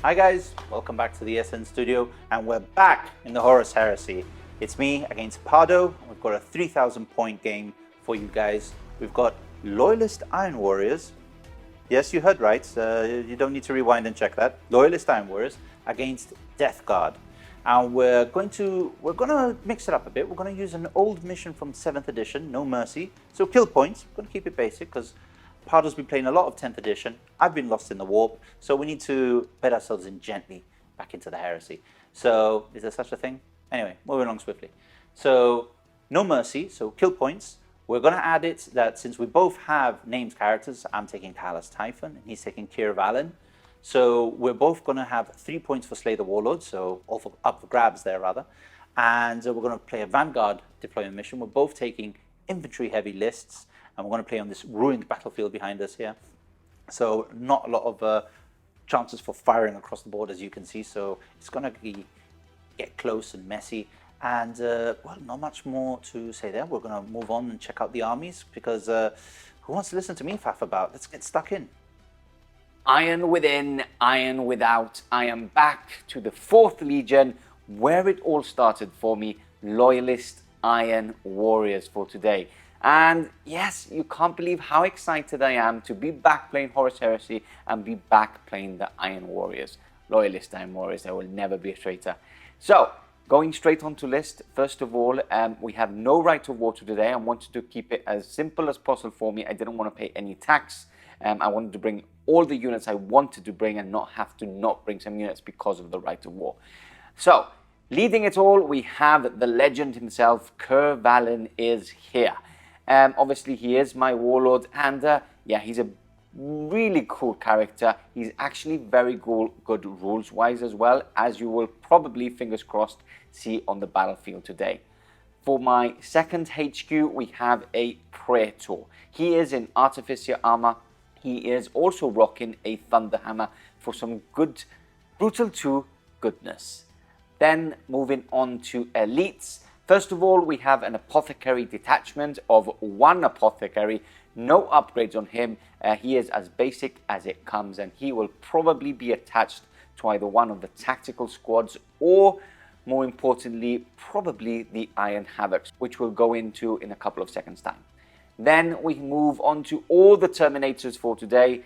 Hi guys, welcome back to the SN Studio, and we're back in the Horus Heresy. It's me against Pardo. We've got a 3,000 point game for you guys. We've got Loyalist Iron Warriors. Yes, you heard right. You don't need to rewind and check that. Loyalist Iron Warriors against Death Guard. And we're going to mix it up a bit. We're going to use an old mission from 7th edition, No Mercy. So kill points. We're going to keep it basic because Pardo's been playing a lot of 10th edition. I've been lost in the warp, so we need to bed ourselves in gently back into the heresy. So, is there such a thing? Anyway, moving along swiftly. So, No Mercy, so kill points. We're going to add it that since we both have named characters, I'm taking Calas Typhon, and he's taking Kira Valen. So, we're both going to have 3 points for Slay the Warlord, so up for grabs there rather. And we're going to play a Vanguard deployment mission. We're both taking infantry heavy lists. And we're going to play on this ruined battlefield behind us here. So not a lot of chances for firing across the board, as you can see. So it's going to get close and messy. And, well, not much more to say there. We're going to move on and check out the armies because who wants to listen to me faff about? Let's get stuck in. Iron within, iron without. I am back to the 4th Legion, where it all started for me. Loyalist Iron Warriors for today. And yes, you can't believe how excited I am to be back playing Horus Heresy and be back playing the Iron Warriors. Loyalist Iron Warriors, I will never be a traitor. So, going straight onto list, first of all, we have no Rite of War today. I wanted to keep it as simple as possible for me. I didn't want to pay any tax. I wanted to bring all the units I wanted to bring and not have to not bring some units because of the Rite of War. So, leading it all, we have the legend himself, Kira Valen is here. Obviously, he is my Warlord, and yeah, he's a really cool character. He's actually very good rules-wise as well, as you will probably, fingers crossed, see on the battlefield today. For my second HQ, we have a Traitor. He is in Artificer armor. He is also rocking a Thunderhammer for some good Brutal 2 goodness. Then moving on to elites. First of all, we have an Apothecary Detachment of 1 Apothecary. No upgrades on him. He is as basic as it comes, and he will probably be attached to either one of the tactical squads or, more importantly, probably the Iron Havocs, which we'll go into in a couple of seconds' time. Then we move on to all the Terminators for today.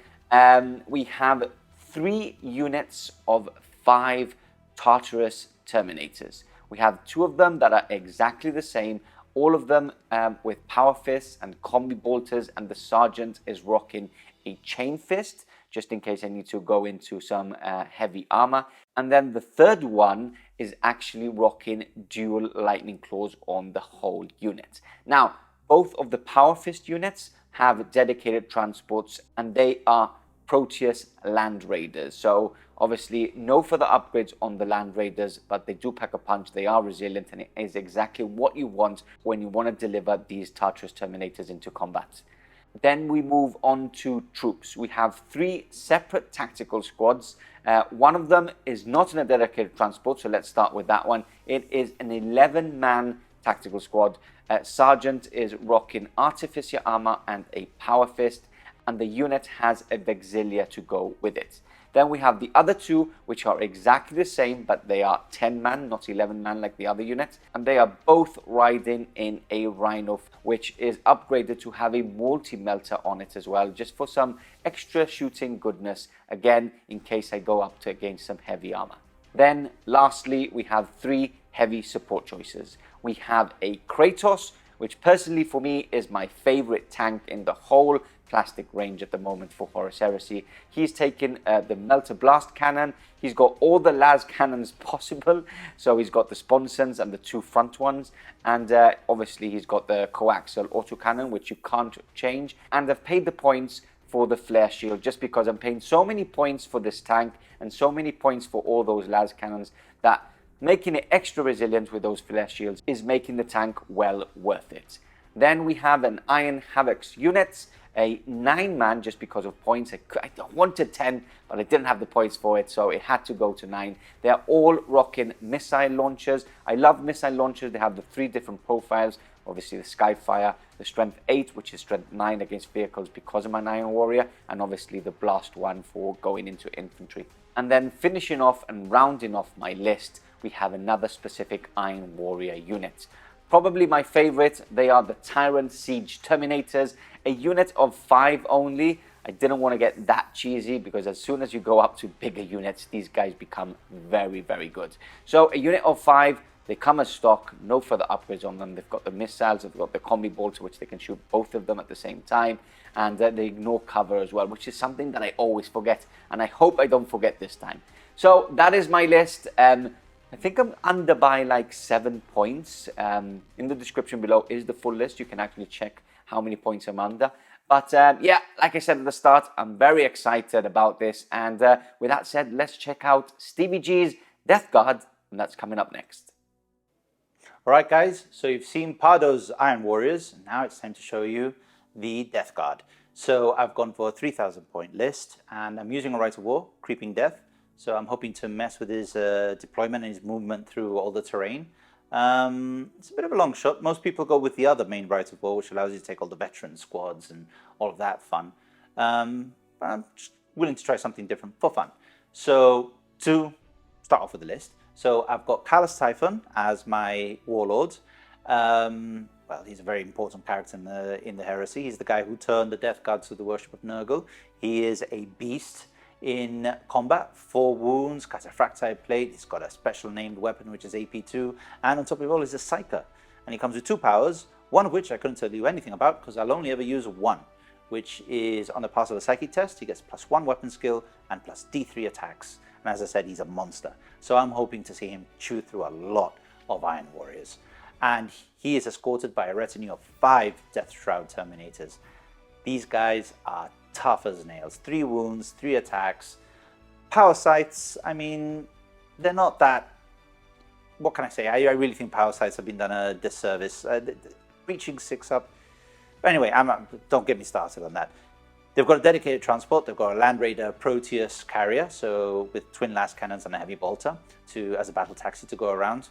We have 3 units of 5 Tartarus Terminators. We have 2 of them that are exactly the same, all of them with Power Fists and Combi Bolters, and the Sergeant is rocking a Chainfist, just in case I need to go into some heavy armor. And then the third one is actually rocking dual Lightning Claws on the whole unit. Now, both of the Power Fist units have dedicated transports, and they are Proteus Land Raiders. So obviously no further upgrades on the Land Raiders, but they do pack a punch, they are resilient, and it is exactly what you want when you want to deliver these Tartarus Terminators into combat. Then we move on to troops. We have 3 separate tactical squads. One of them is not in a dedicated transport, so let's start with that one. It is an 11-man tactical squad. Sergeant is rocking Artificer armor and a Power Fist, and the unit has a Vexilia to go with it. Then we have the other 2, which are exactly the same, but they are 10-man, not 11-man like the other units. And they are both riding in a Rhino, which is upgraded to have a multi-melter on it as well, just for some extra shooting goodness, again, in case I go up against some heavy armor. Then, lastly, we have 3 heavy support choices. We have a Kratos, which personally for me is my favorite tank in the whole plastic range at the moment for Horus Heresy. He's taken the Melter Blast Cannon. He's got all the las cannons possible. So he's got the sponsons and the 2 front ones. And obviously he's got the coaxial autocannon, which you can't change. And I've paid the points for the flare shield just because I'm paying so many points for this tank and so many points for all those las cannons that making it extra resilient with those flare shields is making the tank well worth it. Then we have an Iron Havocs unit, a 9-man just because of points. I wanted 10, but I didn't have the points for it, so it had to go to 9. They're all rocking missile launchers. I love missile launchers. They have the 3 different profiles obviously the Skyfire, the Strength 8, which is Strength 9 against vehicles because I'm an Iron Warrior, and obviously the Blast 1 for going into infantry. And then finishing off and rounding off my list, we have another specific Iron Warrior unit. Probably my favorite, they are the Tyrant Siege Terminators, a unit of 5 only. I didn't want to get that cheesy because as soon as you go up to bigger units, these guys become very, very good. So a unit of 5, they come as stock, no further upgrades on them. They've got the missiles, they've got the combi bolter, which they can shoot both of them at the same time, and they ignore cover as well, which is something that I always forget, and I hope I don't forget this time. So that is my list. I think I'm under by like 7 points. In the description below is the full list. You can actually check how many points I'm under. But yeah, like I said at the start, I'm very excited about this. And with that said, let's check out Stevie G's Death Guard, and that's coming up next. All right, guys, so you've seen Pardo's Iron Warriors. Now it's time to show you the Death Guard. So I've gone for a 3,000 point list, and I'm using a Rite of War, Creeping Death. So I'm hoping to mess with his deployment and his movement through all the terrain. It's a bit of a long shot. Most people go with the other main Rite of War, which allows you to take all the veteran squads and all of that fun. But I'm just willing to try something different for fun. So to start off with the list, so I've got Calas Typhon as my Warlord. Well, he's a very important character in the Heresy. He's the guy who turned the Death Guard to the worship of Nurgle. He is a beast in combat, 4 wounds, cataphractite plate. He's got a special named weapon, which is AP2, and on top of it all is a Psyker. And he comes with 2 powers, one of which I couldn't tell you anything about because I'll only ever use one, which is on the pass of a psychic test. He gets +1 weapon skill and plus D3 attacks. And as I said, he's a monster. So I'm hoping to see him chew through a lot of Iron Warriors. And he is escorted by a retinue of 5 Death Shroud Terminators. These guys are tough as nails. 3 wounds, 3 attacks. Power sights, I mean, they're not that... What can I say? I really think power sights have been done a disservice. Reaching 6 up... But anyway, don't get me started on that. They've got a dedicated transport. They've got a Land Raider Proteus carrier, so with twin last cannons and a heavy bolter as a battle taxi to go around.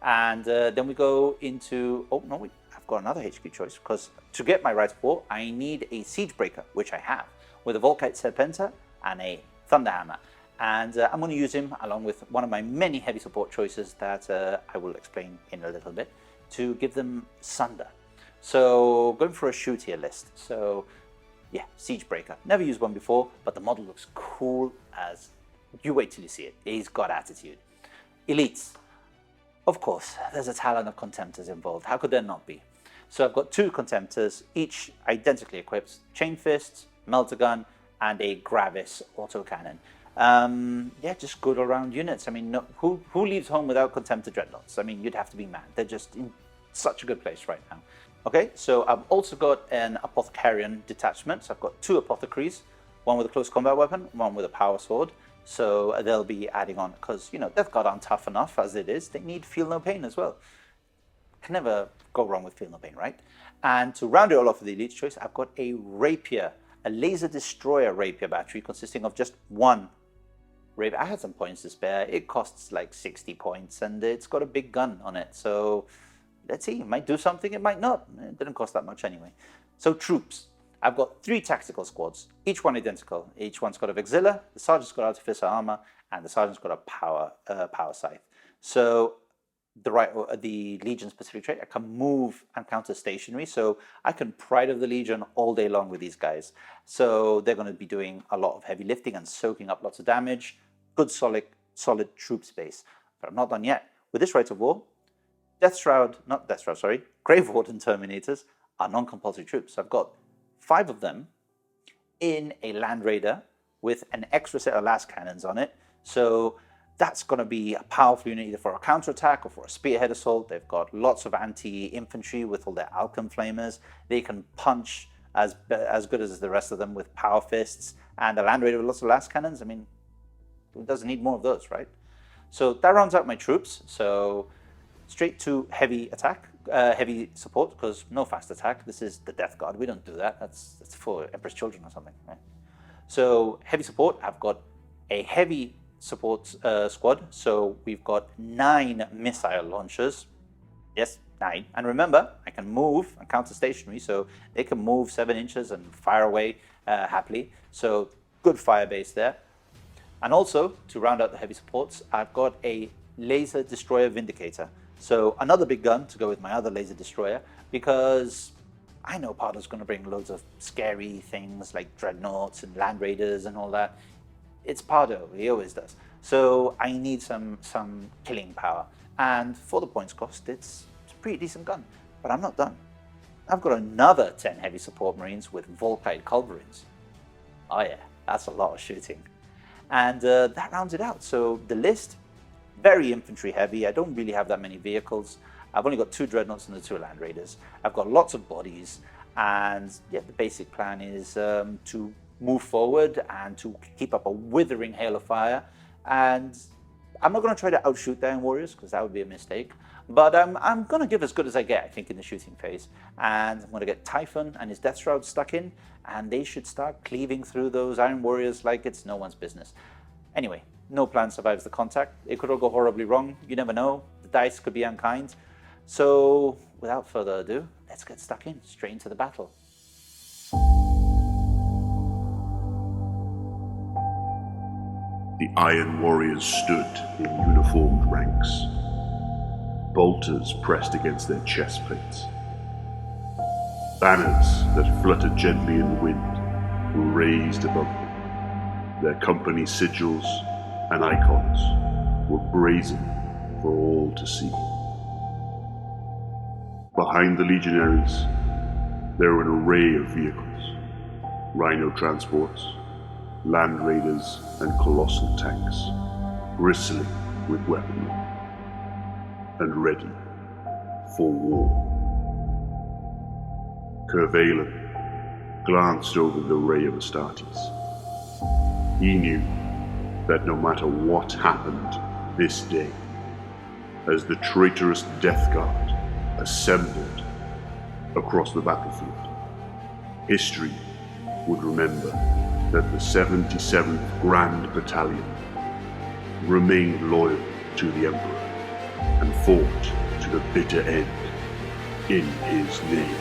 And then we go into... Oh, no, I've got another HQ choice, because to get my Rite of War, I need a Siege Breaker, which I have, with a Volkite Serpenta and a Thunderhammer. And I'm going to use him along with one of my many heavy support choices that I will explain in a little bit, to give them Sunder. So going for a shoot-tier list. So yeah, Siege Breaker. Never used one before, but the model looks cool as... You wait till you see it. He's got attitude. Elites. Of course, there's a Talon of Contemptors involved. How could there not be? So I've got 2 Contemptors, each identically equipped. Chainfist, Meltagun, and a Gravis Autocannon. Yeah, just good all-round units. I mean, who leaves home without Contemptor Dreadnoughts? I mean, you'd have to be mad. They're just in such a good place right now. Okay, so I've also got an Apothecarion Detachment. So I've got 2 Apothecaries, one with a close combat weapon, one with a power sword. So they'll be adding on, because, you know, Death Guard aren't tough enough as it is. They need Feel No Pain as well. Can never go wrong with Feel No Pain, right? And to round it all off with the Elite choice, I've got a Rapier, a Laser Destroyer Rapier battery consisting of just 1 Rapier. I had some points to spare. It costs like 60 points, and it's got a big gun on it. So let's see, it might do something, it might not. It didn't cost that much anyway. So troops. I've got 3 tactical squads, each one identical. Each one's got a Vexilla, the sergeant's got Artificer armor, and the sergeant's got a power scythe. So the Legion specific trait, I can move and counter stationary, so I can Pride of the Legion all day long with these guys. So they're going to be doing a lot of heavy lifting and soaking up lots of damage. Good solid troop space. But I'm not done yet. With this Rite of War, Grave Warden Terminators are non-compulsory troops. So I've got 5 of them in a Land Raider with an extra set of last cannons on it. So that's going to be a powerful unit either for a counterattack or for a spearhead assault. They've got lots of anti-infantry with all their Alchem Flamers. They can punch as good as the rest of them with power fists. And a Land Raider with lots of last cannons, I mean, who doesn't need more of those, right? So that rounds out my troops. So straight to heavy attack. Heavy support, because no fast attack. This is the Death Guard. We don't do that. That's for Emperor's Children or something, right? So heavy support. I've got a heavy support squad. So we've got 9 missile launchers. Yes, 9. And remember, I can move and counter stationary, so they can move 7 inches and fire away happily. So good fire base there. And also, to round out the heavy supports, I've got a Laser Destroyer Vindicator. So another big gun to go with my other Laser Destroyer, because I know Pardo's going to bring loads of scary things like Dreadnoughts and Land Raiders and all that. It's Pardo, he always does. So I need some killing power. And for the points cost, it's a pretty decent gun. But I'm not done. I've got another 10 heavy support marines with Volkite culverins. Oh yeah, that's a lot of shooting. And that rounds it out. So the list, very infantry heavy. I don't really have that many vehicles. I've only got 2 Dreadnoughts and the 2 Land Raiders. I've got lots of bodies. And yeah, the basic plan is to move forward and to keep up a withering hail of fire. And I'm not going to try to outshoot the Iron Warriors, because that would be a mistake. But I'm going to give as good as I get, I think, in the shooting phase. And I'm going to get Typhon and his Death Shroud stuck in, and they should start cleaving through those Iron Warriors like it's no one's business. Anyway, no plan survives the contact. It could all go horribly wrong. You never know. The dice could be unkind. So, without further ado, let's get stuck in, straight into the battle. The Iron Warriors stood in uniformed ranks, bolters pressed against their chest plates. Banners that fluttered gently in the wind were raised above them. Their company sigils and icons were brazen for all to see. Behind the legionaries, there were an array of vehicles: rhino transports, Land Raiders, and colossal tanks, bristling with weaponry and ready for war. Kervalen glanced over the array of Astartes. He knew that no matter what happened this day, as the traitorous Death Guard assembled across the battlefield, history would remember that the 77th Grand Battalion remained loyal to the Emperor and fought to the bitter end in his name.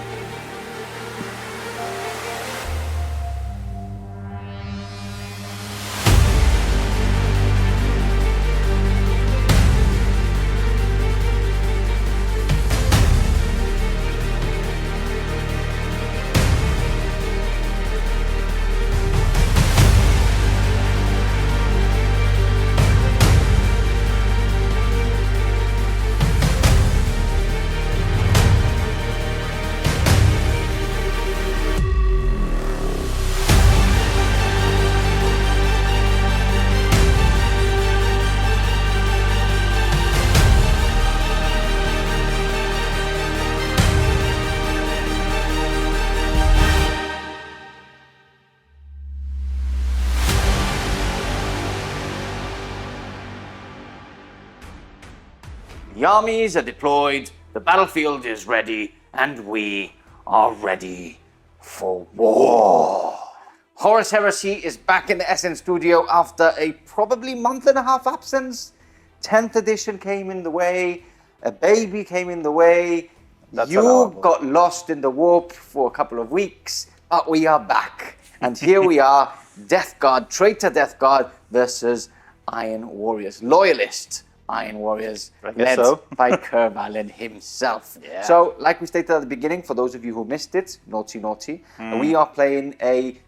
The armies are deployed, the battlefield is ready, and we are ready for war. Horus Heresy is back in the SN studio after a probably month-and-a-half absence. 10th edition came in the way, a baby came in the way, you got lost in the warp for a couple of weeks, but we are back. And here we are, Death Guard, Traitor Death Guard versus Iron Warriors, Loyalist Iron Warriors, led by Kervalen himself. Yeah. So, like we stated at the beginning, for those of you who missed it, naughty, we are playing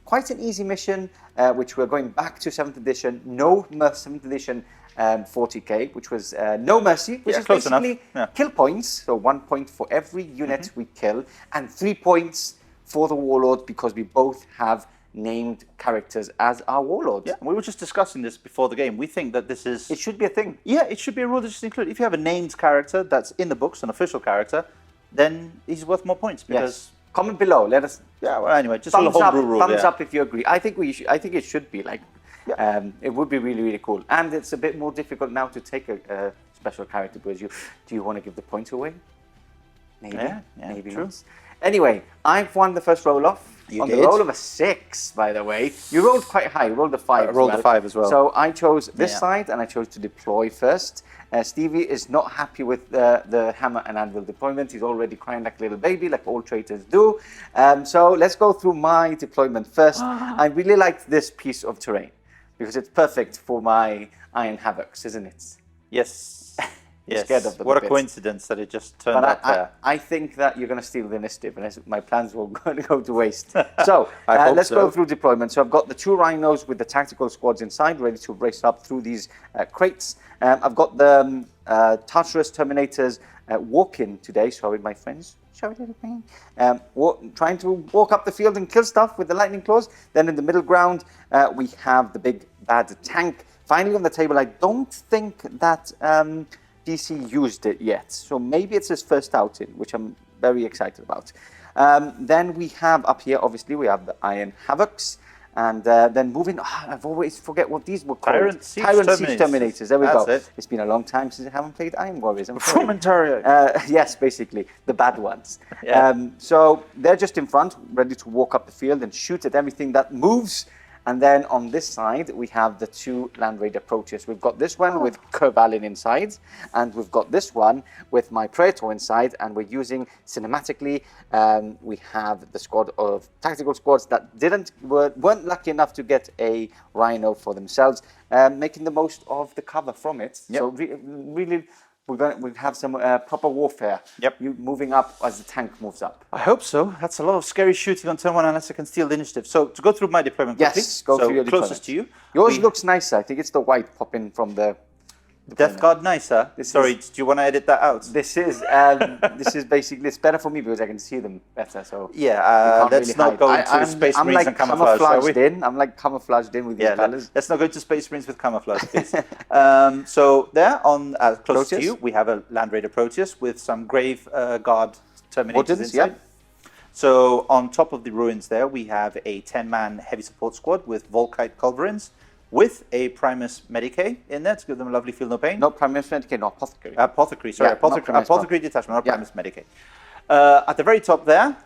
quite an easy mission, which we're going back to 7th edition, 7th edition 40k, which was No Mercy, which is basically kill points, so 1 point for every unit we kill, and 3 points for the Warlord, because we both have named characters as our warlords. Yeah, we were just discussing this before the game. We think that this is... It should be a thing. Yeah, it should be a rule that just include. If you have a named character that's in the books, an official character, then he's worth more points, because... Yes. Comment below, let us... Yeah, well, anyway, just a whole rule. Thumbs up if you agree. I think it should be like... it would be really, really cool. And it's a bit more difficult now to take a special character, because do you want to give the points away? Maybe, maybe true. not. Anyway, I've won the first roll off. You on did. the roll of a 6, by the way. You rolled quite high. You rolled a 5 I rolled a 5 as well. So I chose this Yeah. side, and I chose to deploy first. Stevie is not happy with the hammer and anvil deployment. He's already crying like a little baby, like all traitors do. So let's go through my deployment first. I really like this piece of terrain because it's perfect for my Iron Havocs, isn't it? Yes. Yes. Scared of them What a a bit. coincidence that it just turned But up there. I think that you're going to steal the initiative, and my plans will go to waste. So I hope let's go so. through deployment. So I've got the 2 rhinos with the tactical squads inside, ready to race up through these crates. I've got the Tartarus Terminators walking today. Sorry, my friends. Sorry, little thing. Trying to walk up the field and kill stuff with the lightning claws. Then in the middle ground, we have the big bad tank. Finally on the table, I don't think that DC used it yet. So maybe it's his first outing, which I'm very excited about. Then we have up here, obviously, we have the Iron Havocs. And then moving, I've always forget what these were called. Tyrant Siege Terminators. There we That's go. it. It's been a long time since I haven't played Iron Warriors. I'm sorry. Commentary. Yes, basically, the bad ones. Yeah. So they're just in front, ready to walk up the field and shoot at everything that moves. And then on this side, we have the 2 Land Raider approaches. We've got this one with Kervalin inside, and we've got this one with my Traitor inside, and we're using cinematically. We have the squad of tactical squads that weren't lucky enough to get a Rhino for themselves, making the most of the cover from it. Yep. So really, we have some proper warfare. Yep. You moving up as the tank moves up. I hope so. That's a lot of scary shooting on turn 1 unless I can steal the initiative. So to go through my deployment quickly. Yes, go through your closest deployment. to you. Yours looks nicer. I think it's the white popping from the Death Guard nicer. Sorry, do you want to edit that out? This is basically, it's better for me because I can see them better. So Yeah, you can't let's really not hide. go into Space I'm Marines like and camouflage, shall we? I'm like camouflaged in with these colors. Let's not go into Space Marines with camouflage, please. So there, on close to Proteus? you, we have a Land Raider Proteus with some Grave Guard Terminators Wardens, inside. yeah. So on top of the ruins there, we have a 10-man heavy support squad with Volkite Culverins, with a Primus Medicae in there to give them a lovely feel no pain. No, Primus Medicae, no Apothecary. Apothecary, sorry, Yeah, not Primus, Apothecary Detachment, not Yeah. Primus Medicae. At the very top there,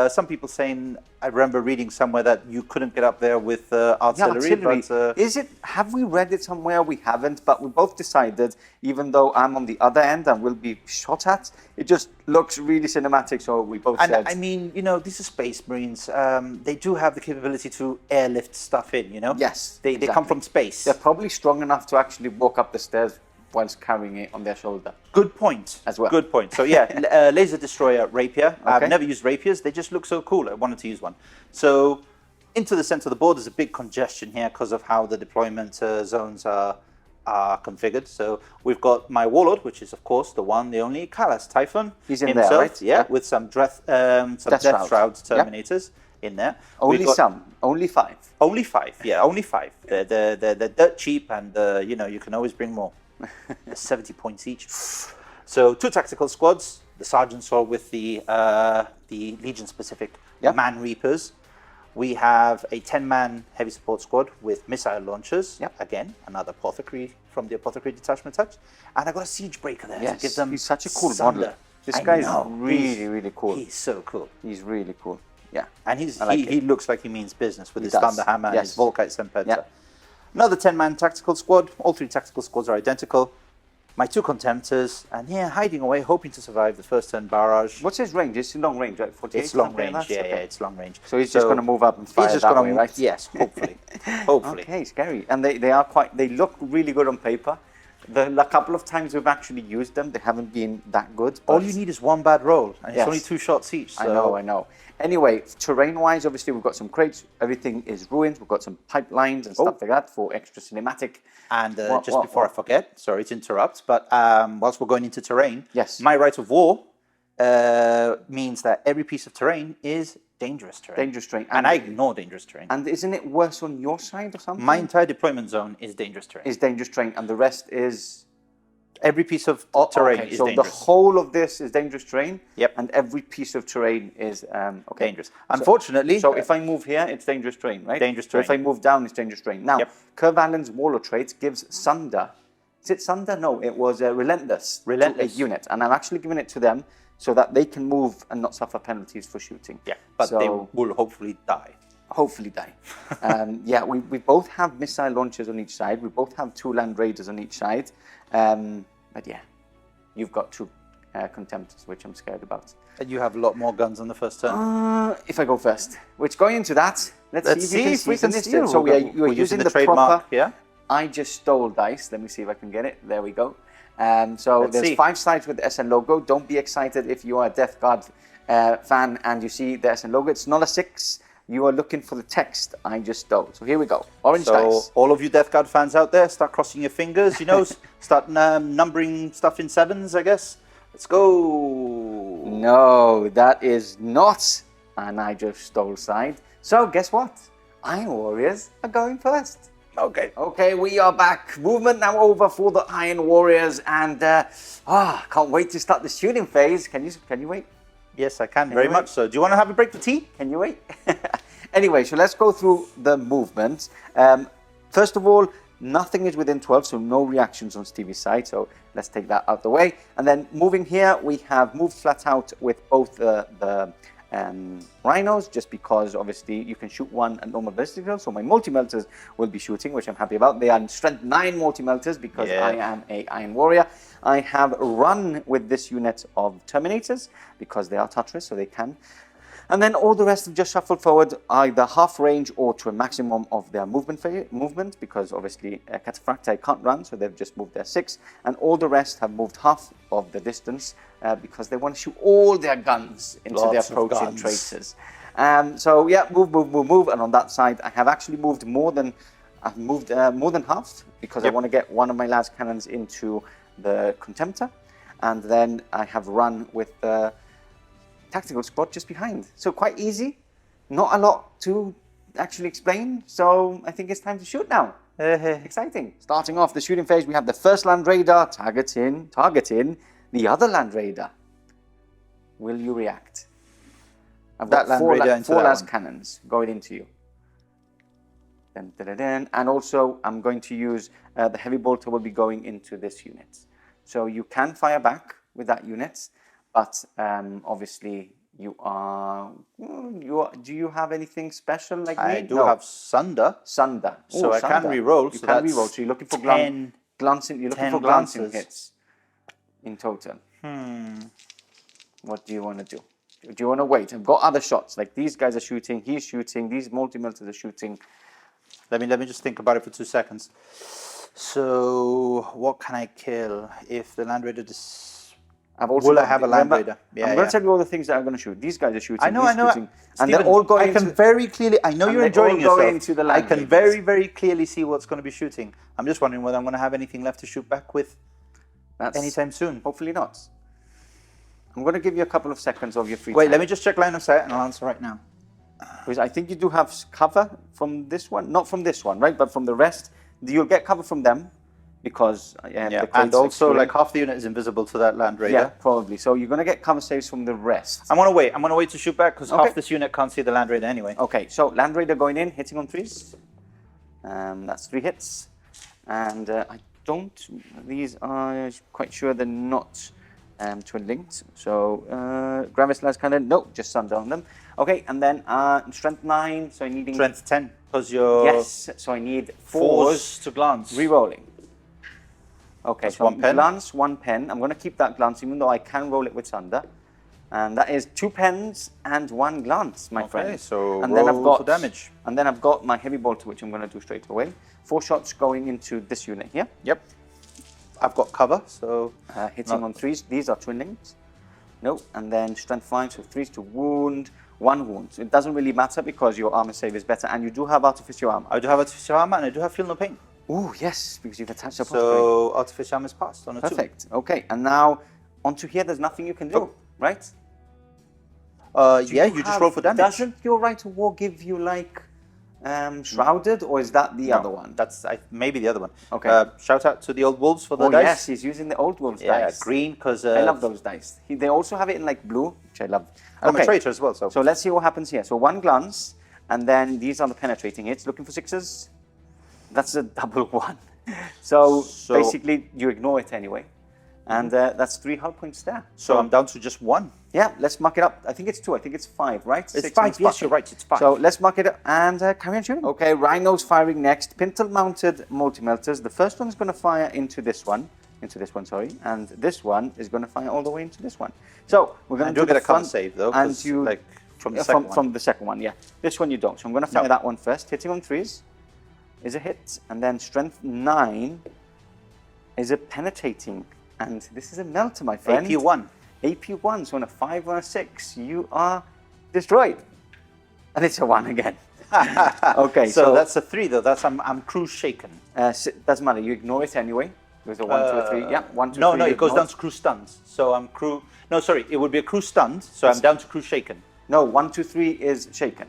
some people saying, I remember reading somewhere that you couldn't get up there with artillery. But, Is it? Have we read it somewhere? We haven't, but we both decided, even though I'm on the other end and will be shot at, it just looks really cinematic. So we both and said, I mean, these are Space Marines. They do have the capability to airlift stuff in, yes, They come from space. They're probably strong enough to actually walk up the stairs whilst carrying it on their shoulder. Good point. As well. Good point. So yeah, Laser Destroyer Rapier. Okay. I've never used Rapiers. They just look so cool. I wanted to use one. So into the center of the board, there's a big congestion here because of how the deployment zones are configured. So we've got my Warlord, which is of course the one, the only Calas Typhon. He's in himself, there, right? Yeah, with some Death Shrouds Terminators in there. Only some, only 5. Only 5, yeah, only 5. They're dirt cheap, and you can always bring more. 70 points each. So 2 tactical squads. The sergeants are with the Legion specific Man Reapers. We have a 10-man heavy support squad with missile launchers. Yep. Again, another Apothecary from the Apothecary Detachment touch. And I got a Siege Breaker there to give them he's such a cool thunder. model. This I guy's know. really cool. He's so cool. He's really cool. Yeah. And he looks like he means business with his does. Thunder Hammer and his Yes. Volkite Serpenta. Yeah. Another 10-man tactical squad. All 3 tactical squads are identical. My 2 Contemptors, and hiding away, hoping to survive the first turn barrage. What's his range? It's long range, right? 48, It's long something range, like that? Okay. it's long range. So he's just going to move up and fire He's just that going way, to right? Yes, hopefully. Hopefully. Okay, scary. And they look really good on paper. The couple of times we've actually used them, they haven't been that good. All you need is one bad roll, and Yes. it's only 2 shots each. So. I know. Anyway, terrain-wise, obviously we've got some crates. Everything is ruined. We've got some pipelines and stuff like that for extra cinematic. And before I forget, sorry to interrupt, but whilst we're going into terrain, Yes. my Rite of War means that every piece of terrain is dangerous terrain. Dangerous terrain. And I ignore dangerous terrain. And isn't it worse on your side or something? My entire deployment zone is dangerous terrain. is dangerous terrain, and the rest is... Every piece of terrain is so dangerous. the whole of this is dangerous terrain. Yep. And every piece of terrain is dangerous. Unfortunately, So if I move here, it's dangerous terrain, right? Dangerous So if I terrain. move down, it's dangerous terrain. Now, Yep. Kervalin's Warlord trait gives Sunder. Is it Sunder? No, it was Relentless. Relentless. To a unit, and I'm actually giving it to them so that they can move and not suffer penalties for shooting. Yeah, but they will hopefully die. Hopefully die. Yeah, we both have missile launchers on each side. We both have 2 land raiders on each side. But yeah, you've got 2 Contemptors, which I'm scared about. And you have a lot more guns on the first turn. If I go first. Which, going into that, let's see if we can steal. So you're using the trademark, proper... yeah? I just stole dice. Let me see if I can get it. There we go. So Let's there's see. 5 sides with the SN logo. Don't be excited if you are a Death Guard fan and you see the SN logo. It's not a 6. You are looking for the text I just stole. So here we go. Orange dice. So all of you Death Guard fans out there, start crossing your fingers, you know, start numbering stuff in 7s, I guess. Let's go. No, that is not an I just stole side. So guess what? Iron Warriors are going first. Okay. Okay, we are back. Movement now over for the Iron Warriors, and can't wait to start the shooting phase. Can you wait? Yes, I can, very much so. Do you want to have a break for tea? Can you wait? Anyway, so let's go through the movement. First of all, nothing is within 12, so no reactions on Stevie's side. So let's take that out the way. And then moving here, we have moved flat out with both the rhinos, just because obviously you can shoot one at normal ballistic skill. So my multi-melters will be shooting, which I'm happy about. They are strength 9 multi-melters because I am a Iron Warrior. I have run with this unit of Terminators because they are touchless, so they can. And then all the rest have just shuffled forward either half range or to a maximum of their movement because obviously Cataphracti can't run, so they've just moved their 6. And all the rest have moved half of the distance because they want to shoot all their guns into their approaching traitors. So yeah, move. And on that side, I have actually moved more than half because I want to get one of my las cannons into the Contemptor, and then I have run with the tactical squad just behind. So quite easy, not a lot to actually explain. So I think it's time to shoot now. Exciting. Starting off the shooting phase, we have the first Land Raider targeting the other Land Raider. Will you react? I've got four las cannons going into you. And also I'm going to use the heavy bolter will be going into this unit. So you can fire back with that unit, but obviously do you have anything special like me? I do have Sunder. Sunder. So I can reroll. You can reroll. So you're looking for glancing hits in total. What do you want to do? Do you want to wait? I've got other shots. Like these guys are shooting, he's shooting, these multi-melters are shooting. Let me just think about it for 2 seconds. So what can I kill if the Land Raider will I have a Land Raider? Yeah, I'm going to tell you all the things that I'm going to shoot. These guys are shooting. I know. Shooting, and they're all going. I can very clearly. I know you're enjoying yourself. I can very clearly see what's going to be shooting. I'm just wondering whether I'm going to have anything left to shoot back with. Anytime soon. Hopefully not. I'm going to give you a couple of seconds of your free time. Wait, let me just check line of sight and I'll answer right now. Because I think you do have cover from this one, not from this one, right? But from the rest, you'll get cover from them. Because and also like half the unit is invisible to that Land Raider. Yeah, probably. So you're going to get cover saves from the rest. I'm going to wait to shoot back because half this unit can't see the Land Raider anyway. Okay, so Land Raider going in, hitting on 3s. That's 3 hits. And these are quite sure they're not twin linked. So Gravis Autocannon, no, just Sunder on them. Okay, and then strength 9, so I need strength 10 because you're so I need 4s to glance. Rerolling. Okay, that's so 1 pen. Glance, 1 pen. I'm going to keep that glance, even though I can roll it with Sunder. And that is 2 pens and 1 glance, my friend. Okay, so and roll then I've got for damage. And then I've got my heavy bolter, which I'm going to do straight away. 4 shots going into this unit here. Yep. I've got cover, so hitting on 3s. These are twin linked. No, and then strength 5, so 3s to wound. 1 wound. So it doesn't really matter because your armor save is better, and you do have artificial armor. I do have artificial armor, and I do have feel no pain. Oh yes, because you've attached a So artificial armor is passed on a 2. Perfect. Okay, and now onto here. There's nothing you can do, right? You just roll for damage. Doesn't your Rite of War give you like shrouded, or is that the other one? That's maybe the other one. Okay. Shout out to the old wolves for the dice. Yes, he's using the old wolves dice. Green because I love those dice. They also have it in like blue, which I love. I'm a traitor as well. So let's see what happens here. So 1 glance, and then these are the penetrating hits. Looking for 6s. That's a double 1. So basically, you ignore it anyway. And that's 3 hull points there. So I'm down to just 1. Yeah, let's mark it up. I think it's 2. I think it's 5, right? It's 6 5. and Yes, sparking. you're right. It's 5. So let's mark it up and carry on shooting. Okay, Rhino's firing next. Pintle-mounted multi-melters. The first one's going to fire into this one. And this one is going to fire all the way into this one. So we're going to do get a cover front save though, and you like from the second one. From the second one, yeah. This one you don't. So I'm going to fire that one first. Hitting on 3s is a hit, and then strength 9 is a penetrating, and this is a melter, my friend. AP1. AP1. So on a 5 or a 6, you are destroyed, and it's a 1 again. Okay, so that's a 3 though. That's I'm crew shaken. Doesn't matter. You ignore it anyway. There's a 1, 2, 3. Yeah, 1, 2, no, 3. No, it goes down to crew stuns. So I'm crew. No, sorry, it would be a crew stunned. So I'm down to crew shaken. No, 1, 2, 3 is shaken.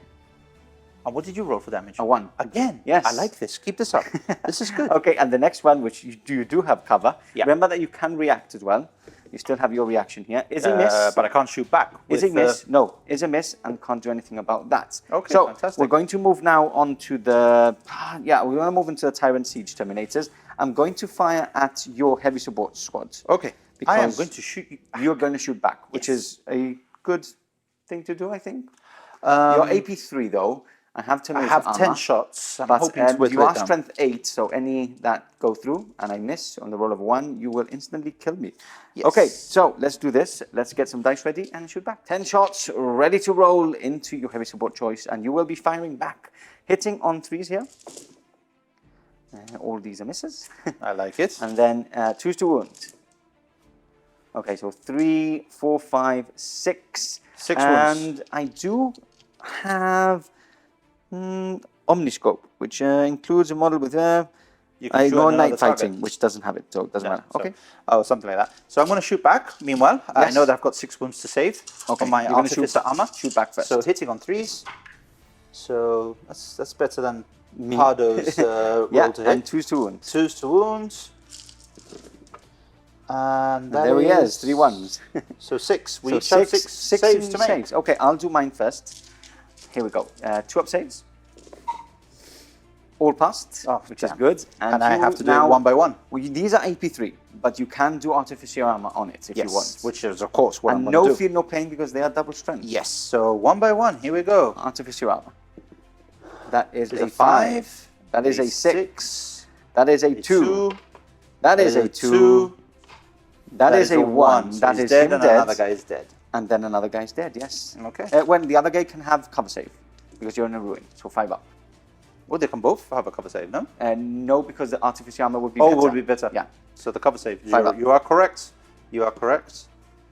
And what did you roll for damage? A 1. Again? Yes. I like this. Keep this up. This is good. Okay, and the next one, which you do have cover. Yeah. Remember that you can react as well. You still have your reaction here. Is a miss. But I can't shoot back. Is a miss? No, is a miss, and can't do anything about that. Okay, so fantastic. we're going to move now on to the. Yeah, we're going to move into the Tyrant Siege Terminators. I'm going to fire at your heavy support squad. Okay. Because I am going to shoot you. You're going to shoot back, which Yes. is a good thing to do, I think. Your AP3 though. I have I have 10 shots. I'm but hoping to whittle you are it down. strength 8, so any that go through and I miss on the roll of 1, you will instantly kill me. Yes. Okay, so let's do this. Let's get some dice ready and shoot back. 10 shots ready to roll into your heavy support choice, and you will be firing back. Hitting on 3s here. All these are misses. I like it. And then 2s to wound. Okay, so 3, 4, 5, 6. 6 and wounds. I do have Omniscope, which includes a model with You can I shoot go at night another fighting, target. which doesn't have it, so it doesn't matter. So- Okay. Oh, something like that. So I'm going to shoot back. Meanwhile, I Yes. know that I've got 6 wounds to save Okay, on my you're gonna Artificer armor. shoot back first. So hitting on 3s. So that's better than Pardo's roll Yeah, to hit. and 2s to wound. 2s to wounds. And that There he is, 3 1s. So 6. We So each have 6 saves in to make. saves. Okay, I'll do mine first. Here we go. 2 up saves. All passed, Oh, which is damn. good. And I you have to do now, it 1 by 1. Well, these are AP3, but you can do Artificer armor on it if you want. Which is, of course, what I'm And going to no do. fear, no pain, because they are double strength. Yes. So 1 by 1. Here we go. Artificer armor. That is There's a 5. That is a 6. 6. That is a 2. That is a 2. That is a 1. So That he's is dead, him and dead. another guy is dead. And then another guy's dead, yes. Okay. When the other guy can have cover save, because you're in a ruin, so 5 up. Well, they can both have a cover save, no? No, because the Artificer armor would be Oh, better. would be better. Yeah. So the cover save. 5 up. You are correct. You are correct.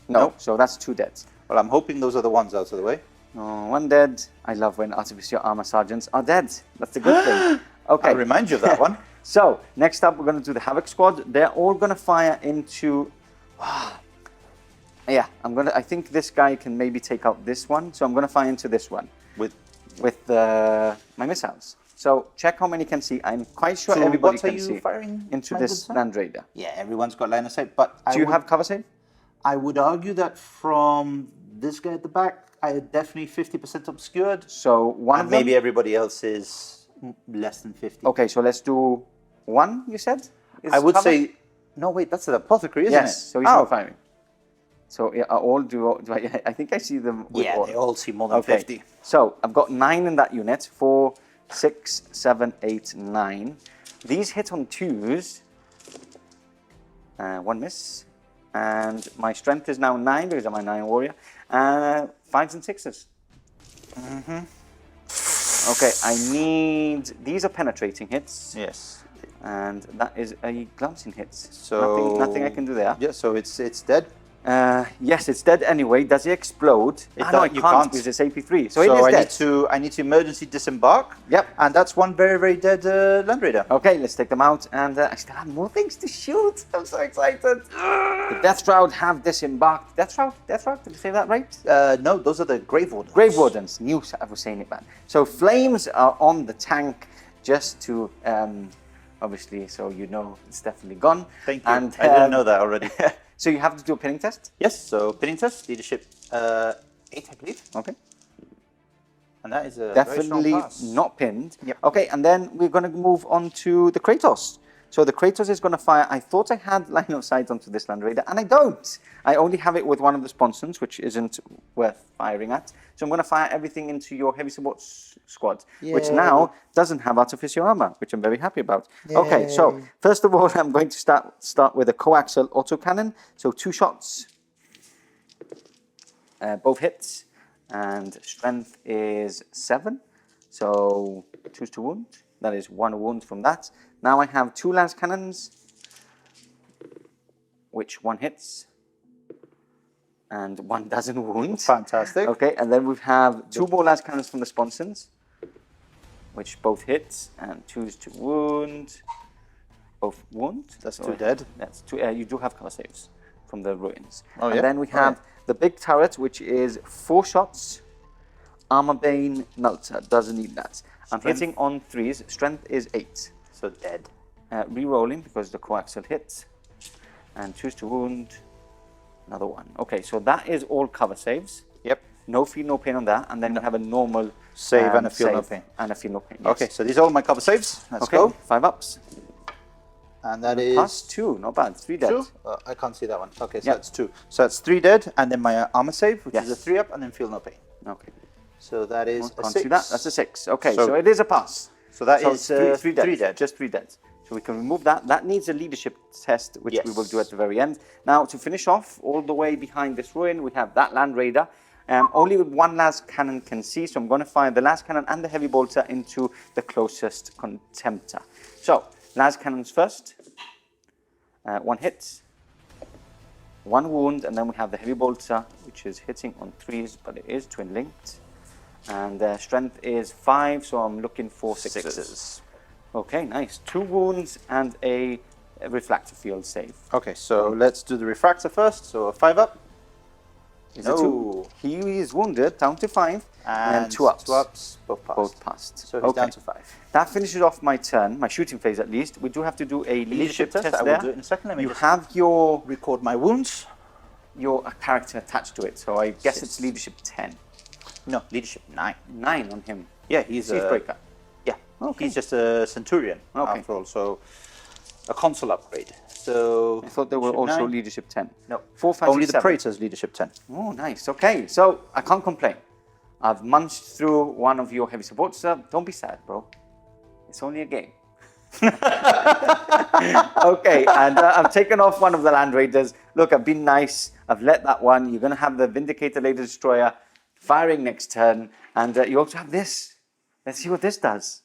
No, Nope. so that's 2 dead. Well, I'm hoping those are the ones out of the way. Oh, 1 dead. I love when Artificer armor sergeants are dead. That's a good thing. Okay. I'll remind you of that one. So, next up, we're going to do the Havoc Squad. They're all going to fire into... yeah, I think this guy can maybe take out this one. So I'm going to fire into this one With with my missiles. So check how many can see. I'm quite sure So everybody what are can you see firing, into my this good sir? Land Raider. Yeah, everyone's got line of sight, but Do you have cover save? I would argue that from this guy at the back, I had definitely 50% obscured, So one and of them. maybe everybody else is less than 50. Okay, so let's do 1. You said. Is I would cover? say, no, wait, that's an apothecary, isn't yes. it? So he's Oh. not firing. So yeah, all do I think I see them. With Yeah, all. they all see more than Okay. 50. So I've got 9 in that unit. 4, 6, 7, 8, 9. These hit on 2s. 1 miss. And my strength is now 9 because I'm a 9 warrior. 5s and 6s. Okay, I need... These are penetrating hits. Yes. And that is a glancing hit. So Nothing I can do there. Yeah, so it's dead. Yes, it's dead anyway. Does it explode? No, it you can't can't. because it's AP3. So, So it is dead. I need to emergency disembark. Yep. And that's one very, very dead Land Raider. Okay, let's take them out. And I still have more things to shoot. I'm so excited. The Death Shroud have disembarked. Death Shroud? Did I say that right? No, those are the Grave Wardens. Grave Wardens. Knew I was saying it bad. So flames are on the tank just to, obviously, so you know it's definitely gone. Thank you. And, I didn't know that already. So you have to do a pinning test? Yes, so pinning test, leadership 8, I believe. Okay. And that is a very Definitely strong pass. not pinned. Yep. Okay, and then we're going to move on to the Kratos. So the Kratos is going to fire. I thought I had line of sight onto this Land Raider, and I don't. I only have it with one of the sponsons, which isn't worth firing at. So I'm going to fire everything into your heavy support squad, which now doesn't have artificial armor, which I'm very happy about. Yay. Okay, so first of all, I'm going to start with a coaxial autocannon. So 2 shots, both hits, and strength is 7. So choose to wound. That is 1 wound from that. Now I have 2 las cannons, which 1 hits and 1 doesn't wound. Fantastic. Okay, and then we have 2 more las cannons from the sponsons, which both hits and choose to wound. Both wound. That's 2 dead. That's 2. You do have cover saves from the ruins. Oh, and then we have the big turret, which is 4 shots. Armor Bane, Melta, doesn't need that. I'm hitting on 3s. Strength is 8. So dead. Re-rolling because the coaxial hits. And choose to wound. Another 1. Okay, so that is all cover saves. Yep. No feel, no pain on that. And then we have a normal save and a feel, no pain. And a feel, no pain. Yes. Okay, so these are all my cover saves. Let's go. 5 ups. And that is... Plus 2, not bad. 3 dead. 2? I can't see that one. Okay, so that's 2. So that's 3 dead. And then my armor save, which is a 3 up, and then feel no pain. Okay. So that is a 6. See that? That's a 6. Okay, so it is a pass. So that is 3 dead. 3 dead. Just 3 dead. So we can remove that. That needs a leadership test, which we will do at the very end. Now, to finish off, all the way behind this ruin, we have that Land Raider. Only with 1 las cannon can see, so I'm going to fire the las cannon and the heavy bolter into the closest Contemptor. So, las cannons first. 1 hit. 1 wound, and then we have the heavy bolter, which is hitting on 3s, but it is twin linked. And strength is 5, so I'm looking for 6s. Okay, nice. 2 wounds and a refractor field save. Okay, so let's do the refractor first. So a 5 up. No, he is wounded, down to 5, and 2 ups. 2 ups, both passed. So he's down to 5. That finishes off my turn, my shooting phase at least. We do have to do a leadership test I will do it in a second. Let me just have your record my wounds. Your character attached to it, so I guess it's leadership 10. No, leadership 9. 9 on him. Yeah, he's a breaker. Yeah, he's just a Centurion after all, so a console upgrade. So I thought they were also 9. leadership 10. No, 4, 5, only 6, the 7. Praetor's leadership 10. Oh, nice. Okay, so I can't complain. I've munched through one of your heavy supports. Don't be sad, bro. It's only a game. Okay, and I've taken off one of the Land Raiders. Look, I've been nice. I've let that one. You're going to have the Vindicator Laser Destroyer firing next turn. And you also have this. Let's see what this does.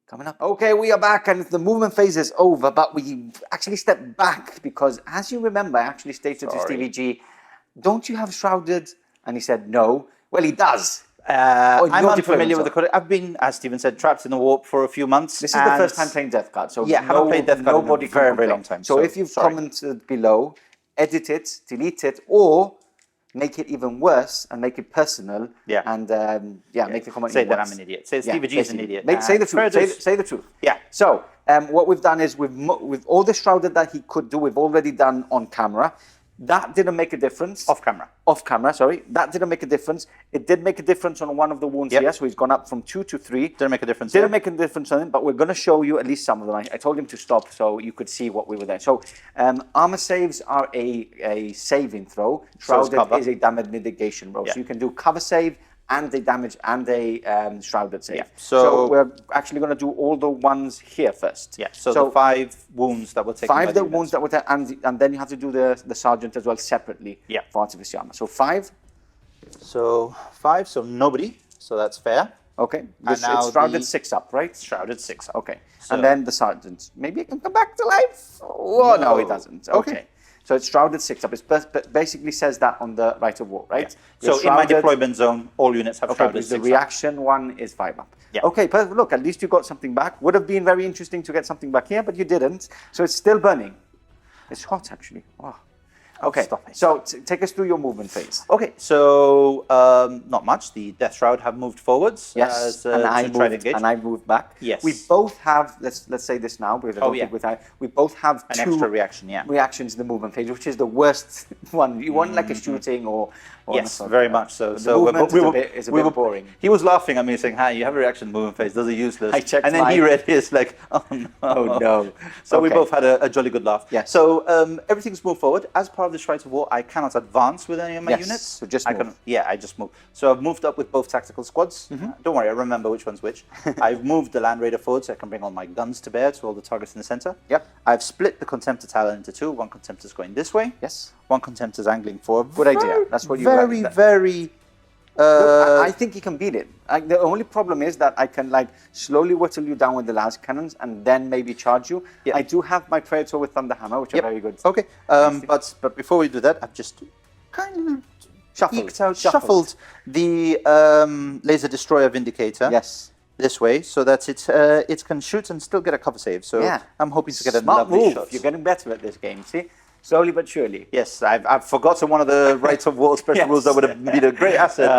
Coming up. Okay, we are back, and the movement phase is over, but we actually stepped back because, as you remember, I actually stated to Stevie G, don't you have Shrouded? And he said, no. Well, he does. I'm unfamiliar with the code. I've been, as Stephen said, trapped in the warp for a few months. This is the first time playing Death Guard, so yeah, haven't played Death Guard in a very, very long time. So if you've commented below, edit it, delete it, or make it even worse and make it personal. Yeah. And make the comment. Say that I'm an idiot. Say Stevie G is an idiot. Say the truth. Say the truth. Yeah. So what we've done is with all the Shrouded that he could do, we've already done on camera. That didn't make a difference. Off camera. Off camera, sorry. That didn't make a difference. It did make a difference on one of the wounds here, so he's gone up from 2 to 3. Didn't make a difference. Didn't make a difference on him, but we're going to show you at least some of them. I told him to stop so you could see what we were there. So armor saves are a saving throw. Shrouded is a damage mitigation roll. So you can do cover save and a damage and a shrouded save. Yeah. So we're actually going to do all the ones here first. Yeah. So the 5 wounds that were taken. 5 the wounds that were taken, and then you have to do the sergeant as well separately. Yeah. For artificial armor. So 5. So 5. So nobody. So that's fair. Okay. And now it's shrouded 6 up, right? Shrouded 6 up. Okay. So, and then the sergeant. Maybe it can come back to life. Oh no, it doesn't. Okay. So it's shrouded 6 up. It basically says that on the Rite of War, right? Yeah. So in my deployment zone, all units have shrouded 6 up. The reaction one is 5 up. Yeah. Okay, perfect. Look, at least you got something back. Would have been very interesting to get something back here, but you didn't. So it's still burning. It's hot, actually. Oh. Okay, Stop it. so take us through your movement phase. Okay, so not much. The Death Shroud have moved forwards. Yes, to try to engage. and I moved back. Yes. We both have, let's say this now, because I don't yeah. think we both have An two extra reaction, yeah. reactions in the movement phase, which is the worst one. You want like a shooting or Yes, an very assault. much so. But So the movement is a bit boring. He was laughing at me saying, "Hi, you have a reaction movement phase. Those are useless." I checked and then he mine. read his like, "Oh no." Oh no. So we Okay. both had a jolly good laugh. Yes. So everything's moved forward. As part of this Rite of War, I cannot advance with any of my Yes, units. so just I move. can. Yeah, I just moved. So I've moved up with both tactical squads. Don't worry, I remember which one's which. I've moved the Land Raider forward so I can bring all my guns to bear to all the targets in the center. Yep. I've split the Contemptor Talon into two. One Contemptor's going this way. Yes. One Contemptor's angling for a Good idea. That's what you very, like. very. I think he can beat it. The only problem is that I can like slowly whittle you down with the last cannons and then maybe charge you. Yeah. I do have my Traitor with Thunder Hammer, which are very good. Okay, but before we do that, I've just kind of shuffled the Laser Destroyer Vindicator. Yes. This way, so that it can shoot and still get a cover save. So Yeah. I'm hoping to get a Smart lovely move. shot. You're getting better at this game. See, slowly but surely. Yes, I've forgotten one of the Rite of War special Yes. rules that would have been a great asset,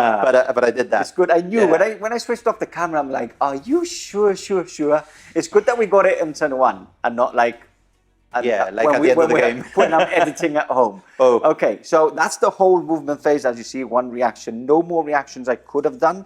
but I did that. It's good. I knew Yeah. when I switched off the camera, I'm like, are you sure? It's good that we got it in turn one and not like. Yeah, like when at the end of the when game. when I'm editing at home. Oh. Okay, so that's the whole movement phase. As you see, one reaction. No more reactions I could have done.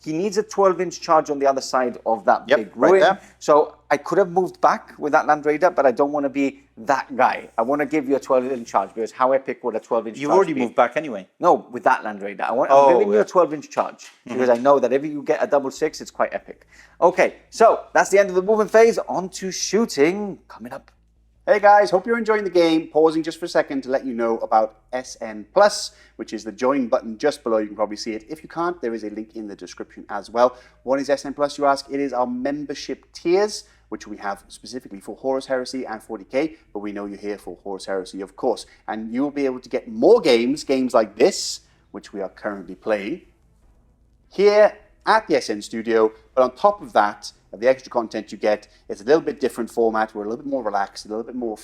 He needs a 12-inch charge on the other side of that big right ruin. there. So I could have moved back with that Land Raider, but I don't want to be that guy. I want to give you a 12-inch charge because how epic would a 12-inch You charge already be? moved back anyway. No, with that Land Raider. I'm giving you a 12-inch charge because I know that if you get a double six, it's quite epic. Okay, so that's the end of the movement phase. On to shooting coming up. Hey guys, hope you're enjoying the game. Pausing just for a second to let you know about SN Plus, which is the join button just below. You can probably see it. If you can't, there is a link in the description as well. What is SN Plus, you ask? It is our membership tiers, which we have specifically for Horus Heresy and 40k, but we know you're here for Horus Heresy, of course. And you'll be able to get more games like this, which we are currently playing, here at the SN Studio. But on top of that, the extra content you get is a little bit different format. We're a little bit more relaxed, a little bit more,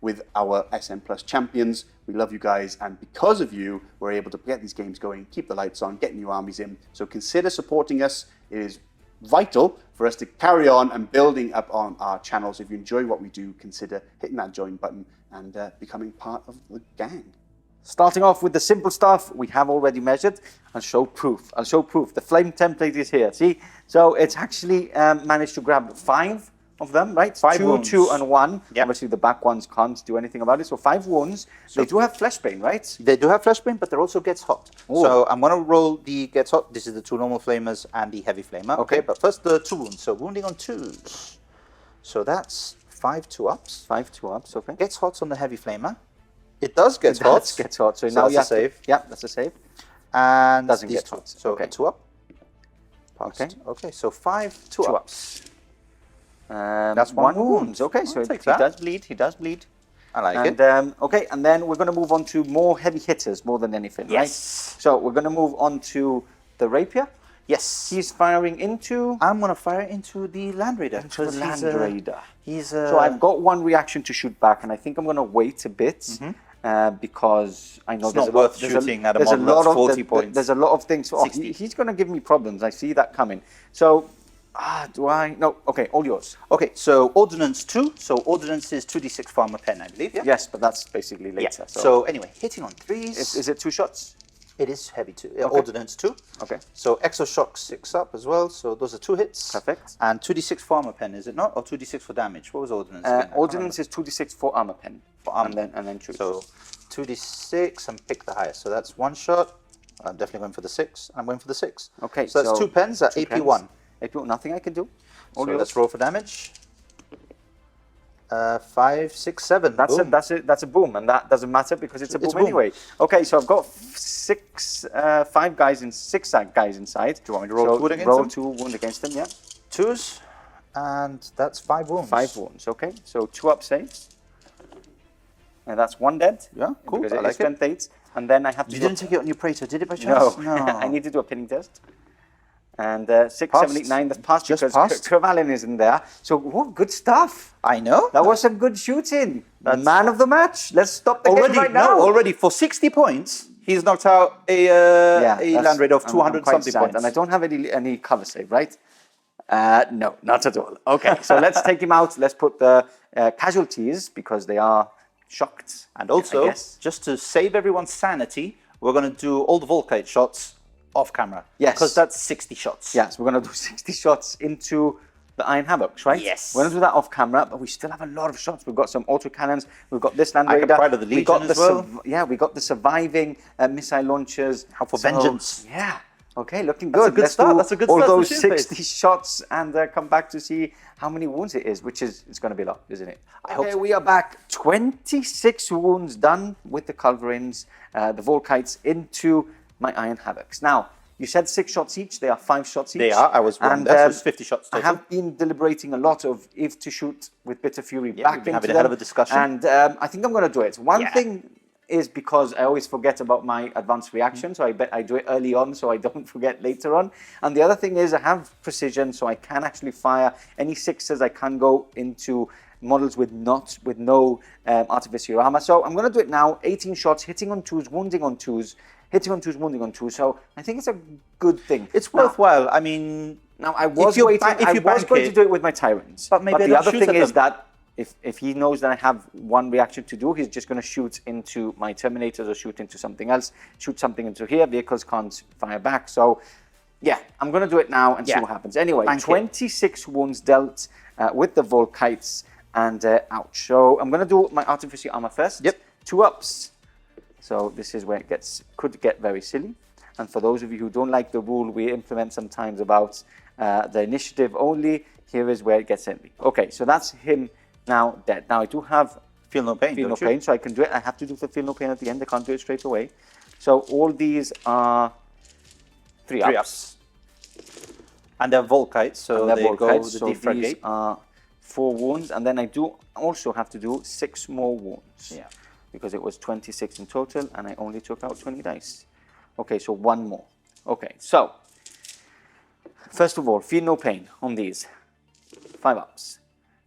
with our SN Plus champions. We love you guys, and because of you, we're able to get these games going, keep the lights on, get new armies in. So consider supporting us. It is vital for us to carry on and building up on our channels. If you enjoy what we do, consider hitting that join button and becoming part of the gang. Starting off with the simple stuff, we have already measured. I'll show proof. The flame template is here. See? So it's actually managed to grab 5 of them, right? 5 two, wounds. 2, and 1. Yep. Obviously, the back ones can't do anything about it. So 5 wounds. They do have fleshbane, right? They do have flashbane, but there also gets hot. Ooh. So I'm going to roll the gets hot. This is the 2 normal flamers and the heavy flamer. Okay. But first the 2 wounds. So wounding on 2s. So that's 5 2-ups. 5 2-ups, okay. Gets hot on the heavy flamer. It does get hot. That gets hot. So, So now that's you a have save. To, yeah, that's a save. And Doesn't these get 2. hot. So Okay. a 2-up. Passed. Okay. Okay, so 5 2-ups. That's 1 wound. wound. Okay, I'll so he take that. does bleed. He does bleed. I like And it. okay, and then we're going to move on to more heavy hitters, more than anything, right? Yes. So we're going to move on to the rapier. Yes. He's firing into I'm going to fire into the Land Raider. the because Land he's, Raider. He's So I've got 1 reaction to shoot back, and I think I'm going to wait a bit because I know It's there's not a lot, worth there's shooting at a there's model lot that's of 40 points. There's a lot of things. Oh, 60. he's going to give me problems. I see that coming. So, do I? No. Okay, all yours. Okay, so Ordnance 2. So Ordnance is 2d6 for armor pen, I believe, yeah? Yes, but that's basically Yeah. later. So anyway, hitting on 3s. Is it 2 shots? It is heavy too. Ordnance 2. Okay. So Exoshock 6 up as well. So those are 2 hits. Perfect. And 2d6 for armor pen, is it not? Or 2d6 for damage? What was Ordnance? again? I can't Ordnance is 2d6 for armor pen. For armor. And then choose. So 2d6 and pick the highest. So that's 1 shot. I'm definitely going for the 6. I'm going for the 6. Okay, So that's 2 pens at 2 AP1. pens. AP1, nothing I can do. All So yours. let's roll for damage. 5, 6, 7. Boom. That's a boom, and that doesn't matter because it's a boom, anyway. Okay, so I've got 5 guys in 6 guys inside. Do you want me to roll 2 against roll them? 2 wound against them, yeah. 2s. And that's 5 wounds. 5 wounds, okay. So 2 up saves. And that's 1 dead. Yeah, cool. Because I it like is strength 8. And then I have to You do didn't take it on your Praetor, did it by chance? No. I need to do a pinning test. And 6, 7, 8, 9, that's passed Just because passed. Kervalin isn't there. So, good stuff. I know. That was some good shooting. Man of the match. Let's stop the already, game right now. No, already for 60 points, he's knocked out a land rate of 200 something points. And I don't have any cover save, right? No, not at all. Okay, so let's take him out. Let's put the casualties because they are shocked. And also, just to save everyone's sanity, we're going to do all the Volkite shots off camera. Yes. Because that's 60 shots. Yes, we're going to do 60 shots into the Iron Havocs, right? Yes. We're going to do that off camera, but we still have a lot of shots. We've got some autocannons. We've got this Land Raider. I can pride of the Legion as well. We got the surviving missile launchers. How for vengeance. Yeah. Okay, looking good. That's a good start. That's a good start. All those 60 shots and come back to see how many wounds it is, which is it's going to be a lot, isn't it? I hope so. We are back. 26 wounds done with the Culverins, the Volkites into my Iron Havocs. Now, you said 6 shots each. They are 5 shots each. They are. I was wrong. That was 50 shots total. I have been deliberating a lot of if to shoot with Bitter Fury Yeah, back we've been into having a hell of a discussion. And I think I'm going to do it. One thing is because I always forget about my advanced reaction, so I bet I do it early on so I don't forget later on. And the other thing is I have precision, so I can actually fire any 6s. I can go into models with no Artificer armor. So I'm going to do it now. 18 shots, hitting on 2s, wounding on 2s, hitting on 2s, wounding on 2s. So I think it's a good thing. It's worthwhile. I mean, now I was going to do it with my Tyrants. But maybe the other thing is that if he knows that I have one reaction to do, he's just going to shoot into my Terminators or shoot into something else, shoot something into here. Vehicles can't fire back. So, yeah, I'm going to do it now and see what happens. Anyway, 26 wounds dealt with the Volkites and ouch. So, I'm going to do my Artificer armor first. Yep. 2 ups. So, this is where it could get very silly. And for those of you who don't like the rule we implement sometimes about the initiative only, here is where it gets silly. Okay, so that's him. Now dead. Now I do have feel no pain, so I can do it. I have to do the feel no pain at the end. I can't do it straight away. So all these are 3 ups. And they're Volkites, so they go the defrag these are 4 wounds, and then I do also have to do 6 more wounds. Yeah. Because it was 26 in total, and I only took out 20 dice. Okay, so 1 more. Okay, so first of all, feel no pain on these 5 ups.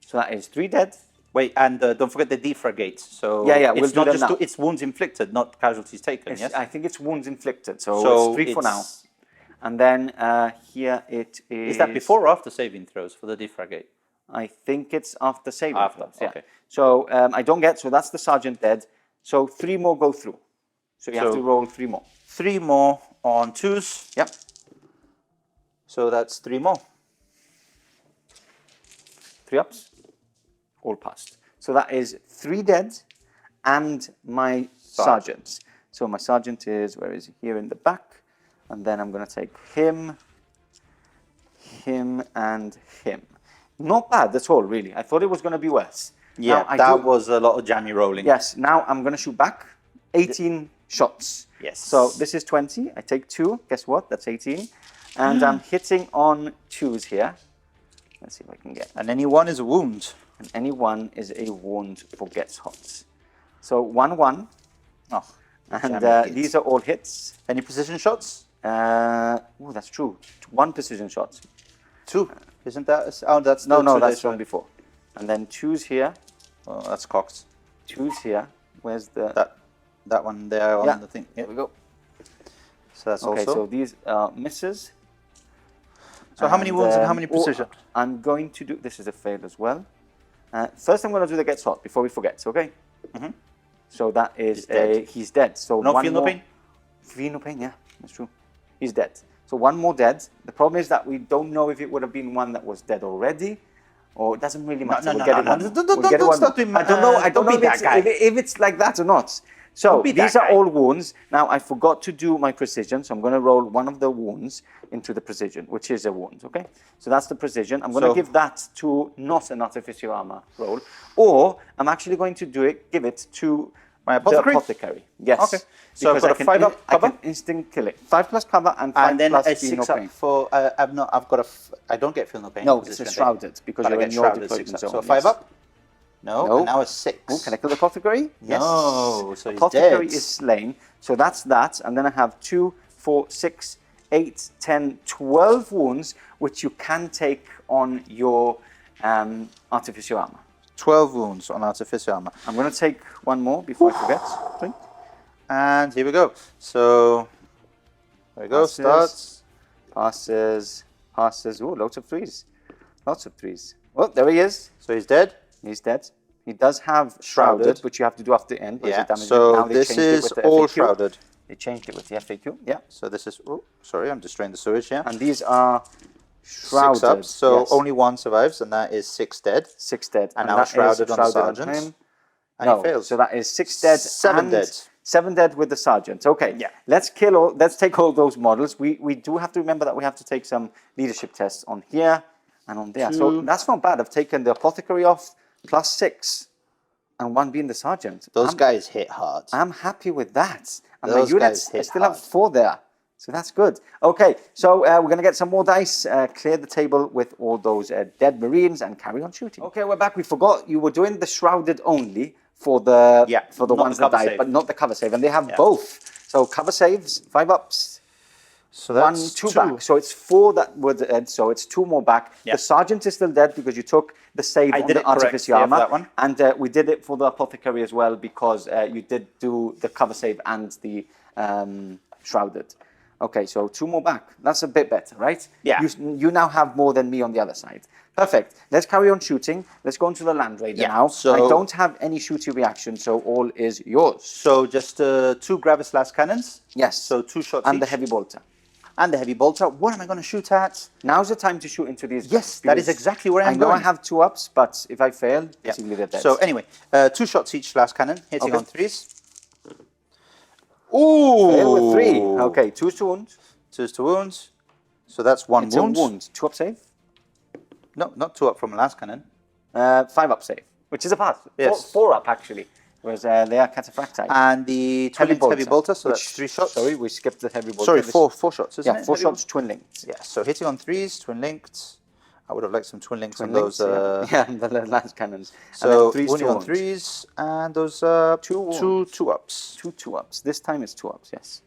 So that is 3 dead. Wait, and don't forget the defragate. So we'll do that now. It's wounds inflicted, not casualties taken. Yes, I think it's wounds inflicted. So it's 3 for now. And then here it is. Is that before or after saving throws for the defragate? I think it's after saving throws. Okay. So I don't get. So that's the sergeant dead. So 3 more go through. So you have to roll 3 more. 3 more on 2s. Yep. So that's 3 more. 3 ups. All passed. So that is 3 dead and my sergeant. So my sergeant is, where is he? Here in the back. And then I'm going to take him, and him. Not bad at all, really. I thought it was going to be worse. Yeah, that was a lot of jammy rolling. Yes, now I'm going to shoot back. 18 shots. Yes. So this is 20. I take 2. Guess what? That's 18. And I'm hitting on 2s here. Let's see if I can get. And any 1 is a wound. And any 1 is a wound for gets hot. So 1-1. Oh, and these are all hits. Any precision shots? Oh, that's true. 1 precision shot. 2. Isn't that? Oh, that's no. That's one before. And then 2s here. Oh, that's cocked. 2s here. Where's the that one there on the thing? There we go. So that's okay. also. So these are misses. So how many wounds and how many precision? I'm going to do. This is a fail as well. First, I'm going to do the gets hot before we forget. Okay. Mm-hmm. So that is he's dead. So no feel no pain. Feel no pain. Yeah, that's true. He's dead. So 1 more dead. The problem is that we don't know if it would have been one that was dead already, or it doesn't really matter. No. Don't start doing. I don't know. I don't know if it's like that or not. So these are all wounds. Now I forgot to do my precision, so I'm going to roll 1 of the wounds into the precision, which is a wound. Okay, so that's the precision. I'm going to give that to not an Artificer armor roll, or I'm actually going to give it to my Apothecary. Yes. Okay. So I've got a 5 up cover. I can instant kill it. 5 plus cover and 5 and then plus a 6 up for. I've got a. I don't get feel no pain. No, it's a shrouded because you're in your deployment zone. So 5 up. No, and now a 6. Oh, can I kill the Apothecary? Yes. No, so Apothecary he's dead. is slain. So that's that. And then I have 2, 4, 6, 8, 10, 12 wounds, which you can take on your Artificer Armour. 12 wounds on Artificer Armour. I'm going to take one more before I forget. Blink. And here we go. So, there we go. Starts. Passes. Oh, lots of threes. Lots of threes. Oh, there he is. So he's dead. He's dead. He does have Shrouded, which you have to do after the end. Yeah, so this is all Shrouded. They changed it with the FAQ. Yeah, so this is, oh, sorry, I'm destroying the sewage here. And these are Shrouded. 6 up, so only 1 survives, and that is 6 dead. 6 dead. And now Shrouded on the Sergeant. And he fails. So that is 6 dead. 7 dead. 7 dead with the Sergeant. Okay, yeah. Let's take all those models. We do have to remember that we have to take some leadership tests on here and on there. So that's not bad. I've taken the Apothecary off, +6, and 1 being the Sergeant. Those guys hit hard. I'm happy with that. And those my units, guys hit I still hard. have 4 there. So that's good. Okay, so we're going to get some more dice, clear the table with all those dead Marines, and carry on shooting. Okay, we're back. We forgot you were doing the Shrouded only for the ones that died, but not the cover save. And they have both. So cover saves, 5 ups. So that's 1, 2 back. So it's 4 that were dead. So it's 2 more back. Yeah. The Sergeant is still dead because you took the save on the Artificer Armour. that one. And we did it for the Apothecary as well because you did do the cover save and the Shrouded. Okay, so 2 more back. That's a bit better, right? Yeah. You now have more than me on the other side. Perfect. Let's carry on shooting. Let's go into the Land Raider now. So I don't have any shooty reaction, so all is yours. So just 2 Gravis Cannons. Yes. So 2 shots and each. the Heavy Bolter. And the Heavy Bolter. What am I going to shoot at? Now's the time to shoot into these. Yes, that is exactly where I'm going. going. I know I have 2 ups, but if I fail, basically they're dead. So anyway, 2 shots each last cannon, hitting on 3s. Ooh! Fail with 3. Okay, 2 to wounds. 2 to wounds. So that's 1 it's wound. A wound. 2 up save? No, not 2 up from last cannon. 5 up save, which is a pass. Yes. 4 up actually. Whereas they are cataphractite. And the Heavy Bolter, so that's 3 shots. Sorry, we skipped the Heavy Bolter. Sorry, 4 shots, isn't it? Yeah, 4 shots, twin linked. Yeah, so hitting on 3s, twin linked. I would have liked some twin links on links, those. Yeah, the last cannons. So winning on 3s, and those 2 ups. 2 ups. This time it's 2 ups, yes.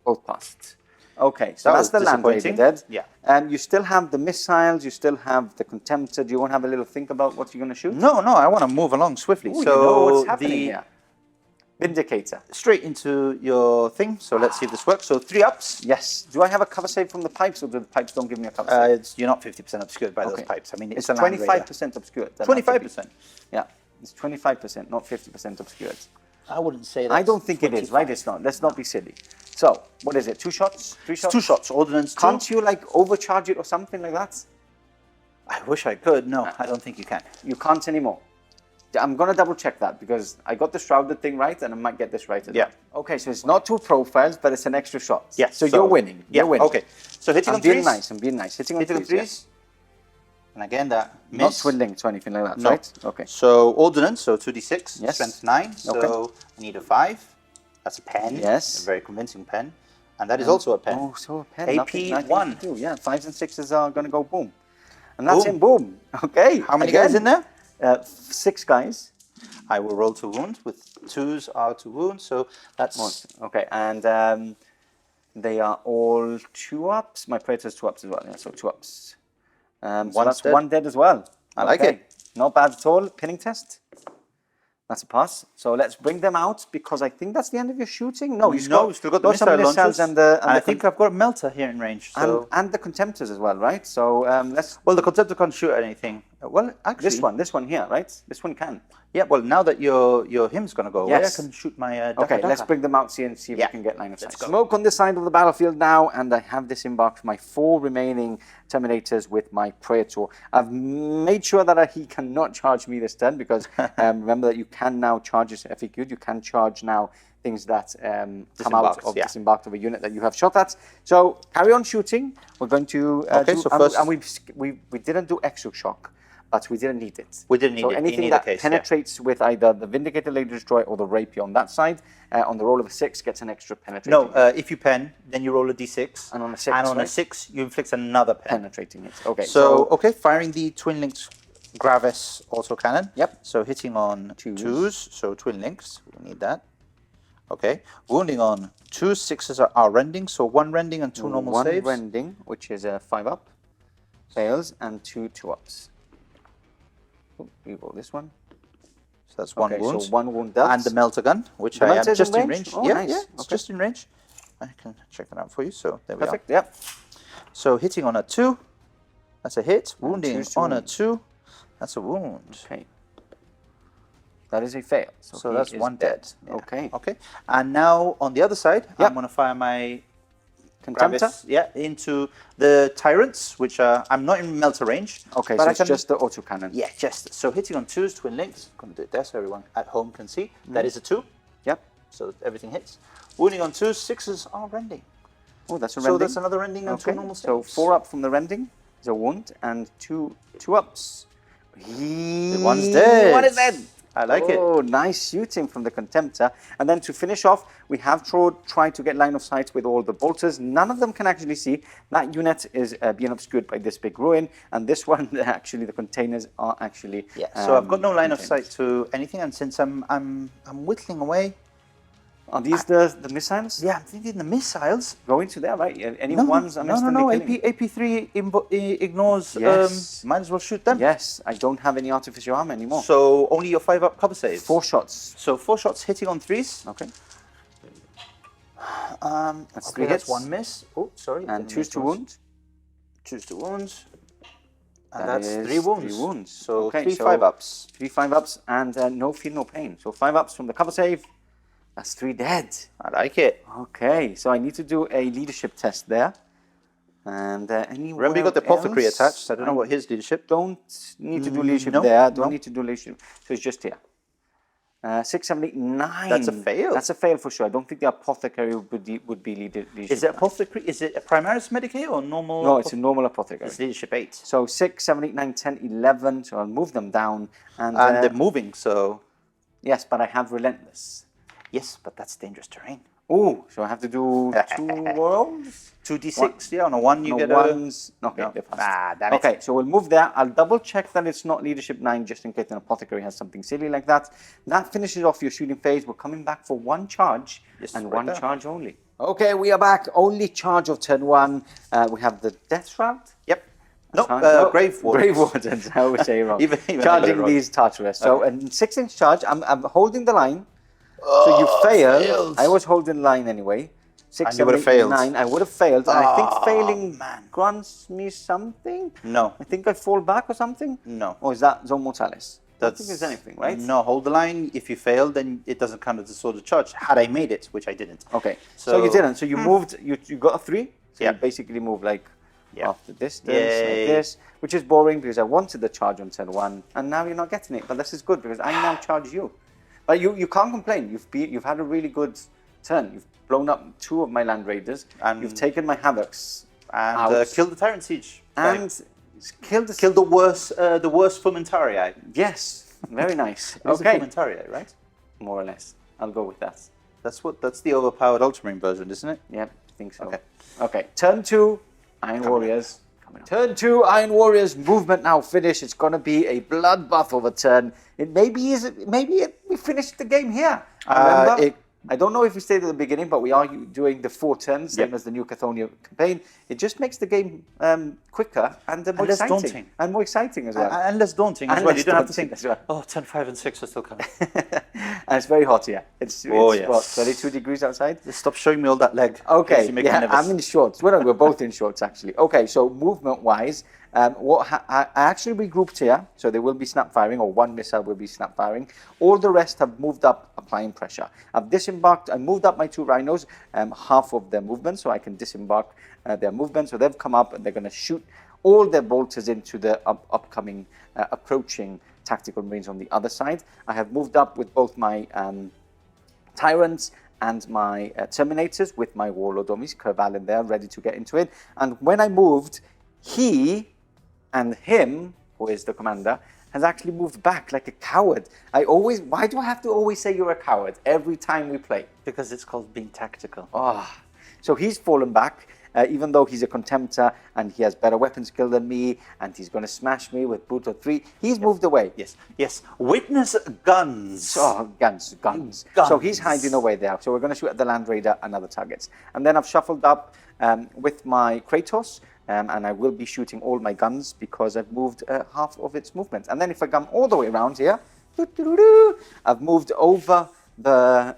Both passed. Okay, so that's the Land Raider dead. Yeah. You still have the missiles, you still have the Contemptor. Do you want to have a little think about what you're going to shoot? No, I want to move along swiftly. Ooh, so you know what's happening here. Vindicator. Straight into your thing. So let's see if this works. So 3 ups. Yes. Do I have a cover save from the pipes, or do the pipes don't give me a cover save? You're not 50% obscured by those pipes. I mean, it's 25% obscured. 25%. Yeah, it's 25%, not 50% obscured. I wouldn't say that. I don't think 25. It is, right? It's not. Let's not be silly. So, what is it? 2 shots? 3 shots? 2 shots. Ordnance. Can't you like overcharge it or something like that? I wish I could. No, I don't think you can. You can't anymore. I'm going to double check that because I got the Shrouded thing right and I might get this right as well. Okay, so it's not 2 profiles, but it's an extra shot. Yeah. So you're winning. Yeah, you're winning. Okay. So hitting on 3s. I'm being nice. Hitting on 3s. Yeah. And again, that miss. Not twin links or anything like that, no. right? Okay. So ordnance, so 2d6, yes. strength 9. So I need a 5. That's a pen. Yes. A very convincing pen. And that is also a pen. Oh, so a pen. AP 1. Yeah, 5s and 6s are going to go boom. And that's in boom. Okay. How many guys in there? 6 guys. I will roll to wound with 2s are to wound. So that's... Okay, and they are all 2 ups. My Praetor's 2 ups as well. Yeah, so 2 ups. So that's dead. 1 dead as well. I like it. Not bad at all. Pinning test. That's a pass. So let's bring them out because I think that's the end of your shooting. No, still got the missile launchers. And I think I've got a Melter here in range. So. And the Contemptors as well, right? So let's... Well, the Contemptor can't shoot anything. Well, actually... This one here, right? This one can. Yeah, well, now that your hymn's going to go away, I can shoot my Okay, let's bring them out and see if we can get line of sight. Smoke on this side of the battlefield now, and I have disembarked my 4 remaining Terminators with my Praetor. I've made sure that he cannot charge me this turn because remember that you can now charge this FAQ. You can charge now things that come out of disembarked of a unit that you have shot at. So carry on shooting. We're going to we didn't do extra shock. But we didn't need it. We didn't need it. So anything that penetrates with either the Vindicator, Lady Destroy, or the Rapier on that side, on the roll of a 6, gets an extra penetrating. No, if you pen, then you roll a d6. And on a 6, and on a 6, you inflict another pen. Penetrating it. Okay. So firing the twin linked Gravis Autocannon. Yep. So hitting on 2s, so twin links. We need that. Okay. Wounding on 2 6s are rending, so 1 rending and 2 normal One saves. rending, which is a 5-up, fails, and 2 2-ups. Reroll this one. So that's 1 Okay, wound. so 1 wound does. And the Meltagun, which The I am Melta is just in in range? range. Oh, yeah, nice. yeah, it's Okay. just in range. I can check it out for you. So there we Perfect, are. yep. So hitting on a 2, that's a hit. Wounding two's to on a wound. 2, that's a wound. Okay. That is a fail. So he that's is 1 dead. Yeah. Okay. Okay. And now on the other side, Yep. I'm going to fire my Contemptor? Gravis, into the Tyrants, which are, I'm not in Melta range. Okay, but so I it's can, just the autocannon. Yeah, just. So hitting on 2s, twin links. I'm going to do it there so everyone at home can see. That is a 2. Yep. So everything hits. Wounding on 2s, 6s are rending. Oh, that's a So rending. that's another rending and 2 Okay, normal so saves. 4 up from the rending is a wound, and 2 2-ups. The one's dead. One is dead. I like it. Oh, nice shooting from the Contemptor. And then to finish off, we have tried to get line of sight with all the bolters. None of them can actually see. That unit is being obscured by this big ruin, and this one, actually, the containers are actually. Yeah. So I've got no line of containers. sight to anything, and since I'm whittling away. Are these the missiles? Yeah, I'm thinking the missiles. Go into there, right? Any No, ones are no. instantly killing? AP3 ignores. Yes. Might as well shoot them. Yes, I don't have any artificial armor anymore. So only your 5-up cover saves. 4 shots. So 4 shots hitting on 3s. Okay. That's three that's hits. 1 miss. Oh, sorry. And didn't 2's miss to once. wound. 2's to wounds. And That that's is 3 wounds. 3 wounds. So Okay, 3 so 5-ups. 3 5-ups and no feel, no pain. So 5-ups from the cover save. That's 3 dead. I like it. Okay, so I need to do a leadership test there. And anywhere Remember, you got the Apothecary else? attached. I don't know what his leadership. Don't need to do leadership no, there. Don't no. need to do leadership. So it's just here. 6, 7, 8, 9. That's a fail. That's a fail for sure. I don't think the Apothecary would be leadership. Is it Apothecary? Is it a Primaris Medicae or normal? No, it's a normal Apothecary. It's leadership 8. So 6, 7, 8, 9, 10, 11. So I'll move them down. And they're moving, so. yes, but I have Relentless. Yes, but that's dangerous terrain. Oh, so I have to do 2 rolls? 2d6, yeah, on a 1 you No, get ones. Okay, No. they passed. Ah, damn it. Okay, so we'll move there. I'll double check that it's not leadership 9 just in case an Apothecary has something silly like that. That finishes off your shooting phase. We're coming back for 1 charge Yes, and right 1 there. charge only. Okay, we are back. Only charge of turn 1. We have the Death Shroud. Yep. No, No, Grave Wardens. Grave Wardens, I always say wrong. Even I get it Charging wrong. these Tartarus. So a 6-inch charge. I'm holding the line. So you failed. failed. I was holding line anyway. 6, And you 7, would've 8, failed. 9. I would have failed. And I think Oh, failing man. grants me something. No, I think I fall back or something. no. Or is that Zone Mortalis? I don't think there's anything, right? No, hold the line. If you fail, then it doesn't count as a sword of charge. Had I made it, which I didn't. Okay. So, So- you didn't. So you moved. You got a 3. So Yeah. you basically moved like Yeah. off the distance like Yay. this, which is boring because I wanted the charge on turn 1, and now you're not getting it. But this is good because I now charge you. But you can't complain. You've had a really good turn. You've blown up 2 of my Land Raiders. And- You've taken my Havocs And out. killed the Tyrant Siege. and killed the Killed the worst Fulmentarii. Yes, very nice. It is Okay, a Fulmentarii, right? more or less. I'll go with that. That's the overpowered Ultramarine version, isn't it? Yep, I think so. Okay. Okay, turn 2, Iron Warriors. Turn 2, Iron Warriors. Movement now finished. It's going to be a bloodbath of a turn. We finished the game here. Remember? I don't know if we stayed at the beginning, but we are doing the 4 turns, same as the New Cathonia campaign. It just makes the game quicker and more less exciting. daunting. And more exciting as well. And less daunting as And well. less You don't have to daunting think, as well. oh, turn 5 and 6 are still coming. And it's very hot here. It's yes. what, 32 degrees outside? Just stop showing me all that leg. Okay, You make me yeah, nervous. I'm in shorts. Well, no, we're both in shorts actually. Okay, so movement-wise, I actually regrouped here, so they will be snap firing, or 1 missile will be snap firing. All the rest have moved up, applying pressure. I've disembarked. I moved up my 2 rhinos, half of their movement, so I can disembark their movement. So they've come up and they're going to shoot all their bolters into the upcoming, approaching tactical marines on the other side. I have moved up with both my tyrants and my terminators with my warlord armies, Kervalin there, ready to get into it. And when I moved, he and him, who is the commander, has actually moved back like a coward. Why do I have to always say you're a coward every time we play? Because it's called being tactical. Oh, so he's fallen back, even though he's a Contemptor and he has better weapon skill than me, and he's going to smash me with Brutal 3, he's moved away. Yes, yes. Witness guns. Oh, guns. So he's hiding away there. So we're going to shoot at the Land Raider and other targets. And then I've shuffled up with my Kratos, and I will be shooting all my guns because I've moved half of its movement. And then if I come all the way around here, I've moved over the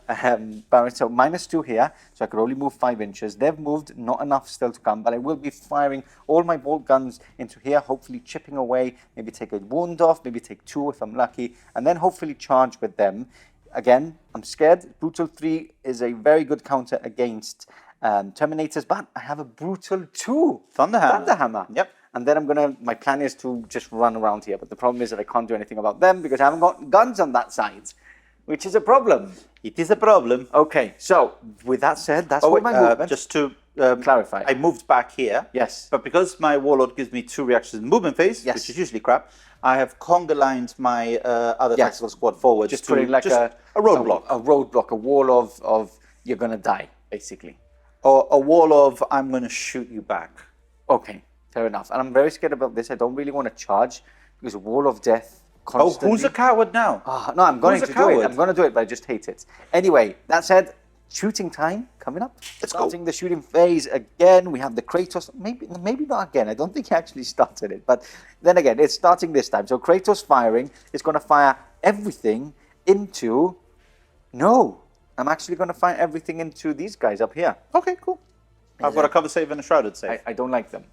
barrier, so -2 here, so I could only move 5 inches. They've moved, not enough still to come, but I will be firing all my bolt guns into here, hopefully chipping away, maybe take a wound off, maybe take 2 if I'm lucky, and then hopefully charge with them. Again, I'm scared. Brutal 3 is a very good counter against Terminators, but I have a Brutal 2 Thunderhammer. Yep. And then my plan is to just run around here, but the problem is that I can't do anything about them because I haven't got guns on that side, which is a problem. It is a problem. Okay, so with that said, that's all my movement. Just to clarify. I moved back here. Yes. But because my Warlord gives me 2 reactions in movement phase, Yes. which is usually crap, I have conga lined my other Yes. tactical squad forward. Just putting like a roadblock. A roadblock, a wall of you're going to die, basically. Or a wall of I'm going to shoot you back. Okay, fair enough. And I'm very scared about this. I don't really want to charge because a wall of death constantly. Oh, who's a coward now? No, I'm going Who's to a do it. coward? I'm going to do it, but I just hate it. Anyway, that said, shooting time coming up. Let's go. Starting the shooting phase again. We have the Kratos. Maybe not again. I don't think he actually started it. But then again, it's starting this time. So Kratos firing is going to fire everything into... No, I'm actually going to fire everything into these guys up here. Okay, cool. I've got a cover save and a shrouded save. I don't like them.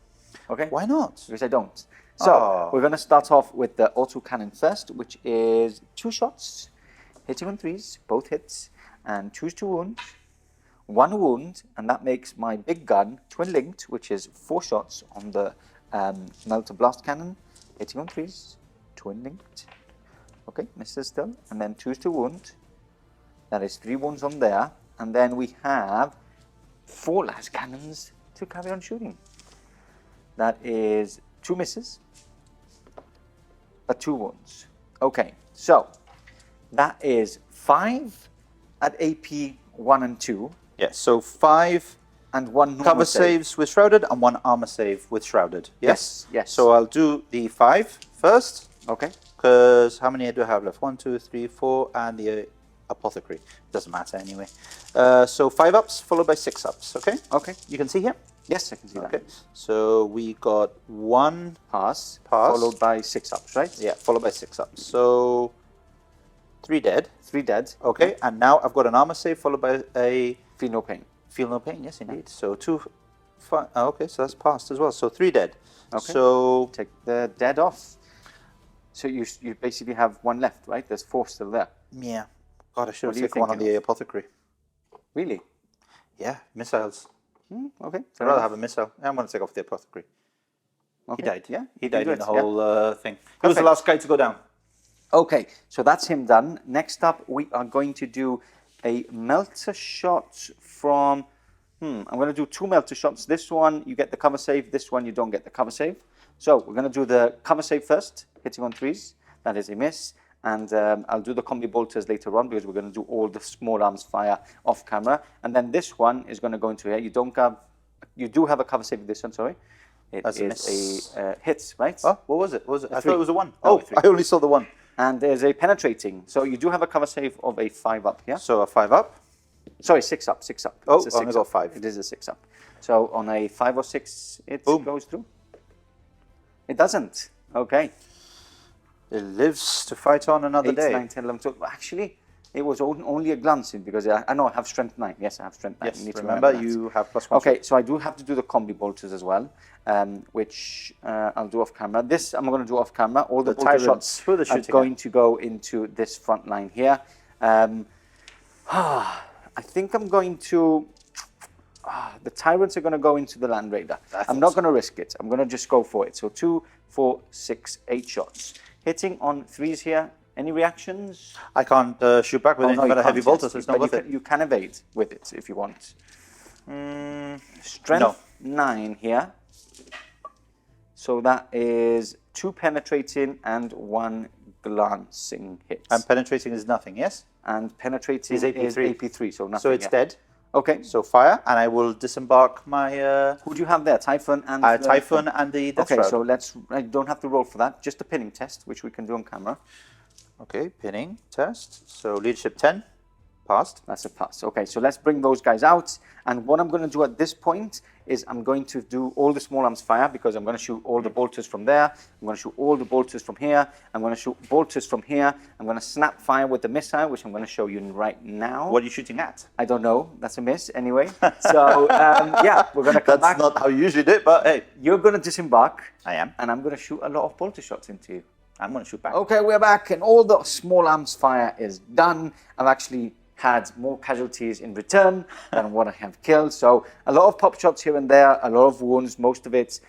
Okay? Why not? Because I don't. So we're going to start off with the autocannon first, which is 2 shots, hitting on 3s, both hits, and choose to wound. 1 wound, and that makes my big gun twin linked, which is 4 shots on the Melter Blast Cannon, hitting on 3s, twin linked. Okay, misses still, and then choose to wound. That is 3 wounds on there, and then we have 4 las cannons to carry on shooting. That is 2 misses, but 2 wounds. Okay, so that is 5 at AP 1 and 2. Yes, so 5 and 1 normal cover save. saves with shrouded and 1 armor save with shrouded. Yes? Yes. So I'll do the 5 first. Okay. Because how many do I have left? 1, 2, 3, 4, and the Apothecary. Doesn't matter anyway. So 5 ups followed by 6 ups. Okay. Okay. You can see here. Yes, I can see Okay. that. So we got 1 Pass, pass, followed by 6 ups, right? Yeah, followed by 6 ups. So 3 dead. 3 dead. Okay. And now I've got an armor save followed by a Feel no pain. feel no pain. Yes, indeed. So 2, 5. Okay, so that's passed as well. So 3 dead. Okay. So Take the dead off. So you basically have 1 left, right? There's 4 still there. yeah. God, I should What have are you taken one on thinking the Apothecary. Really? Yeah, missiles. Okay. I'd rather have a missile. I'm going to take off the Apothecary. Okay. He died. Yeah. He died do in the it, yeah. whole thing. He was the Perfect. last guy to go down. Okay, so that's him done. Next up, we are going to do a melter shot from... I'm going to do 2 melter shots. This one, you get the cover save. This one, you don't get the cover save. So we're going to do the cover save first, hitting on 3s. That is a miss. And I'll do the combi bolters later on because we're going to do all the small arms fire off camera. And then this one is going to go into here. You do have a cover save with this one, sorry. That's a miss. a hit, right? Oh, what was it? What was it? I three. thought it was a 1. No, Oh, a 3. I only saw the 1. And there's a penetrating. So you do have a cover save of a 5 up, yeah? So a 5 up. Sorry, 6 up, 6 up. Oh, It's a 6 only got up. 5. It is a 6 up. So on a 5 or 6, it Boom. goes through? It doesn't. Okay. It lives to fight on another 8, day. 9, 10, 11, 12. Actually, it was only a glancing because I know I have strength 9. Yes, I have strength 9. Yes, You need to remember that. you have +1. Okay, so I do have to do the combi bolters as well, which I'll do off camera. This I'm going to do off camera. All the bolter tyrants. shots Who are the are shooting going to go into this front line here. I think I'm going to... the tyrants are going to go into the Land Raider. I'm not going to risk it. I'm going to just go for it. So 2, 4, 6, 8 shots. Hitting on 3s here. Any reactions? I can't shoot back with anything but a heavy bolter, so it's not but worth it. you can evade with it if you want. Strength 9 here. So that is 2 penetrating and 1 glancing hit. And penetrating is nothing, yes? And penetrating Is AP3. AP3, so nothing. So it's yeah. dead. Okay. So fire, and I will disembark my Who do you have there? Typhon and Typhon and the Death Okay, Shroud. so I don't have to roll for that. Just a pinning test, which we can do on camera. Okay, pinning test. So leadership 10, passed. That's a pass. Okay, so let's bring those guys out. And what I'm going to do at this point is I'm going to do all the small arms fire because I'm going to shoot all the bolters from there. I'm going to shoot all the bolters from here. I'm going to shoot bolters from here. I'm going to snap fire with the missile, which I'm going to show you right now. What are you shooting at? I don't know. That's a miss anyway. So, yeah, we're going to come back. That's not how you usually do it, but hey. You're going to disembark. I am. And I'm going to shoot a lot of bolter shots into you. I'm going to shoot back. Okay, we're back, and all the small arms fire is done. I've actually had more casualties in return than what I have killed. So a lot of pop shots here and there, a lot of wounds, most of it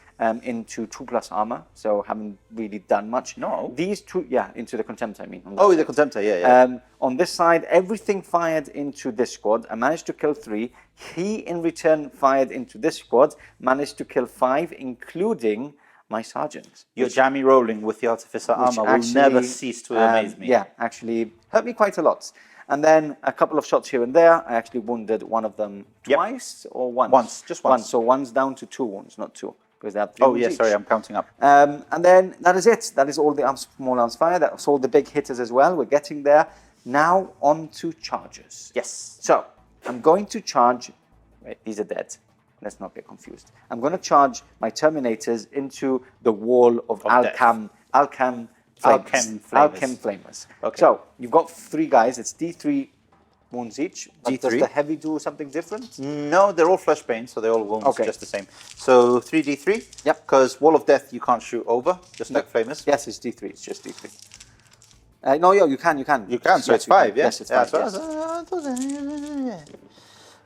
into 2+ armor. So haven't really done much. No. These two, yeah, into the Contemptor, I mean. Oh, the Contemptor, yeah. On this side, everything fired into this squad. I managed to kill 3. He, in return, fired into this squad, managed to kill 5, including my sergeant. Your jammy rolling with the Artificer armor will never cease to amaze me. Yeah, actually hurt me quite a lot. And then a couple of shots here and there. I actually wounded one of them twice or once? Once, just once. So one's down to 2 wounds, not 2. Because they have 3 wounds each. Sorry, I'm counting up. And then that is it. That is all the small arms fire. That's all the big hitters as well. We're getting there. Now on to charges. Yes. So I'm going to charge. Wait, these are dead. Let's not get confused. I'm going to charge my Terminators into the wall of Alchem Flamers. Okay. So you've got 3 guys. It's D3 wounds each. D3. Does the heavy do something different? No, they're all fleshbane, so they're all wounds just the same. So 3d3. Yep. Because Wall of Death you can't shoot over, just like Flamers. Yes, it's D3. It's just D3. No, you can. You can, so Yes, it's 5, yeah? Yes, it's 5. Yes.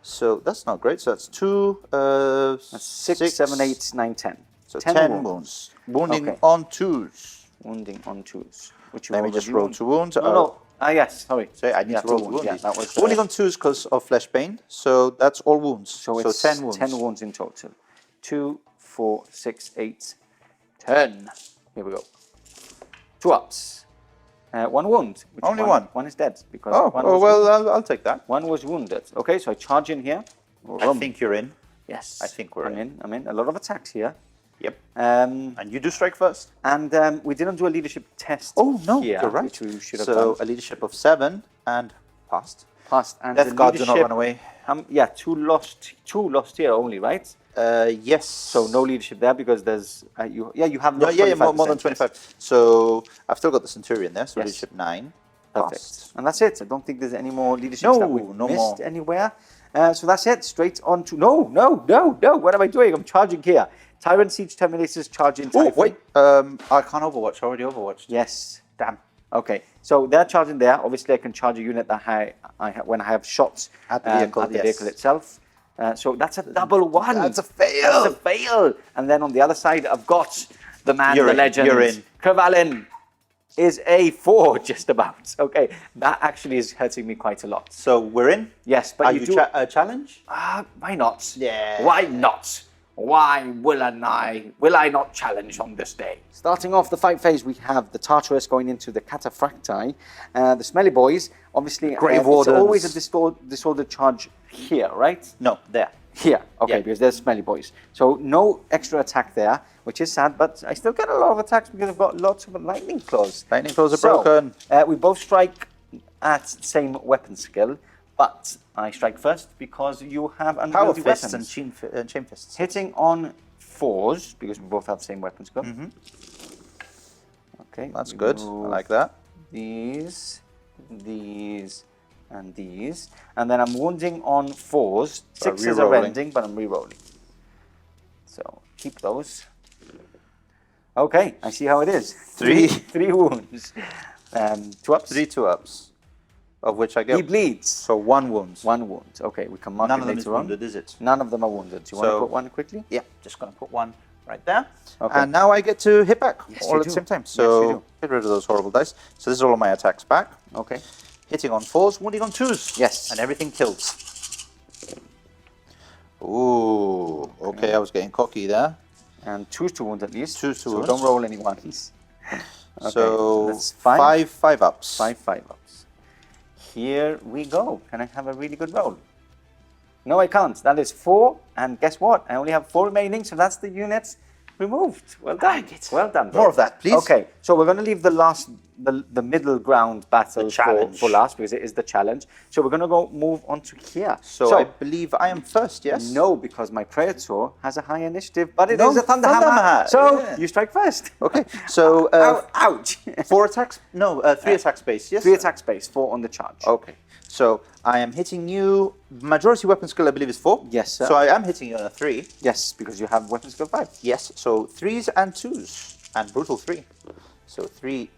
So that's not great. So that's 2, That's 6, 7, 8, 9, 10. So 10 wounds. Wounding on 2s. Wounding on 2s. Which Let me just roll 2 wounds. No. Yes, sorry. So I need to roll 2 wounds. Yeah, that was, wounding on 2s because of fleshbane. So that's all wounds. So it's 10 wounds. 10 wounds in total. 2, 4, 6, 8, 10. Here we go. 2 ups. 1 wound. Only 1. 1 is dead. Because I'll take that. 1 was wounded. Okay, so I charge in here. I think you're in. Yes. I think we're in. I'm in. A lot of attacks here. Yep. And you do strike first. And we didn't do a leadership test. Oh, no, here, you're right. Which we should have so done. a leadership of 7 and passed. Passed. And Death Guard do not run away. Yeah, 2 lost here only, right? Yes. So no leadership there because there's you have no, lost more than 25. So I've still got the Centurion there. So Yes. leadership 9. Perfect. Passed. And that's it. I don't think there's any more leadership No, that we've no missed more. anywhere. So that's it. Straight on to no. What am I doing? I'm charging here. Tyrant Siege Terminators charging. Oh Typhon. wait, I can't Overwatch. I already Overwatched. Yes. Damn. Okay. So they're charging there. Obviously, I can charge a unit that when I have shots At the vehicle, at the yes. vehicle itself. So that's a double 1. That's a fail. That's a fail. And then on the other side, I've got the man, You're the in. legend. You're in. Kervalin is a 4 just about. Okay. That actually is hurting me quite a lot. So we're in. Yes, but Are you you do. challenge? Why not? Yeah. Why not? Why will I not challenge on this day? Starting off the fight phase, we have the Tartarus going into the Cataphracti. The Smelly Boys, obviously, Grave it's Wardens. always a disordered charge here, right? No, there. Here, okay, Yeah. because there's Smelly Boys. So no extra attack there, which is sad, but I still get a lot of attacks because I've got lots of lightning claws. Lightning claws are broken. We both strike at same weapon skill, but I strike first because you have Power unwieldy fists weapons. and chain fists. Hitting on 4s, because we both have the same weapon skill. Okay. That's we good. I move like that. These, and these. And then I'm wounding on 4s. So 6s are re-rolling. ending, but I'm re-rolling. So keep those. Okay, I see how it is. 3. 3 wounds. 2 ups. 3 2-ups, of which I get. He bleeds. So 1 wound. 1 wound. Okay, we can mark None it of them is later on. wounded, is it? None of them are wounded. Do you want to put 1 quickly? Yeah, just going to put 1 right there. Okay. And now I get to hit back Yes, all you at do. the same time. Yes, you So do. get rid of those horrible dice. So this is all of my attacks back. Okay. Hitting on 4s, wounding on 2s. Yes. And everything kills. Ooh, okay, I was getting cocky there. And 2s to wound at least. 2s to so wound. don't roll any 1s. Okay, So that's 5. 5 ups. 5 ups. Here we go. Can I have a really good roll? No, I can't. That is 4. And guess what? I only have 4 remaining, so that's the units removed. Well done. Well done, bro. More of that, please. Okay, so we're going to leave the middle ground battle for last because it is the challenge. So we're going to move on to here. So I believe I am first, yes? No, because my Praetor has a high initiative, but it is a Thunderhammer. So you strike first. Okay, so... ouch. 4 attacks? No, 3 attack space, yes? 3 attack space, 4 on the charge. Okay, so I am hitting you. Majority weapon skill, I believe, is 4. Yes, sir. So I am hitting you on a 3. Yes, because you have weapon skill 5. Yes, so 3s and 2s. And brutal 3. So 3...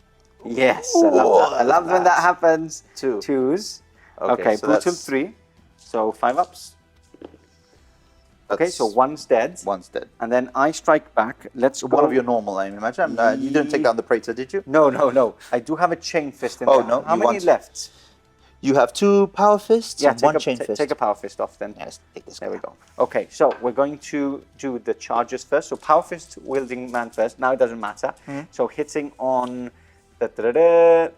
Yes, I love that. I love when that happens. 2. 2s. Okay, Okay, so brutal that's- 3. So 5 ups. Okay, so 1's dead. 1's dead. And then I strike back. Let's go. One of your normal, I imagine. You didn't take down the Praetor, did you? No, no, no. I do have a chain fist in Oh, there. no, How you many want- left? You have 2 power fists and 1 take chain fist. take a power fist off then. Yeah, let's take this There guy. we go. Okay, so we're going to do the charges first. So power fist wielding man first. Now it doesn't matter. So hitting on the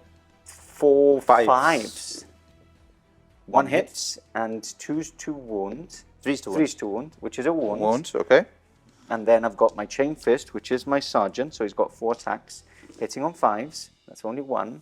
4 Fives. 5s. 1 One hits and 2's 2 wound. 3's to 3's 2 wound, which is a wound. Wound, okay. And then I've got my chain fist, which is my sergeant. So he's got 4 attacks. Hitting on 5s. That's only 1.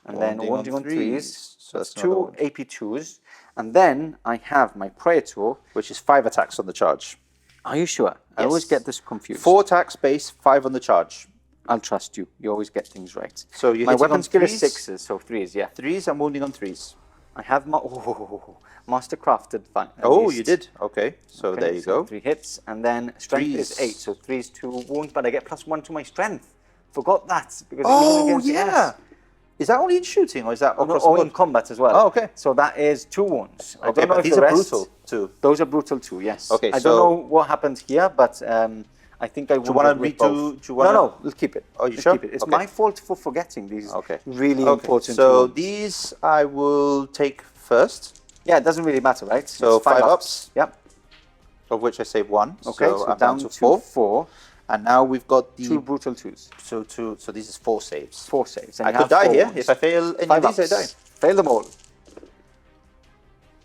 And then wounding on 3s. So that's 2 AP2s. And then I have my Praetor. which is 5 attacks on the charge. Are you sure? I always Yes. get this confused. 4 attacks base, 5 on the charge. I'll trust you. You always get things right. So you're my hitting weapon on skill is 3s? 6s, so 3s, yeah. 3s and wounding on 3s. I have my master crafted. Fine. Oh, you did. Okay, so there you go. 3 hits, and then strength is 3s. 8, so 3's 2 wounds, but I get +1 to my strength. Forgot that because Oh, even against yeah. Is that only in shooting or is that across the or board? in combat as well. Oh, okay. So that is 2 wounds. I Okay, don't know but if these the are rest- brutal too. Those are brutal too. Yes. Okay, I so- don't know what happened here, but I think I you wanna wounded with redo- both. do you wanna- No, we'll keep it. Oh, you Let's sure? Keep it. It's Okay. my fault for forgetting these Okay. really Okay, important so wounds. these I will take first, Yeah, it doesn't really matter, right? So It's 5 ups. Yep. of which I save 1. Okay, so I'm down to to 4. 4. And now we've got the 2 brutal 2s. so this is 4 saves. 4 saves. And I you could have die 4 here. wounds. If I fail any 5 of these, I ups. die. Fail them all.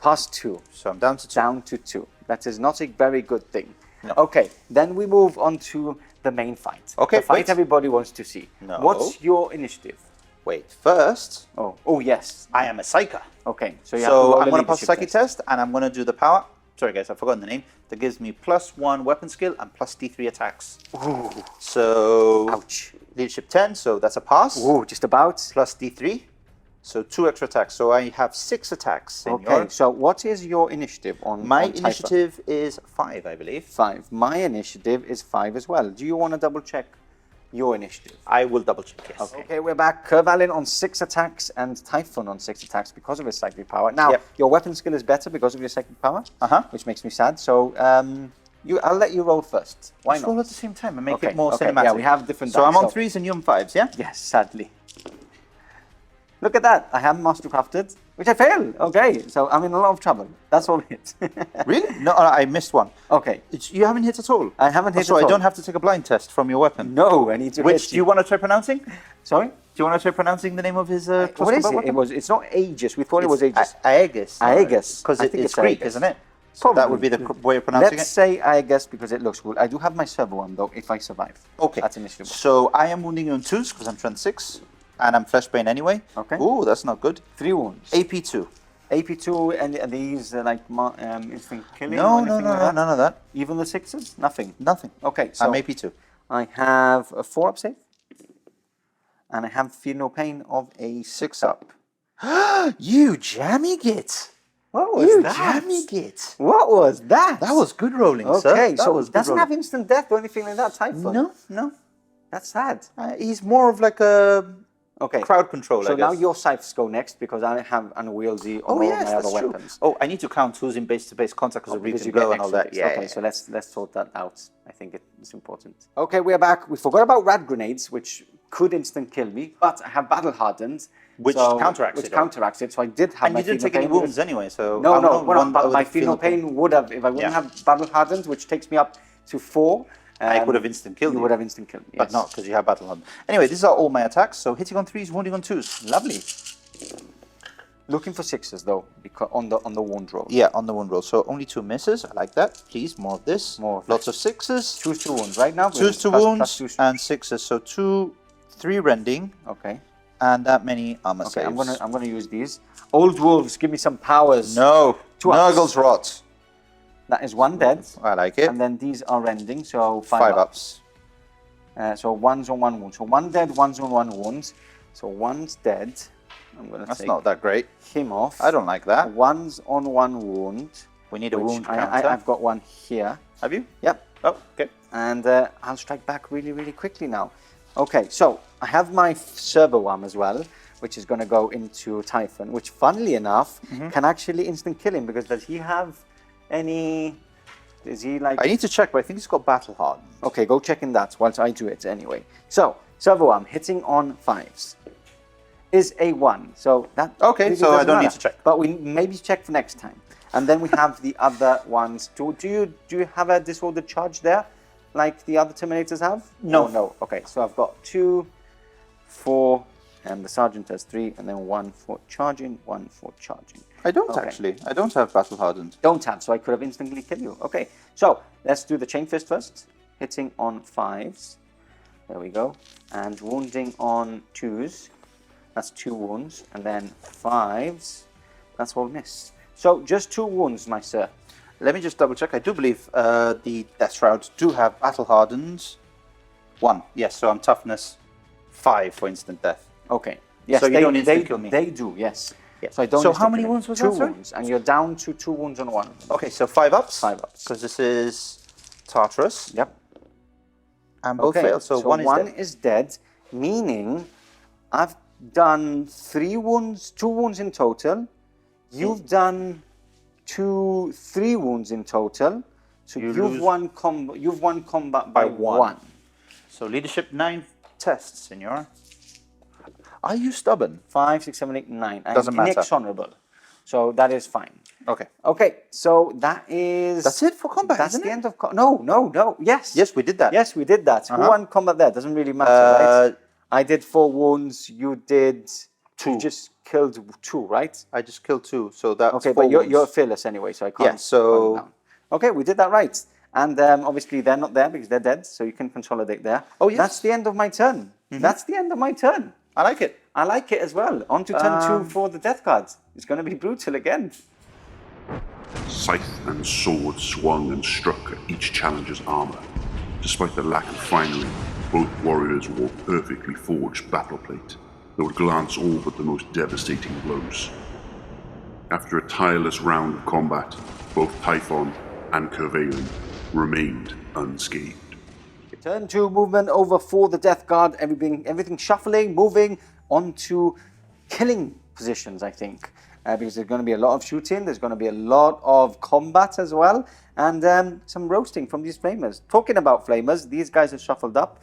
Pass 2. So I'm down to 2. Down to 2. That is not a very good thing. No. Okay, then we move on to the main fight. Okay, the fight wait. everybody wants to see. No. What's your initiative? Wait, first, Oh, yes. I am a Psyker. Okay, so you have to So roll I'm a going to pass the leadership psychic test, and I'm going to do the power. Sorry, guys, I've forgotten the name. That gives me +1 weapon skill and +D3 attacks. Ooh. So Ouch. leadership 10, so that's a pass. Ooh, just about. +D3, so 2 extra attacks. So I have 6 attacks. Senor. Okay, so what is your initiative on My on Typhon? initiative is 5, I believe. 5. My initiative is 5 as well. Do you want to double check your initiative? I will double check, yes. Okay, we're back. Kervalin on 6 attacks and Typhon on 6 attacks because of his psychic power. Now, Yep. your weapon skill is better because of your psychic power, Uh-huh. which makes me sad. So, I'll let you roll first. Why Let's not? roll at the same time and make Okay, it more okay, cinematic. yeah, we have different So dice, I'm on so- 3s and you're on 5s, yeah? Yes, sadly. Look at that. I have mastercrafted, which I failed. Okay, so I'm in a lot of trouble. That's all it. Really? No, I missed one. Okay. You haven't hit at all? I haven't hit So at I all. don't have to take a blind test from your weapon? No, I need to Which, hit do you want to try pronouncing? Do Sorry? you want to try pronouncing the name of his What is crossbow it? weapon? It's not Aegis. We thought it was Aegis. Aegis. Aegis. Because I it's think it's Greek, Aegis. isn't it? So that would be the way of pronouncing Let's it? say Aegis because it looks cool. I do have my server one though, if I survive. Okay. That's initiative. So I am wounding you on 2s because I'm strength 6. And I'm fleshbane anyway. Okay. Ooh, that's not good. 3 wounds. AP2. AP2 and are these like instant killing? No, or no, anything no, like no, that? none of that. Even the 6s? Nothing. Nothing. Okay, so I'm AP2. I have a 4 up save. And I have feel no pain of a 6 up. You jammy git. What was You that? jammy git. What was that? That was good rolling, sir. Okay, That so was it good doesn't rolling. have instant death or anything like that, Typhon. No, no. That's sad. He's more of like a Okay. crowd control, So I guess. now your scythes go next because I have unwieldy on Oh, all yes, my other that's true. weapons. Oh, I need to count who's in base-to-base contact because of reach Because and you get blow and all extra that. bits. Yeah, Okay, yeah, so let's sort that out. I think it's important. Okay, we're back. We forgot about rad grenades, which could instant kill me, but I have battle hardened, Which counteracts it, Which though. counteracts it. So I did have And my you didn't feel take no any pain wounds anyway, so... No, I'm no, not well, one but with my the feel no pain would have, if I wouldn't Yeah. have battle hardened, which takes me up to 4. I would have instant killed you. You would have instant killed me, But yes. not because you have battle hardened. Anyway, these are all my attacks. So hitting on 3s, wounding on 2s. Lovely. Looking for 6s though, because on the wound roll. Yeah, on the wound roll. So only 2 misses. I like that. Please, more of this. More of Lots of 6s. Choose 2 wounds right now. Choose 2 wounds and 6s. So 3 rending. Okay. And that many armor saves. I'm gonna use these. Old wolves, give me some powers. No. 2 ups. Nurgle's Rot. That is 1 dead. I like it. And then these are rending, so 5 ups. So 1's on 1 wound. So 1 dead, 1's on 1 wound. So 1's dead. I'm gonna That's take not that great. him off. I don't like that. 1's on 1 wound. We need a wound counter. I've got 1 here. Have you? Yep. Oh, okay. And I'll strike back really, really quickly now. Okay, so I have my servo arm as well, which is going to go into Typhon, which funnily enough can actually instant kill him, because does he have any... Is he like... I need to check, but I think he's got battle hardened. Okay, go check in that whilst I do it anyway. So, servo arm hitting on 5s is a 1. So that... Okay, really so I doesn't don't need matter. to check. But we maybe check for next time. And then we have the other ones. Do you have a disordered charge there, like the other Terminators have? No. Oh, no. Okay, so I've got 2, 4, and the Sergeant has 3, and then 1 for charging, 1 for charging. I don't Okay. actually. I don't have battle hardened. Don't have, so I could have instantly killed you. Okay, so let's do the Chainfist first. Hitting on 5s. There we go. And wounding on 2s. That's 2 wounds. And then 5s. That's all miss. So just 2 wounds, my sir. Let me just double check. I do believe the Death Shrouds do have battle hardened. 1. Yes, so I'm toughness 5 for instant death. Okay. Yes, So you don't instant kill me. They do, yes. Yeah. So I don't. So instant how many kill him. wounds was 2 that, sorry? wounds, and you're down to 2 wounds on 1. Okay, so 5 ups. 5 ups. Because this is Tartarus. Yep. And both fail, so 1 is dead. is dead, meaning I've done 3 wounds, 2 wounds in total. You've done 3 wounds in total. So you've won combat by 1. So leadership 9 tests, senor. Are you stubborn? 5, 6, 7, 8, 9. Doesn't matter. Inexorable. So that is fine. Okay. Okay, so that is... That's it for combat, That's isn't the it? end of... No. Yes. Yes, we did that. Yes, we did that. Who won combat there? Doesn't really matter, right? I did 4 wounds. You did... 2. You just killed 2, right? I just killed 2, so that's Okay, 4 but you're wounds. fearless anyway, so I can't... Yeah, so- count down. Okay, we did that right. And obviously they're not there because they're dead, so you can consolidate there. Oh, yes. That's the end of my turn. That's the end of my turn. I like it. I like it as well. On to turn 2 for the death cards. It's going to be brutal again. Scythe and sword swung and struck at each challenger's armor. Despite the lack of finery, both warriors wore perfectly forged battleplate that would glance all but the most devastating blows. After a tireless round of combat, both Typhon and Curvailin remained unscathed. Turn 2 movement over for the death guard. Everything shuffling, moving onto killing positions, I think. Because there's going to be a lot of shooting, there's going to be a lot of combat as well, and some roasting from these flamers. Talking about flamers, these guys have shuffled up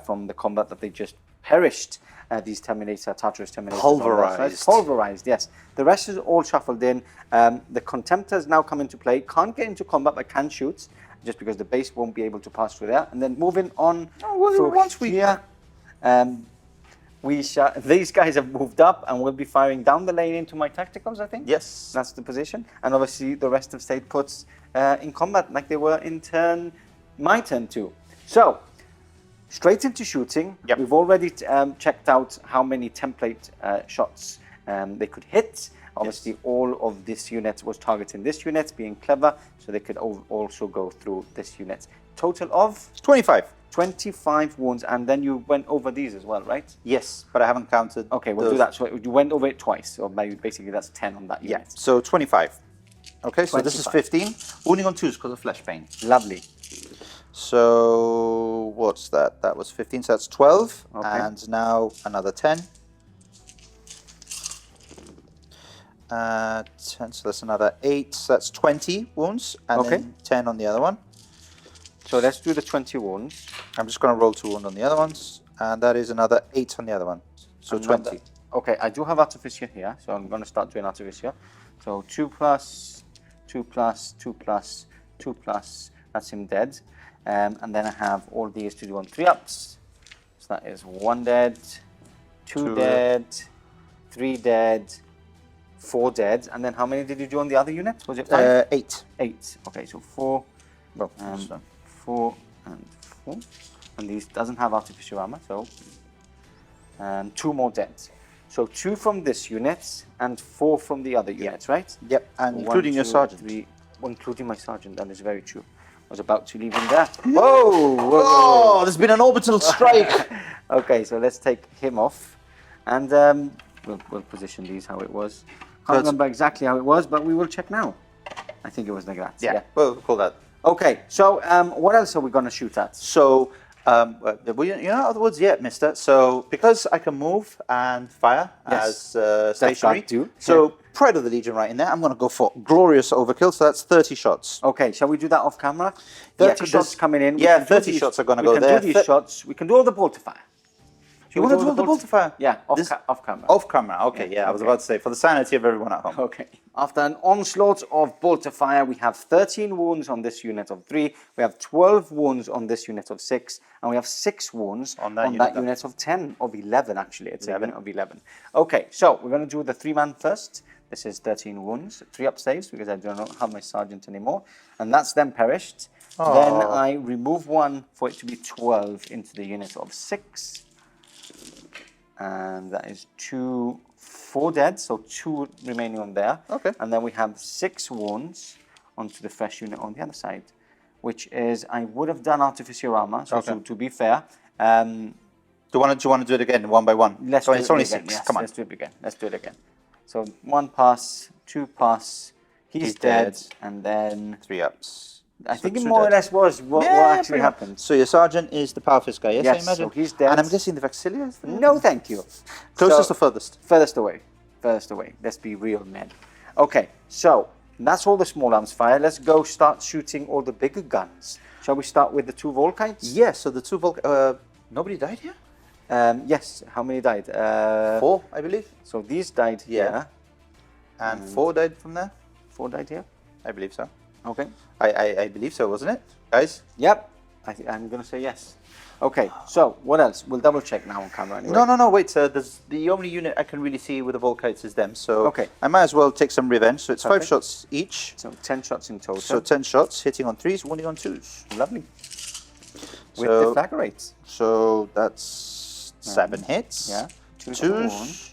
from the combat that they just perished. These Tartarus Terminators. Pulverized, yes. The rest is all shuffled in. The Contemptors now come into play. Can't get into combat, but can shoot, just because the base won't be able to pass through there. And then moving on here, these guys have moved up and will be firing down the lane into my tacticals, I think. Yes. That's the position. And obviously the rest have stayed put in combat like they were in my turn 2. So, straight into shooting. Yep. We've already checked out how many template shots they could hit. Obviously, all of this unit was targeting this unit, being clever, so they could also go through this unit. Total of 25. 25 wounds, and then you went over these as well, right? Yes, but I haven't counted. Okay, we'll do that. So you went over it twice, so basically that's 10 on that unit. Yeah, so 25. Okay, so this is 25. 15. Wounding on 2s because of flesh pain. Lovely. So what's that? That was 15, so that's 12. Okay. And now another 10. 10, so that's another 8. So that's 20 wounds. And then 10 on the other one. So let's do the 20 wounds. I'm just going to roll 2 wounds on the other ones. And that is another 8 on the other one. So 20. Okay, I do have Artificer here, so I'm going to start doing Artificer. So 2 plus, 2 plus, 2 plus, 2 plus, that's him dead. And then I have all these to do on 3 ups. So that is 1 dead, 2 dead, 3 dead, 4 dead. And then how many did you do on the other unit? Was it 5? 8. 8. Okay, so 4, Well, 4 and 4. And these doesn't have artificial armor, so 2 more dead. So 2 from this unit and 4 from the other units, right? Yep, and So including 1, your 2, sergeant. 3, well, including my sergeant, that is very true. I was about to leave him there. Whoa! Oh, there's been an orbital strike. Okay, so let's take him off. And we'll position these how it was. Can't remember exactly how it was, but we will check now. I think it was like that. Yeah, we'll call that. Okay, so what else are we going to shoot at? So, you're not out of the woods yet, mister. So, because I can move and fire as stationary, do. so Pride of the Legion right in there, I'm going to go for Glorious Overkill, so that's 30 shots. Okay, shall we do that off camera? 30 shots coming in. Yeah, 30 shots are going to go there. We can do these shots. We can do all the bolter fire. You want to do all the bolter fire? Yeah, off camera. Off camera, okay, yeah, I was about to say, for the sanity of everyone at home. Okay. After an onslaught of bolter fire, we have 13 wounds on this unit of 3, we have 12 wounds on this unit of 6, and we have 6 wounds on that unit of 10, of 11 actually. It's 11 of 11. Okay, so we're going to do the 3-man first. This is 13 wounds, 3 up saves because I do not have my sergeant anymore, and that's then perished. Oh. Then I remove 1 for it to be 12 into the unit of 6. And that is 4 dead, so 2 remaining on there. Okay. And then we have 6 wounds onto the fresh unit on the other side, which is, I would have done artificial armor, so to be fair. Do you want to do it again, one by one? Let's it's only again. 6, Yes, come on. Let's do it again. So 1 pass, 2 pass, he's dead, and then 3 ups. I think it 2 more or dead. less was what actually happened. So your sergeant is the power fist guy, yes, I imagine? So he's dead. And I'm guessing the Vexilia is the No, thank you. closest or furthest? Furthest away. Furthest away. Let's be real men. Okay, so that's all the small arms fire. Let's go start shooting all the bigger guns. Shall we start with the 2 Volkites? Yes, so the 2 nobody died here? Yes, how many died? 4, I believe. So these died here. And 4 died from there? 4 died here? I believe so. Okay. I believe so, wasn't it, guys? Yep. I'm going to say yes. Okay, so what else? We'll double check now on camera anyway. No, wait, there's the only unit I can really see with the Volkites is them, so okay. I might as well take some revenge. So it's 5 shots each. So 10 shots in total. So 10 shots, hitting on 3s, wounding on 2s. Lovely. With the flagrates. So that's 7 hits. Yeah. 2s,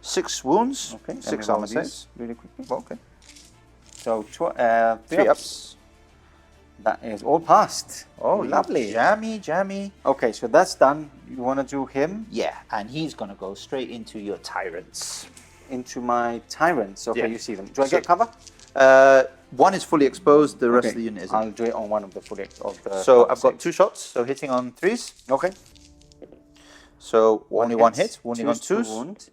6 wounds. Okay. 6 armor saves. Really quickly. Okay. So 3 ups. That is all passed. Oh, lovely. Jammy. Okay, so that's done. You want to do him? Yeah, and he's going to go straight into your tyrants. Into my tyrants. Okay, Yeah. you see them. Do I get cover? 1 is fully exposed, the rest of the unit isn't. I'll do it on one of the fully of the. So I've got 2 shots, so hitting on 3s. Okay. So only 1 hit, wounding on 2s. Wound.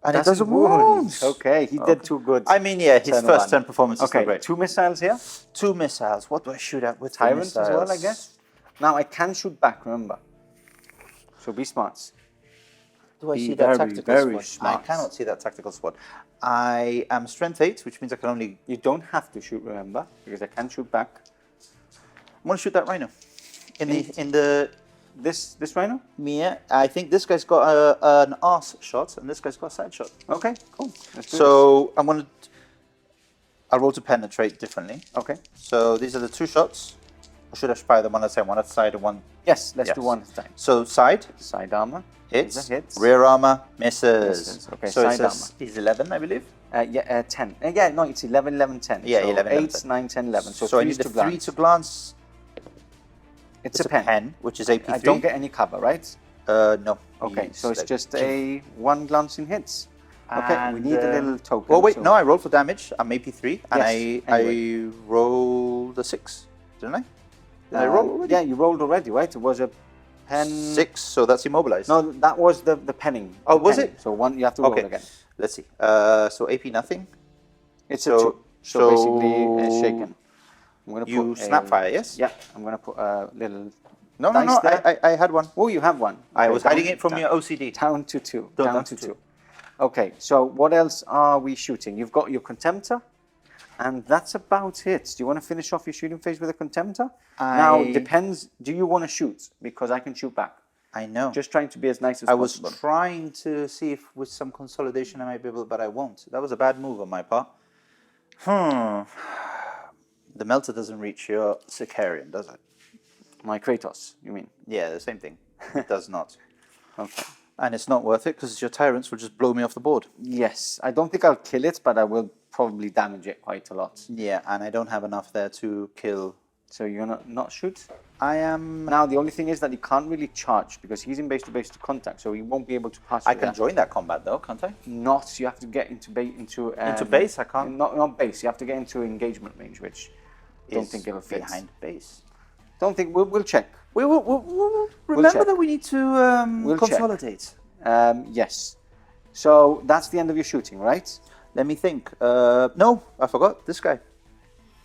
And it doesn't wound. Okay, he did too good. I mean, yeah, his first 10 performances okay, are great. 2 missiles here. 2 missiles. What do I shoot at with Tyrants missiles? as well, I guess. Now I can shoot back, remember. So be smart. Do I Be see that tactical very squad? smart. I cannot see that tactical squad. I am strength 8, which means I can only... You don't have to shoot, remember, because I can shoot back. I'm going to shoot that rhino. In the This rhino? Yeah, I think this guy's got an arse shot, and this guy's got a side shot. Okay, cool. Let's do So I'm going to... I'll roll to penetrate differently. this. Okay. So these are the 2 shots. Or should I fire them one at a time? One at the side and one... Yes, let's do one at a time. So side, Side armor. hits, These are hits. rear armor, misses. Misses. Okay, so side it says he's 11, I believe. 10. Yeah, no, it's 11, 11, 10. Yeah, so 11, 11, 8, 9, 10, 11. So I need the 3 to glance. It's a pen. Which is AP3. I don't get any cover, right? No. Okay, so it's just a 1 glance in hits. Okay, we need a little token. Well, wait, so- no, I rolled for damage. I'm AP3, and Yes, I rolled a 6, didn't I? Did I roll already? Yeah, you rolled already, right? It was a pen. 6, so that's immobilized. No, that was the penning. Oh, the was penning. it? So one, you have to roll again. Let's see. So AP nothing. It's So- a 2. So basically, it's shaken. I'm gonna You put snapfire, yes? Yeah, I'm gonna put a little. No, dice there. I had one. Oh, you have one. I Okay, was down- hiding it from down- your OCD. Down to 2. Down Down to to 2. 2. Okay, so what else are we shooting? You've got your Contemptor, and that's about it. Do you want to finish off your shooting phase with a Contemptor? Now, depends. Do you want to shoot? Because I can shoot back. I know. Just trying to be as nice as I was possible. trying to see if with some consolidation I might be able, but I won't. That was a bad move on my part. The Melter doesn't reach your Sicarian, does it? My Kratos, you mean? Yeah, the same thing. It does not. Okay. And it's not worth it because your Tyrants will just blow me off the board. Yes, I don't think I'll kill it, but I will probably damage it quite a lot. Yeah, and I don't have enough there to kill. So you're gonna not shoot? I am... Now, the only thing is that he can't really charge because he's in base-to-base to contact, so he won't be able to pass I you can there. join that combat though, can't I? Not, you have to get into Into base, I can't. Not base, you have to get into engagement range, which I don't think it'll fit. Behind base. Don't think, we'll check. We'll remember check. that we need to consolidate. Yes. So that's the end of your shooting, right? Let me think. No, I forgot. This guy.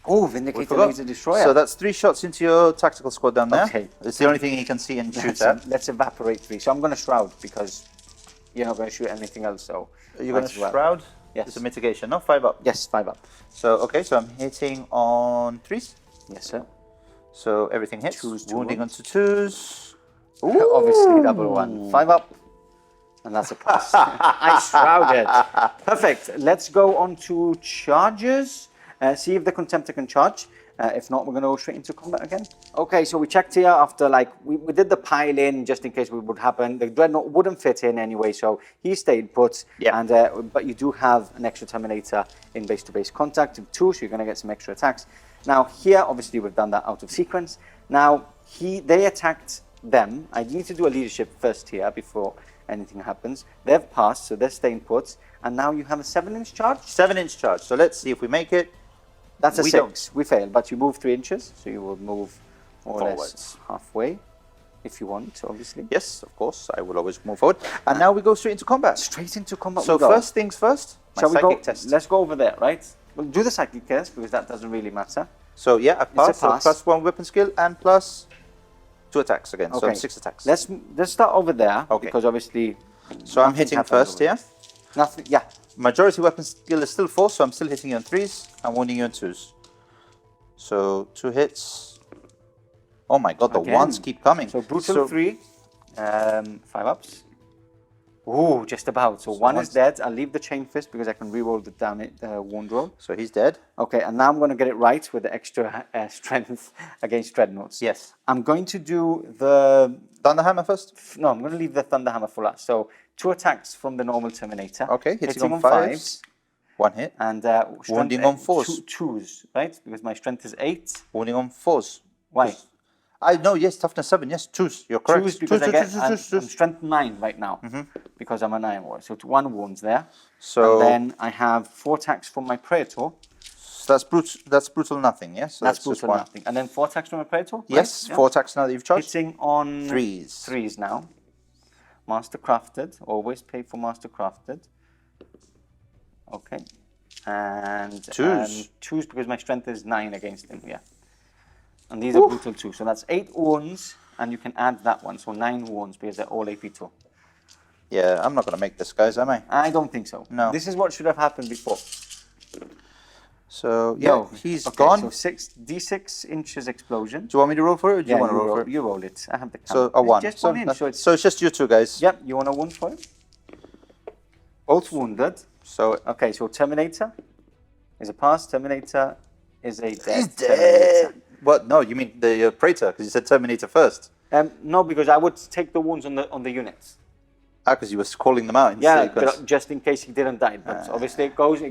Oh, We Vindicator forgot. Laser Destroyer. So that's 3 shots into your tactical squad down there. Okay. It's the only thing he can see and shoot at. Let's evaporate 3. So I'm going to Shroud because you're not going to shoot anything else. So You're might going to as well. shroud? Yes. It's a mitigation, no? 5 up. Yes, 5 up. So, okay, so I'm hitting on 3s. Yes, sir. So everything hits. 2s to Wounding wound. onto 2s. Obviously, double 1. 5 up. And that's a pass. I shrouded. Perfect. Let's go on to charges. See if the Contemptor can charge. If not, we're going to go straight into combat again. Okay, so we checked here after, like, we did the pile in just in case it would happen. The Dreadnought wouldn't fit in anyway, so he stayed put. Yeah. And but you do have an extra Terminator in base-to-base contact of 2, so you're going to get some extra attacks. Now, here, obviously, we've done that out of sequence. Now, they attacked them. I need to do a leadership first here before anything happens. They've passed, so they're staying put. And now you have a 7-inch charge. 7-inch charge. So let's see if we make it. That's a We 6. We failed, but you move 3 inches, so you will move more or less Forwards. halfway, if you want, obviously. Yes, of course. I will always move forward. And now we go straight into combat. Straight into combat. So we go. first things first, my Shall we psychic go? test. Let's go over there, right? We'll do the psychic test because that doesn't really matter. So yeah, I've passed. So pass. plus 1 weapon skill and plus 2 attacks again. So Okay. 6 attacks. Let's start over there Okay. because obviously. So I'm nothing hitting happens first over here. there. Nothing. Yeah. Majority weapon skill is still 4, so I'm still hitting you on 3s. I'm wounding you on 2s. So 2 hits. Oh my god, the Again. 1s keep coming. So brutal 3, 5 ups. Ooh, just about. So 1 is one's- dead. I'll leave the Chainfist because I can reroll the damage wound roll. So he's dead. Okay, and now I'm going to get it right with the extra strength against Dreadnoughts. Yes. I'm going to do the... Thunderhammer first. No, I'm going to leave the Thunderhammer for last. So 2 attacks from the normal Terminator. Okay, hitting on 5s. 1 hit. And Wounding on 4s. 2s, right? Because my strength is 8. Wounding on 4s. Why? I know, yes, toughness 7, yes, 2s. You're correct. 2s because I'm twos. strength 9 right now because I'm an Iron Warrior. So 1 wounds there. So And then I have 4 attacks from my Praetor. so that's brutal nothing, yes? So That's just brutal 1. nothing. And then 4 attacks from my Praetor. right? Yes, Yeah. 4 attacks now that you've charged. Hitting on 3s. 3s now. Master crafted. Always pay for master crafted. Okay. And 2s. 2s because my strength is 9 against him. Yeah. And these are brutal too. So that's 8 wounds, and you can add that one. So 9 wounds because they're all AP2. Yeah, I'm not going to make this, guys, am I? I don't think so. No. This is what should have happened before. So, yeah, No. he's Okay, gone. So 6d6 inches explosion. Do you want me to roll for it, or do you want to you roll for it? You roll it. I have the count. So, a It's 1. Just So, 1 inch. So it's, so it's just you two, guys. yep, you want a wound for it? Both wounded. So, Okay, so Terminator is a pass. Terminator is a dead. he's Terminator. dead. What? No, you mean the Praetor, because you said Terminator first. No, because I would take the wounds on the units. Ah, because you were calling them out in Yeah, sequence. but just in case he didn't die. But obviously it goes.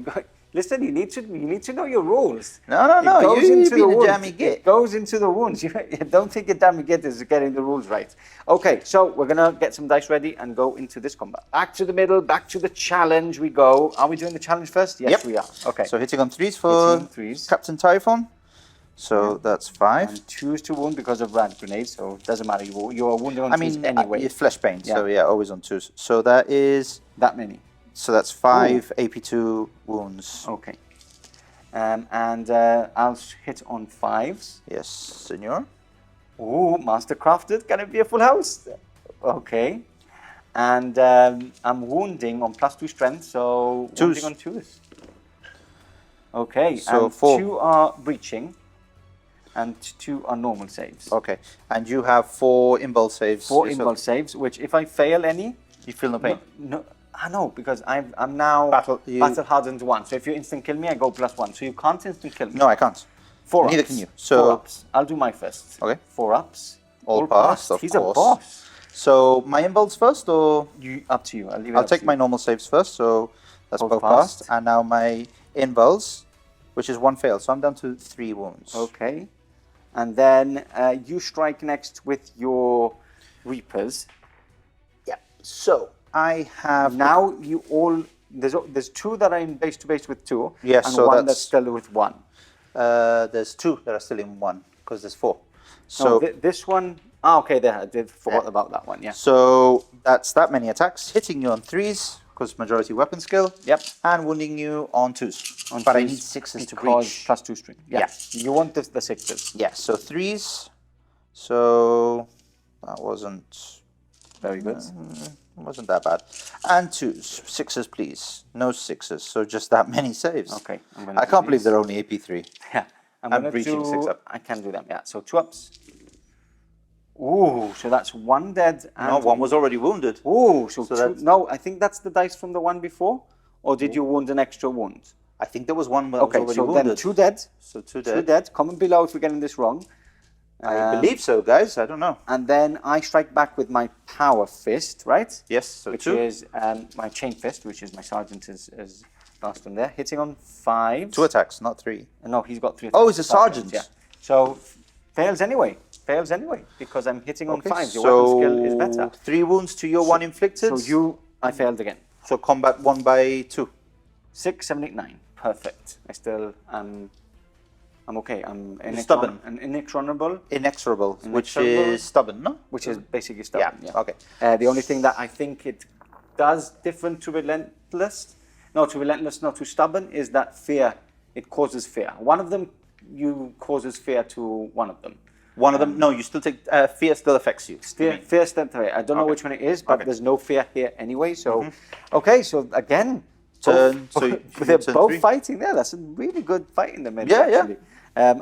Listen, you need to know your rules. No, It goes you into the being a wounds. jammy git. It goes into the wounds. You don't think a jammy git is getting the rules right. Okay, so we're gonna get some dice ready and go into this combat. Back to the middle, back to the challenge we go. Are we doing the challenge first? Yes, Yep. we are. Okay. So hitting on 3s for Hitting on 3s. Captain Typhon. So that's 5. And choose to wound because of rad grenades, so it doesn't matter. You are wounded on I twos mean, anyway. it's flesh pain, so yeah, always on 2s. So that is, That many. so that's 5 AP2 wounds. Okay. And I'll hit on 5s. Yes, senor. Ooh, Master Crafted. Can it be a full house? Okay. And I'm wounding on +2 strength, so Twos. wounding on 2s. Okay. So and 4. 2 are breaching. and 2 are normal saves. Okay. And you have 4 impulse saves. 4 yourself. impulse saves, which if I fail any, You feel no pain. no, I know, because I'm now Battle hardened 1. So if you instant kill me, I go +1. So you can't instant kill me. No, I can't. 4 Neither ups. can you. 4 So ups. I'll do my first. Okay. 4 ups. All passed, of He's course. a boss. So my impulse first, or Up to you. I'll leave it I'll up take to my you. normal saves first. So that's Both both passed. passed. And now my impulse, which is 1 fail. So I'm down to 3 wounds. Okay. And then you strike next with your Reapers. Yeah. So I have Now you all there's 2 that are in base to base with 2, Yes, and so 1 that's- that's still with 1. There's 2 that are still in 1 because there's 4. So So this one, okay, there I did forgot about that one. Yeah. so that's that many attacks, hitting you on 3s because majority weapon skill. Yep. And wounding you on 2s. On But I twos need 6s to because reach. +2 string. Yeah. Yeah. You want the 6s. Yeah. So 3s. So that wasn't Very good. wasn't that bad. And 2s, 6s, please. No 6s. So just that many saves. Okay. I'm gonna I do can't believe these. they're only AP3. Yeah. I'm I'm gonna breaching do, 6 up. I can do them. Yeah. So 2 ups. Ooh, so that's 1 dead. And No, 1 was already wounded. Ooh, so, So 2. that's- No, I think that's the dice from the one before. Or did you wound an extra wound? I think there was 1 that Okay, was so already then wounded. 2 dead. So 2 2 dead. dead. Comment below if we're getting this wrong. I believe so, guys. I don't know. And then I strike back with my power fist, right? Yes, so Which 2. is my chain fist, which is my sergeant is last one there, hitting on 5. 2 attacks, not 3. No, he's got 3. Oh, he's a sergeant. Yeah. So fails anyway. Fails anyway because I'm hitting on 5. Your so weapon skill is better. 3 wounds to your 1 inflicted. So I failed again. So combat 1 by 2. 6, 7, 8, 9. Perfect. I still I'm okay. I'm stubborn. inexorable, Inexorable, which Inexorable. is stubborn, no? which is basically stubborn. Yeah, okay. The only thing that I think it does different to relentless, to stubborn, is that fear. It causes fear. One of them causes fear to one of them. One of them, no, you still take, fear still affects you. Fear still. I don't know Okay. which one it is, but Okay. there's no fear here anyway. So, okay. So again, Turn, so you- they're turn both 3. fighting there. That's a really good fight in the middle. Yeah, yeah. actually.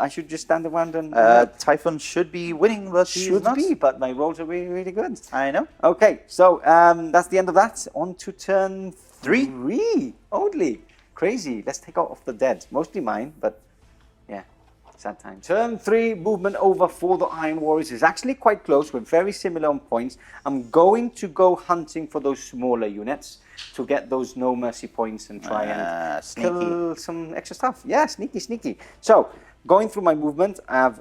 I should just stand around and Typhon should be winning, but he's should not. be, but my rolls are really, really good. I know. Okay, so that's the end of that. On to turn 3. 3 only. Crazy. Let's take out off the dead. Mostly mine, but yeah, sad time. Turn 3 movement over for the Iron Warriors is actually quite close. We're very similar on points. I'm going to go hunting for those smaller units to get those no mercy points and try and sneaky. kill some extra stuff. Yeah, sneaky, sneaky. So going through my movement, I've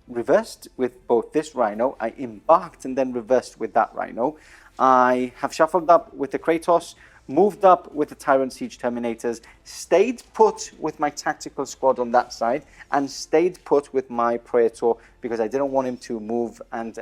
reversed with both this rhino. I embarked and then reversed with that rhino. I have shuffled up with the Kratos, moved up with the Tyrant Siege Terminators, stayed put with my tactical squad on that side, and stayed put with my Praetor because I didn't want him to move and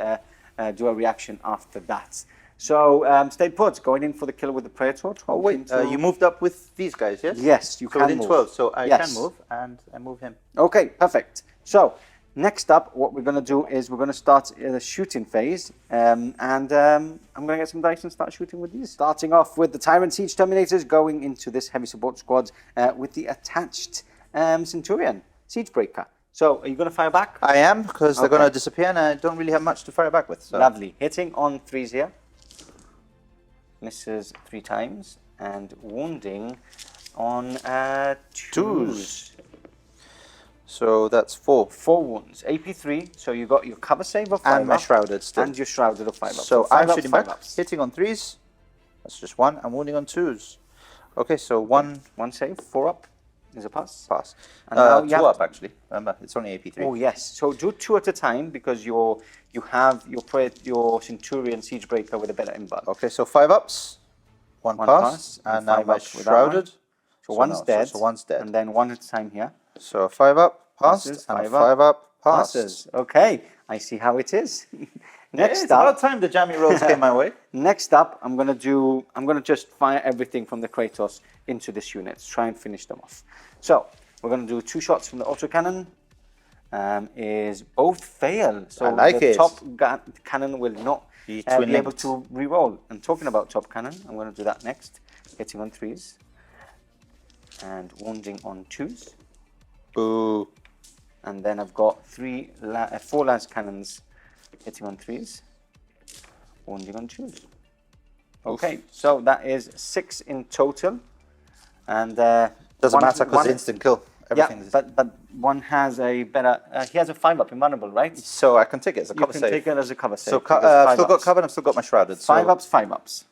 do a reaction after that. So stayed put, going in for the kill with the Praetor. Oh, wait, you moved up with these guys, yes? Yes, you so can within move. 12, so I Yes. can move, and I move him. Okay, perfect. So next up, what we're going to do is we're going to start the shooting phase, and I'm going to get some dice and start shooting with these. Starting off with the Tyrant Siege Terminators, going into this heavy support squad with the attached Centurion Siegebreaker. So are you going to fire back? I am, because they're Okay. going to disappear, and I don't really have much to fire back with. So. Lovely. Hitting on 3s here. Misses 3 times, and wounding on 2s. So that's 4. 4 wounds. AP3, so you got your cover save of 5 And my up, shrouded still. and your shrouded of 5 up. So 5 I'm up, shooting 5 back, ups. hitting on 3s. That's just 1. I'm wounding on 2s. Okay, so 1 1 save, 4 up is a pass. pass. And now you 2 have up, actually. Remember, it's only AP3. Oh yes, so do 2 at a time because you have your Centurion Siegebreaker with a better invuln. Okay, so 5 ups. 1 1 pass. and And now 5 my up with that one. shrouded. So one's no, dead. So one's dead. And then 1 at a time here. So 5 up, passed. Passes, And a 5 up, 5 up, passed. Passes. Okay, I see how it is. Next It's up, about time the jammy rolls came my way. next up, I'm gonna just fire everything from the Kratos into this unit. Try and finish them off. So we're gonna do 2 shots from the autocannon. Is both fail. So I like the it. top cannon will not Be be twin able linked. to re-roll. And talking about top cannon, I'm going to do that next. Hitting on 3s and wounding on 2s. Boo. And then I've got 4 lance cannons hitting on 3s, wounding on 2s. Okay, so that is 6 in total. And doesn't matter because instant kill. Everything but one has a better. He has a 5-up invulnerable, right? So I can take it as a cover save. You can take it as a cover save. So I've still got cover and I've still got my shrouded. 5-ups, 5-ups.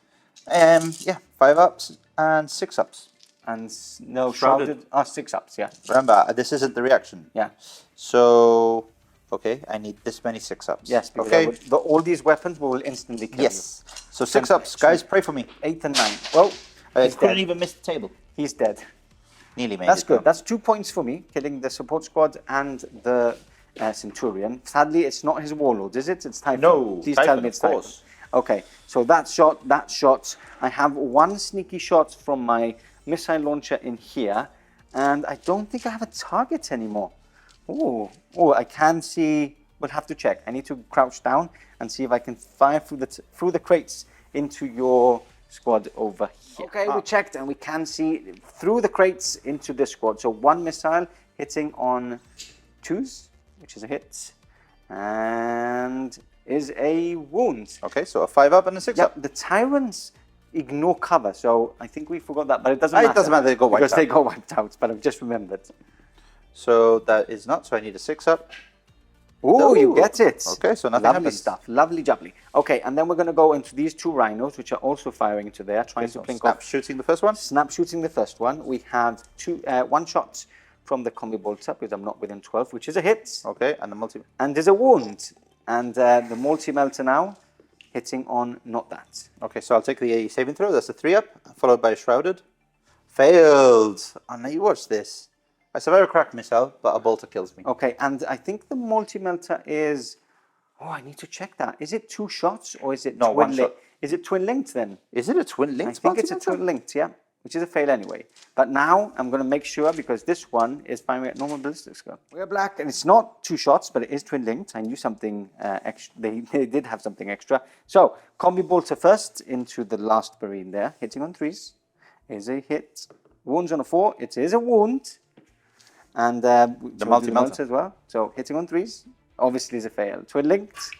Yeah, 5-ups and 6-ups. And no shrouded. 6-ups. Yeah. Remember, this isn't the reaction. Yeah. So okay, I need this many 6-ups. Yes. Okay. All these weapons will instantly kill you. So 6-ups, guys. Pray for me. 8 and 9. Well, I couldn't even miss the table. He's dead. Nearly made That's it. good. That's 2 points for me, killing the support squad and the Centurion. Sadly, it's not his Warlord, is it? It's Typhon. No, Please Typhon, tell me it's of course. Typhon. Okay, so that shot. I have 1 sneaky shot from my missile launcher in here, and I don't think I have a target anymore. Oh, I can see. We'll have to check. I need to crouch down and see if I can fire through the crates into your squad over here. Okay, we checked and we can see through the crates into this squad. So 1 missile hitting on 2s, which is a hit, and is a wound. Okay, so a 5-up and a 6-up. Yep, the tyrants ignore cover, so I think we forgot that, but it doesn't matter. It doesn't matter, they go wiped out. Because they go wiped out, but I've just remembered. So that is not, so I need a 6-up. Oh, you get it. Okay, so nothing Lovely happens. stuff. Lovely jubbly. Okay, and then we're going to go into these 2 rhinos, which are also firing into there, trying to blink off. Snap shooting the first one? Snap shooting the first one. We have 1 shot from the combi bolter, because I'm not within 12, which is a hit. Okay, and the multi... And there's a wound. And the multi-melter now, hitting on not that. Okay, so I'll take the saving throw. That's a 3-up, followed by a shrouded. Failed. Oh, now you watch this. I survive a cracked missile, but a bolter kills me. Okay, and I think the multi-melter is... Oh, I need to check that. Is it 2 shots or is it no, 1 shot? Is it twin-linked then? Is it a twin-linked? I think it's a twin-linked, yeah. Which is a fail anyway. But now I'm going to make sure, because this one is firing at normal ballistics gun. We're black, and it's not 2 shots, but it is twin-linked. I knew something extra. They did have something extra. So, combi bolter first into the last marine there. Hitting on 3s is a hit. Wounds on a 4. It is a wound. And the multi-melter as well. So hitting on 3s obviously is a fail. Twin linked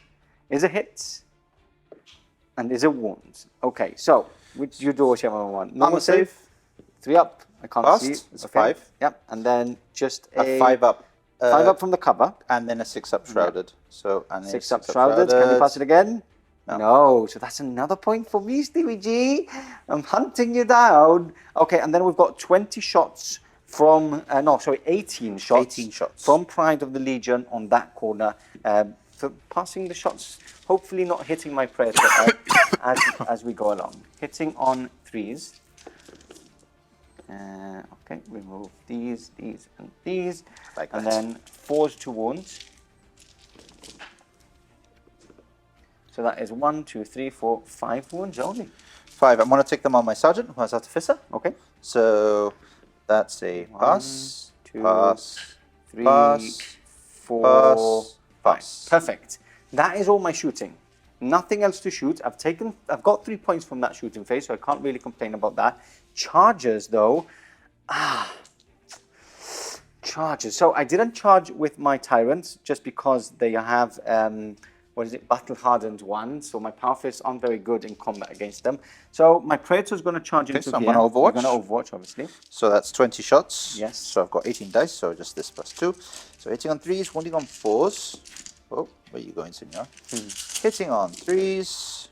is a hit and is a wound. Okay, so which you do whichever one. Normal save. 3-up. I can't Fast, see. it's okay. 5. Yep, and then just a 5-up. 5-up from the cover. And then a 6-up shrouded. Yep. So and 6-up shrouded. Can you pass it again? No. So that's another point for me, Stevie G. I'm hunting you down. Okay, and then we've got 20 shots from 18 shots. 18 shots from Pride of the Legion on that corner. For passing the shots, hopefully not hitting my Traitor as we go along. Hitting on 3s. Okay, remove these, and these, like and that. then 4s to wounds. So that is 1, 2, 3, 4, 5 wounds only. 5. I'm going to take them on my sergeant, who has Artificer. Okay. So that's a pass, 1, 2, pass, 3, pass, 4, pass. Perfect. That is all my shooting. Nothing else to shoot. I've got 3 points from that shooting phase, so I can't really complain about that. Charges though. Charges. So I didn't charge with my tyrants just because they have battle hardened 1. So my power fists aren't very good in combat against them. So my Traitor is going to charge into so I'm here. going to Overwatch. I'm going to Overwatch, obviously. So that's 20 shots. Yes. So I've got 18 dice, so just this plus 2. So hitting on 3s, wounding on 4s. Oh, where are you going, senor? Hitting on 3s.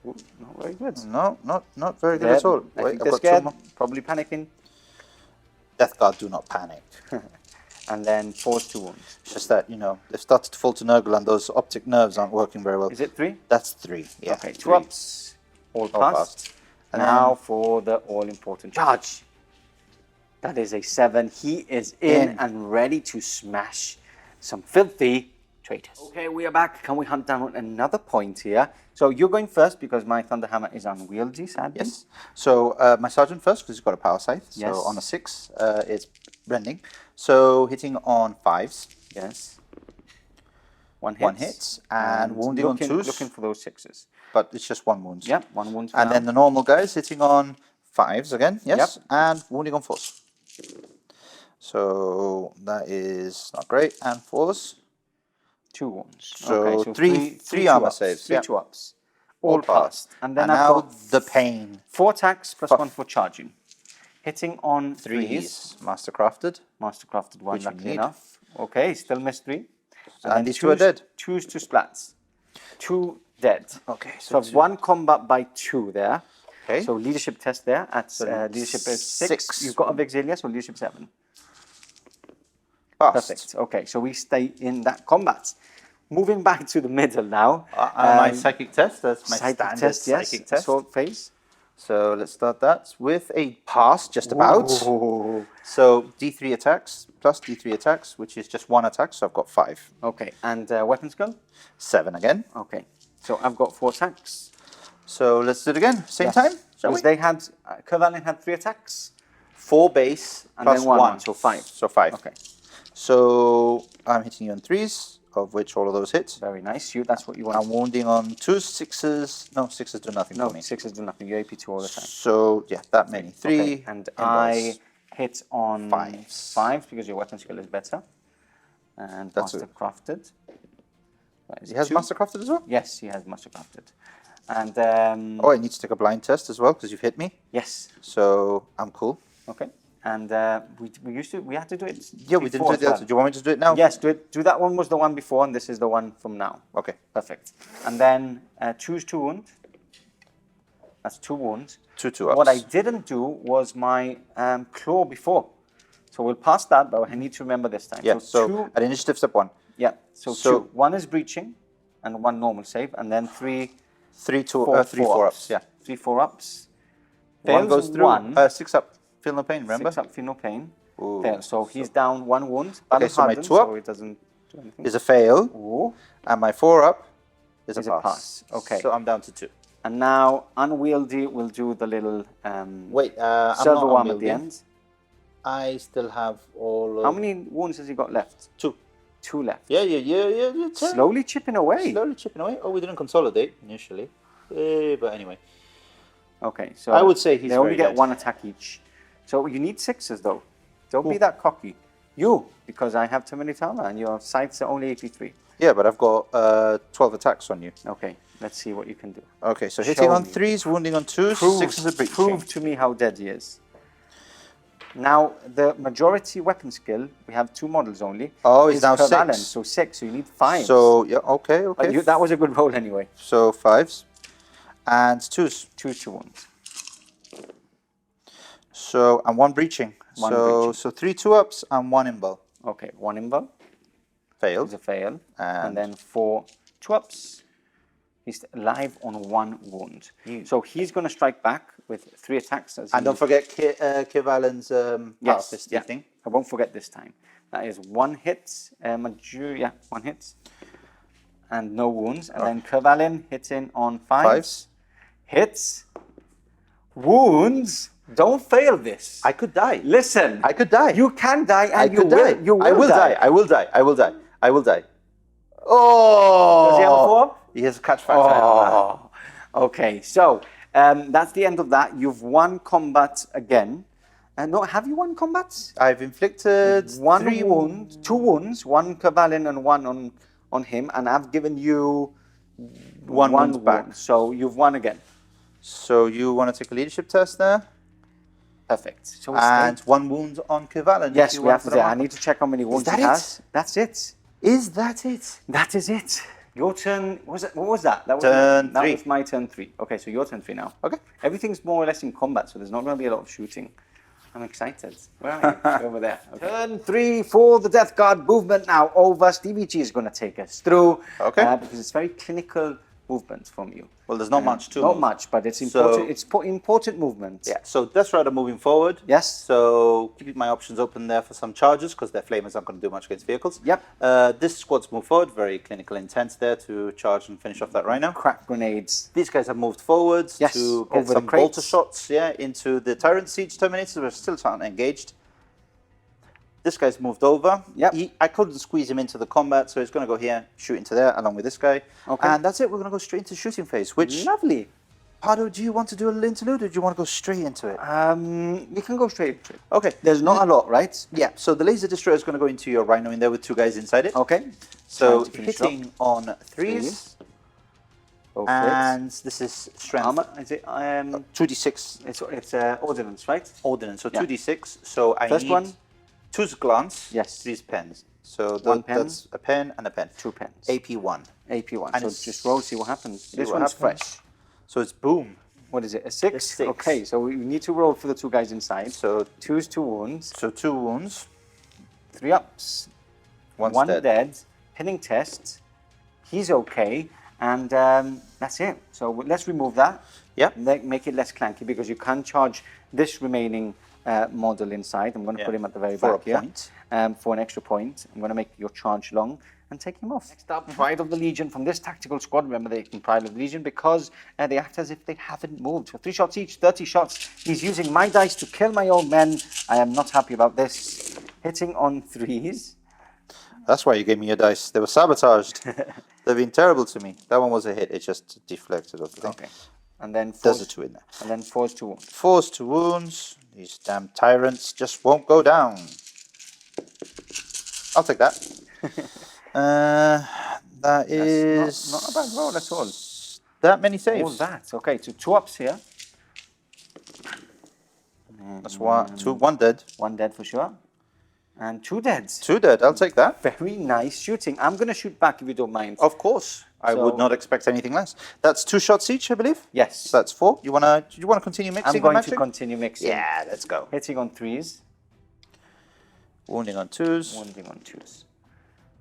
Ooh, not very good. No, not very good at all. I Wait, think I've they're got 2 scared, more. probably panicking. Death Guard, do not panic. And then 4s to wounds. It's just that, they've started to fall to Nurgle and those optic nerves aren't working very well. Is it 3? That's 3, yeah. Okay, 2 3. ups, all passed. And now for the all-important charge. That is a 7. He is in and ready to smash some filthy traitors. Okay, we are back. Can we hunt down another point here? So you're going first because my Thunderhammer is unwieldy, sadly. Yes. So my sergeant first because he's got a power scythe. Yes. So on a 6, it's rending. So hitting on 5s. Yes. 1 hit. 1 hit and wounding on 2s. Looking for those 6s. But it's just 1 wound. Yep, 1 wound. And then the normal guys hitting on 5s again. Yes. Yep. And wounding on 4s. So that is not great. And 4s. 2 wounds. So, okay, so three armor two-ups, saves. Three Yeah. 2-ups. All passed. And then and I've now got the pain. 4 attacks plus Fuck. 1 for charging. Hitting on 3s. 3s. Mastercrafted. Mastercrafted 1, Which you luckily need. enough. Okay, still missed 3. And these 2 are dead. Choose 2 splats. 2 dead. Okay, So I've 1 combat by 2 there. Okay. So leadership test there. At leadership is 6. You've got a Vixilia, so leadership 7. Passed. Perfect. Okay, so we stay in that combat. Moving back to the middle now. My psychic test. That's my Psychic standard test, yes. psychic test. Assault phase. So let's start that with a pass, just about. Ooh. So D3 attacks plus D3 attacks, which is just 1 attack. So I've got 5. Okay, and weapon skill? 7 again. Okay, so I've got 4 attacks. So let's do it again. Same Yes. time. Shall Because we? they had, Kervalin had 3 attacks. 4 base And plus then one, so 5. So 5. Okay, So I'm hitting you on 3s, of which all of those hit. very nice. That's what you want. I'm wounding on 2s, 6s. No, 6s do nothing No, for me. 6s do nothing. You're AP2 all the time. So yeah, that many. 3. Okay, and involves. I hit on 5s. 5 because your weapon skill is better. And That's Master Crafted. He has Mastercrafted as well? Yes, he has Master Crafted. And Oh, I need to take a blind test as well because you've hit me. yes, So I'm cool. okay. And we had to do it. Yeah, we didn't do before it the as other. Do you want me to do it now? Yes, do that one was the one before, and this is the one from now. Okay. Perfect. And then choose 2 wounds. That's 2 wounds. 2 ups. What I didn't do was my claw before. So we'll pass that, but I need to remember this time. Yeah, so two, at initiative step 1. yeah, so, so- 2. 1 is breaching, and 1 normal save, and then 3 3 4 ups. Yeah. 3 4 ups. 1 Fails goes through. 1. 6 up. Feel no pain, remember? 6 up, feel no pain. Ooh. Fails. So he's down 1 wound. Okay, so my hardened, 2 up so it doesn't do anything. is a fail, Ooh. and my 4 up is Is a a pass. pass, okay. So I'm down to 2. And now unwieldy will do the little Wait, I'm server not worm at unwieldy. the end. I still have all of... How many wounds has he got left? 2. 2 left. Yeah. Slowly chipping away. Slowly chipping away. Oh, we didn't consolidate initially. But anyway. Okay, so I would say he's they only very get dead. 1 attack each. So you need 6s though. Don't be that cocky. You, because I have too many armor and your sights are only 83. Yeah, but I've got 12 attacks on you. Okay, let's see what you can do. Okay, so hitting Show on me. 3s, wounding on 2s, 6s a breaching. Prove to me how dead he is. Now, the majority weapon skill, we have 2 models only. Oh, he's is now per 6. Valen, so 6, so you need 5. So, yeah, okay. But that was a good roll anyway. So 5s and 2s. Choose 2 wounds. So, and 1 breaching. One so, breaching. so 3 2-ups and 1 imbal. Okay, 1 invul Failed. is a fail. And- And then 4 2-ups. He's alive on 1 wound. So he's going to strike back with 3 attacks. As And he- don't forget Kevalen's Yes, harvest yeah. thing. I won't forget this time. That is 1 hit. 1 hit. And no wounds. And then Kervalin hitting on 5s. Hits. Wounds. Don't fail this. I could die. Listen. I could die. You can die and I you could will. die. You will I will die. I will die. I will die. I will die. Oh! Does he have a 4? He has a catch factor. Oh, okay. So that's the end of that. You've won combat again. No, have you won combat? I've inflicted 1 wound, 2 wounds, 1 Kervalin and 1 on him, and I've given you 1 wound back. So you've won again. So you want to take a leadership test there? Perfect. So And 1 wound on Kevalen. yes, we have to. I need to check how many wounds that he it? has. That's it. Is that it? That is it. Your turn. What was that? That was Turn That 3. was my turn 3. Okay, so your turn 3 now. Okay. Everything's more or less in combat, so there's not going to be a lot of shooting. I'm excited. Where are you? Over there. Okay. Turn 3 for the Death Guard movement now over. Stevie G is going to take us through. Okay. Because it's very clinical movement from you. Well, there's not much to Not move. much, but it's So- important. It's important movement. Yeah, so Death Rider moving forward. Yes. So keep my options open there for some charges because their flamers aren't going to do much against vehicles. Yep. This squad's moved forward, very clinical intent there to charge and finish off that rhino. Crack grenades. These guys have moved forwards Yes, to get over the some crates. bolter shots, into the Tyrant Siege Terminators. We're still not engaged. This guy's moved over. Yep. I couldn't squeeze him into the combat, so he's going to go here, shoot into there, along with this guy. Okay. And that's it. We're going to go straight into shooting phase, which Lovely. Pardo, do you want to do a little interlude or do you want to go straight into it? We can go straight into it. Okay. There's not a lot, right? Yeah, so the laser destroyer is going to go into your Rhino in there with 2 guys inside it. Okay. So Time to finish hitting on 3s. Both And this is strength. armor. Is it? 2d6 It's ordnance, right? ordnance. So Yeah. 2d6. So I First need one. 2's glance. Yes. 3's pens. So One pen. that's a pen and a pen. 2 pens. AP1. AP1. And so it's- just roll, see what happens. This what one's happens. fresh. So it's boom. What is it? A 6? A 6. Okay, so we need to roll for the 2 guys inside. So 2's 2 wounds, so 2 wounds. 3 ups, One's 1 dead. dead, pinning test. He's okay, and that's it. So let's remove that. Yeah. Make it less clanky because you can charge this remaining model inside. I'm going to Yeah. put him at the very For a back here point. for an extra point. I'm going to make your charge long and take him off. Next up, Pride of the Legion from this tactical squad. Remember, they can Pride of the Legion because they act as if they haven't moved. So 3 shots each, 30 shots. He's using my dice to kill my old men. I am not happy about this. Hitting on 3s. That's why you gave me your dice. They were sabotaged. They've been terrible to me. That one was a hit. It just deflected off the thing. Okay. And then There's 4s, a 2 in there. and then 4s to 1. 4's to wounds. These damn tyrants just won't go down. I'll take that. That is Not a bad roll at all. that many All saves. that. Okay, so 2 ups here. That's one. 1 dead. 1 dead for sure. And 2 deads. 2 dead. I'll take that. Very nice shooting. I'm going to shoot back if you don't mind. Of course. I would So- not expect anything less. That's 2 shots each, I believe. Yes. So that's 4. You wanna continue mixing? I'm and going to matching? continue mixing. Yeah, let's go. Hitting on 3s, Wounding on 2s. wounding on 2s.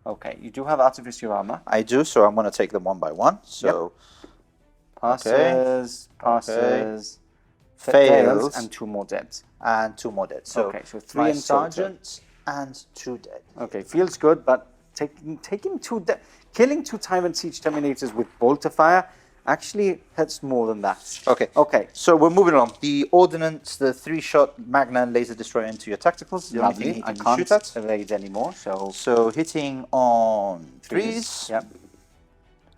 Okay, you do have Artificer armor. I do, so I'm gonna take them one by one. So Passes, passes, Fails. and 2 more dead. and 2 more dead. So Okay, so 3 my in total. sergeant and 2 dead. Okay, feels good, but taking 2 killing 2 Tyrant Siege Terminators with bolter fire actually hurts more than that. Okay. Okay. So we're moving along. The ordnance, the 3-shot Magna laser destroyer into your tacticals. The only thing Lovely. he I can can't shoot at. evade anymore, so So hitting on 3s. Yep.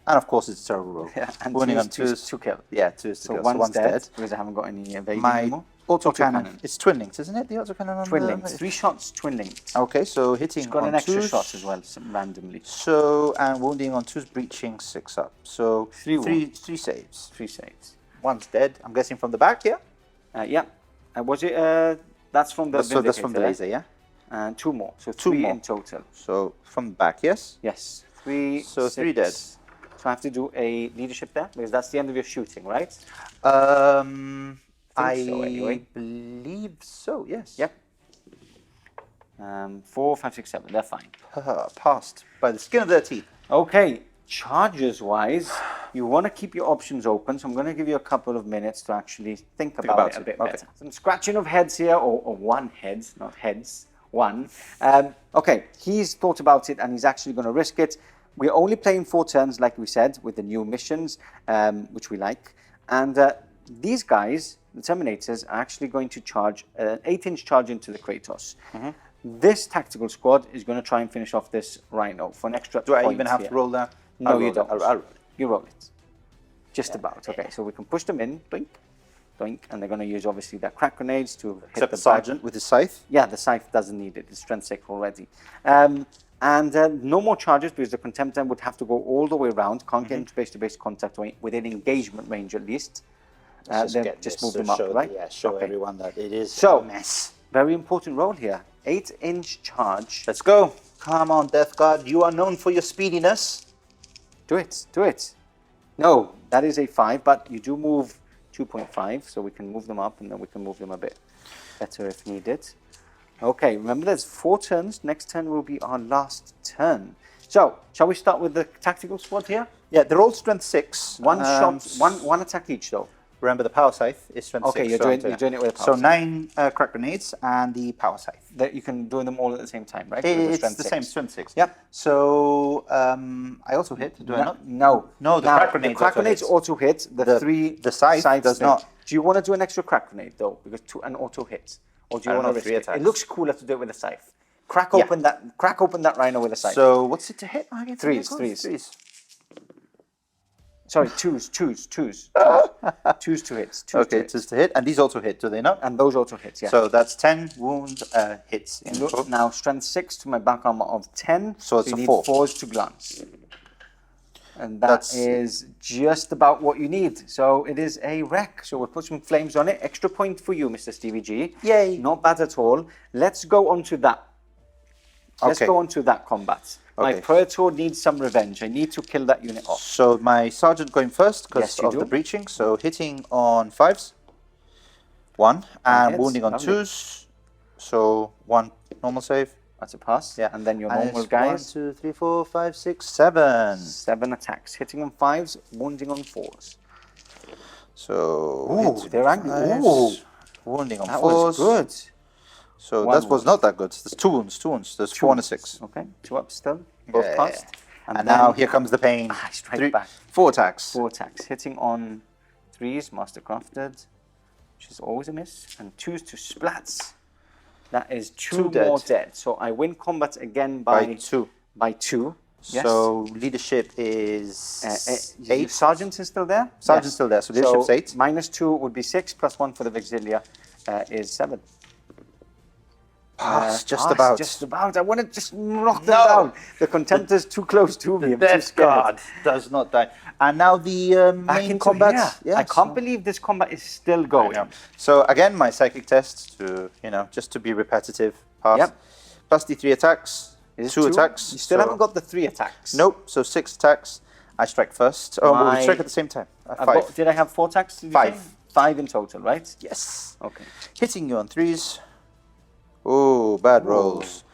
And of course it's a terrible roll. Yeah, and Wounding on 2s 2s. to kill. Yeah, 2s to So kill. one's dead, because I haven't got any evading My anymore. autocannon. It's twin linked, isn't it? The autocannon on Twin the- linked. 3 shots, twin linked. Okay, so hitting It's got on an extra 2s. shot as well, randomly. So, and wounding on 2's breaching 6 up. So, 3 saves. 3 saves. One's dead. I'm guessing from the back, yeah? Yeah. Was it? That's from the So that's from the Vindicator, laser, yeah? And 2 more. So 2 3 more. in total. So, from the back, yes? Yes. 3. So 3 dead. So I have to do a leadership there because that's the end of your shooting, right? I so, anyway. believe so, yes. Yep. 4, 5, 6, 7. They're fine. Passed by the skin of their teeth. Okay. Charges wise, you want to keep your options open. So I'm going to give you a couple of minutes to actually think about it a bit Okay. better. Some scratching of heads here, or 1 head, not heads. 1. Okay. He's thought about it and he's actually going to risk it. We're only playing 4 turns, like we said, with the new missions, which we like. And these guys, the Terminators, are actually going to charge an 8-inch charge into the Kratos. This tactical squad is going to try and finish off this Rhino for an extra Do I point even have here. to roll that? No, I'll you roll it. don't. I'll roll it. You roll it. Just about. Okay, so we can push them in. Doink, doink. And they're going to use, obviously, their crack grenades to hit Except the the back. sergeant with his scythe. Yeah, the scythe doesn't need it. It's strength 6 already. And no more charges because the Contemptor would have to go all the way around. Can't get into base-to-base contact within engagement range at least. Then just move them up, right? Yeah, show Okay. everyone that it is So- a mess. Very important roll here. 8-inch charge. Let's go. Come on, Death Guard. You are known for your speediness. Do it. Do it. No, that is a 5, but you do move 2.5, so we can move them up and then we can move them a bit better if needed. Okay, remember there's 4 turns. Next turn will be our last turn. So, shall we start with the tactical squad here? Yeah, they're all strength 6. One shot, one attack each though. Remember, the power scythe is strength 6. Okay, you're doing it with a power So scythe. 9 crack grenades and the power scythe. That you can do them all at the same time, right? With It's strength the 6. same, strength 6. Yep. So I also hit, do I not? No. No, the Now, crack grenades The crack auto grenades hits. auto hit. The scythe does hit. not. Do you want to do an extra crack grenade though? Because an auto hit. Or do I you don't want know, to 3 risk it? attacks. It looks cooler to do it with a scythe. Crack Yeah. open that rhino with a scythe. So what's it to hit? I get Threes. Sorry, twos. Twos to hits. Okay, twos to hit. And these also hit, do they not? And those also hits, yeah. So that's 10 wound hits. In Look, now strength 6 to my back armor of 10. So it's you a need 4. 4s to glance. And that is just about what you need. So it is a wreck. So we'll put some flames on it. Extra point for you, Mr. Stevie G. Yay. Not bad at all. Let's go on to that. Let's go on to that combat. My Traitor needs some revenge. I need to kill that unit off. So my sergeant going first because Yes, of the breaching. So hitting on 5s. 1. And wounding on 2s. So 1 normal save. That's a pass. Yeah. And then your normal guys. 1, 2, 3, 4, 5, 6, 7. 7 attacks. Hitting on 5s, wounding on 4s. So ooh, they're angry. Ooh. Wounding on 4s. That was good. So that was not that good. There's 2 wounds. There's 4 and a 6. Okay, 2 up still. Both passed. And now here comes the pain. Straight back. 4 attacks. 4 attacks. Hitting on 3s, mastercrafted, which is always a miss. And 2s to splats. That is 2 more dead. So I win combat again by 2. By 2. Yes. So leadership is 8. Sergeant is still there? Sergeant's still there. So leadership's 8. Minus 2 would be 6, plus 1 for the Vixilia is 7. Just about. Just about. I want to just knock them down. The Contemptor's too close to me. I'm too scared. God does not die. And now the main combat. Yeah. I can't believe this combat is still going. So again, my psychic test to just to be repetitive. Pass. Yep. Plus the 3 attacks. 2 attacks. You still haven't got the 3 attacks. Nope. So 6 attacks. I strike first. Oh, we strike at the same time. 5. Did I have 4 attacks? 5. 5 in total, right? Yes. Okay. Hitting you on 3s. Oh, bad rolls.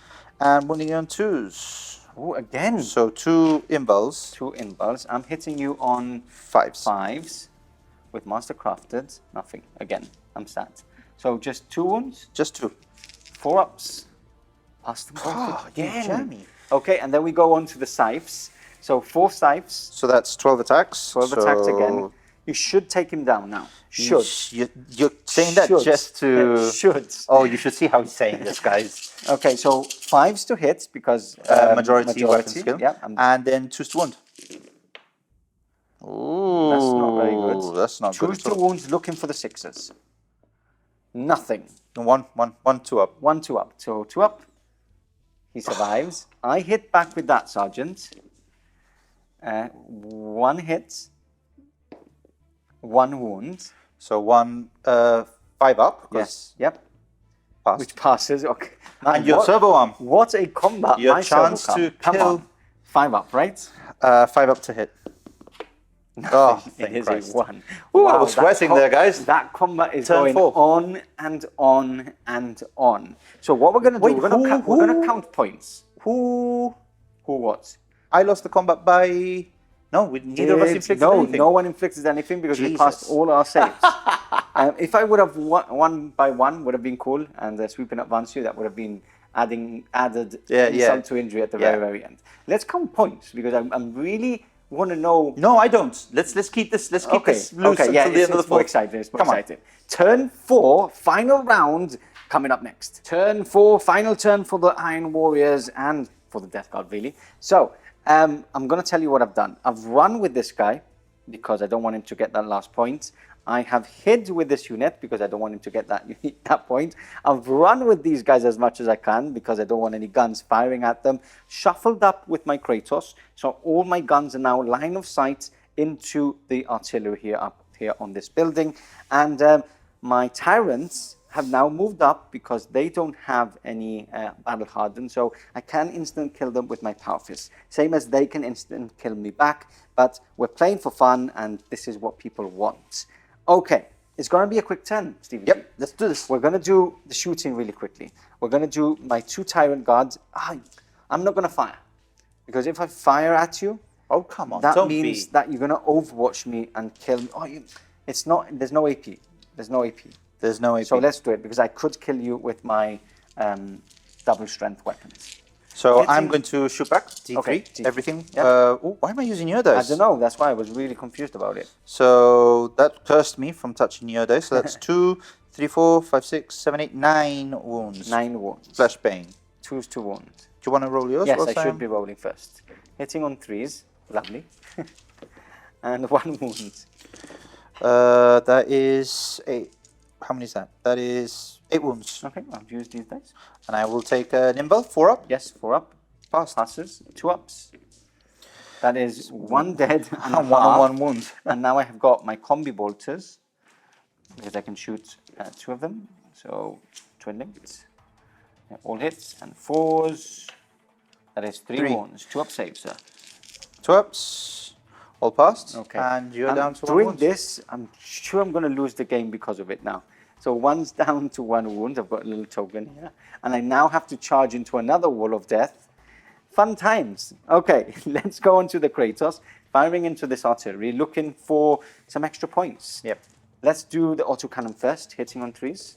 And wounding you on 2s. Oh, again. So 2 invulns. 2 invulns. I'm hitting you on 5s. 5s with mastercrafted. Nothing. Again, I'm sad. So just 2 wounds? Just 2. 4 ups. Pass them both again. Jammy. Okay, and then we go on to the scythes. So 4 scythes. So that's 12 attacks. 12 attacks again. You should take him down now. Should. You're saying that just to... Should. Oh, you should see how he's saying this, guys. Okay, so 5s to hit because... majority weapon skill. Yeah, and then 2s to wound. Ooh, that's not very good. That's not good. 2s to wounds, looking for the 6s. Nothing. 1, 2 up. 1, 2 up. So 2 up. He survives. I hit back with that, Sergeant. 1 hit. 1 wound. So 1, 5 up. Yes. Yep. Passed. Which passes. Okay. And your servo arm. What a combat! Your my chance servo to Come kill. On. 5 up, right? 5 up to hit. Oh, it is Christ. a 1. Ooh, I was sweating there, guys. That combat is Turn going 4. on and on and on. So what we're going to do? We're going to count points. Who? What? I lost the combat by... No, neither of us inflicted anything. No one inflicted anything because we passed all our saves. If I would have one by one, would have been cool, and sweeping up Vansu, that would have been added insult to injury at the very end. Let's count points because I'm really want to know. No, I don't. Let's keep this. Let's keep this loose until the end of the it's more exciting. It's more exciting. Turn 4, final round coming up next. Turn 4, final turn for the Iron Warriors and for the Death Guard, really. So. I'm going to tell you what I've done. I've run with this guy because I don't want him to get that last point. I have hid with this unit because I don't want him to get that point. I've run with these guys as much as I can because I don't want any guns firing at them. Shuffled up with my Kratos. So all my guns are now line of sight into the artillery up here on this building. And my tyrants have now moved up because they don't have any battle hardened, so I can instant kill them with my power fist. Same as they can instant kill me back, but we're playing for fun and this is what people want. Okay, it's going to be a quick turn, Stevie. Yep, let's do this. We're going to do the shooting really quickly. We're going to do my 2 tyrant guards. I'm not going to fire because if I fire at you, oh come on, that means that you're going to overwatch me and kill me. It's not. There's no AP. There's no AP. There's no AP. So let's do it because I could kill you with my double strength weapons. So I'm going to shoot back. D3. Okay, D3. Everything. Yep. Why am I using your dice? I don't know. That's why I was really confused about it. So that cursed me from touching your dice. So that's 2, 3, 4, 5, 6, 7, 8, 9 wounds. 9 wounds. Flesh bane. 2s to wound. Do you want to roll yours? Yes, I should be rolling first. Hitting on 3s. Lovely. and 1 wound. That is 8. How many is that? That is 8 wounds. Okay, I'll use these dice. And I will take a nimble, 4 up. Yes, 4 up. Passed. Passes. 2 ups. That is 1 dead and a 1 half. on 1 wound. And now I have got my combi bolters, because I can shoot 2 of them. So, twin linked. All hits and 4s. That is 3 wounds. 2 up save, sir. 2 ups. All passed. Okay. And you're down to 1 doing wound. this, I'm sure I'm going to lose the game because of it now. So 1's down to 1 wound. I've got a little token here. And I now have to charge into another wall of death. Fun times. Okay, let's go on to the Kratos. Firing into this artillery, looking for some extra points. Yep. Let's do the autocannon first, hitting on 3s.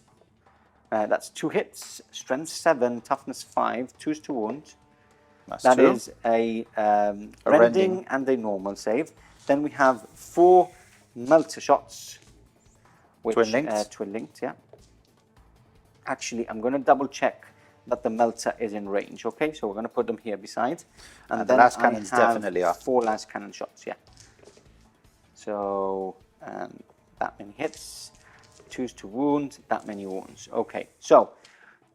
That's 2 hits, strength 7, toughness 5, 2's to wound. That 2. is a rending and a normal save. Then we have 4 melter shots. Which, Twin linked. Twin linked, yeah. Actually, I'm going to double check that the melter is in range, okay? So we're going to put them here beside. And the then last I cannons have definitely are. 4 last cannon shots, yeah. So that many hits, 2's to wound, that many wounds. Okay, so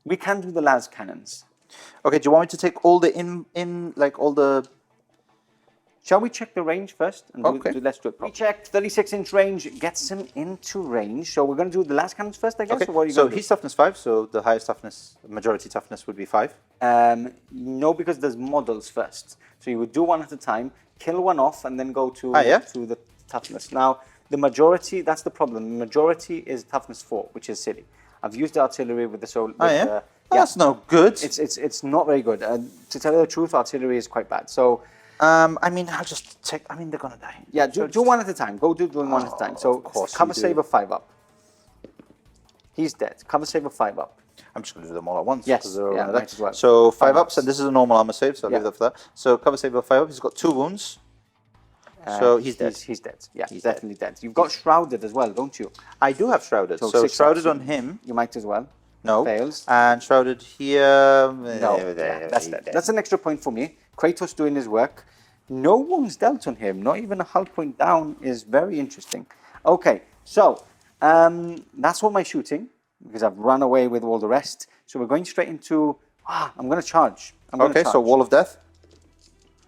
we can do the last cannons. Okay, do you want me to take all the like all the... Shall we check the range first? And Okay. Let's do it. We checked 36-inch range, gets him into range. So we're going to do the last cannons first, I guess? Okay, Or what are you so gonna do? he's toughness 5, so the highest toughness, majority toughness would be 5. No, because there's models first. So you would do one at a time, kill one off, and then go to, yeah? to the toughness. Now, the majority, that's the problem. The majority is toughness 4, which is silly. I've used the artillery with the soul. Yeah? That's no good. It's not very good. To tell you the truth, artillery is quite bad. So, I mean, I'll just take... I mean, they're going to die. yeah, do one at a time. Go doing one at a time. So, of course cover you do. save of 5 up. He's dead. Cover save of 5 up. I'm just going to do them all at once. Yes, 'cause they're all yeah, gonna die. might as well. So 5 5 ups, and this is a normal armor save, so I'll Yeah. leave that for that. So cover save of 5 up, he's got 2 wounds. So he's dead. He's dead. Yeah, He's definitely dead. You've got shrouded as well, don't you? I do have shrouded. So 6 shrouded ups. on him, You might as well. no. Fails. And shrouded here... No, that's dead. That's an extra point for me. Kratos doing his work. No wounds dealt on him. Not even a hull point down is very interesting. Okay, so that's all my shooting because I've run away with all the rest. So we're going straight into... I'm going to charge. Okay, so Wall of Death.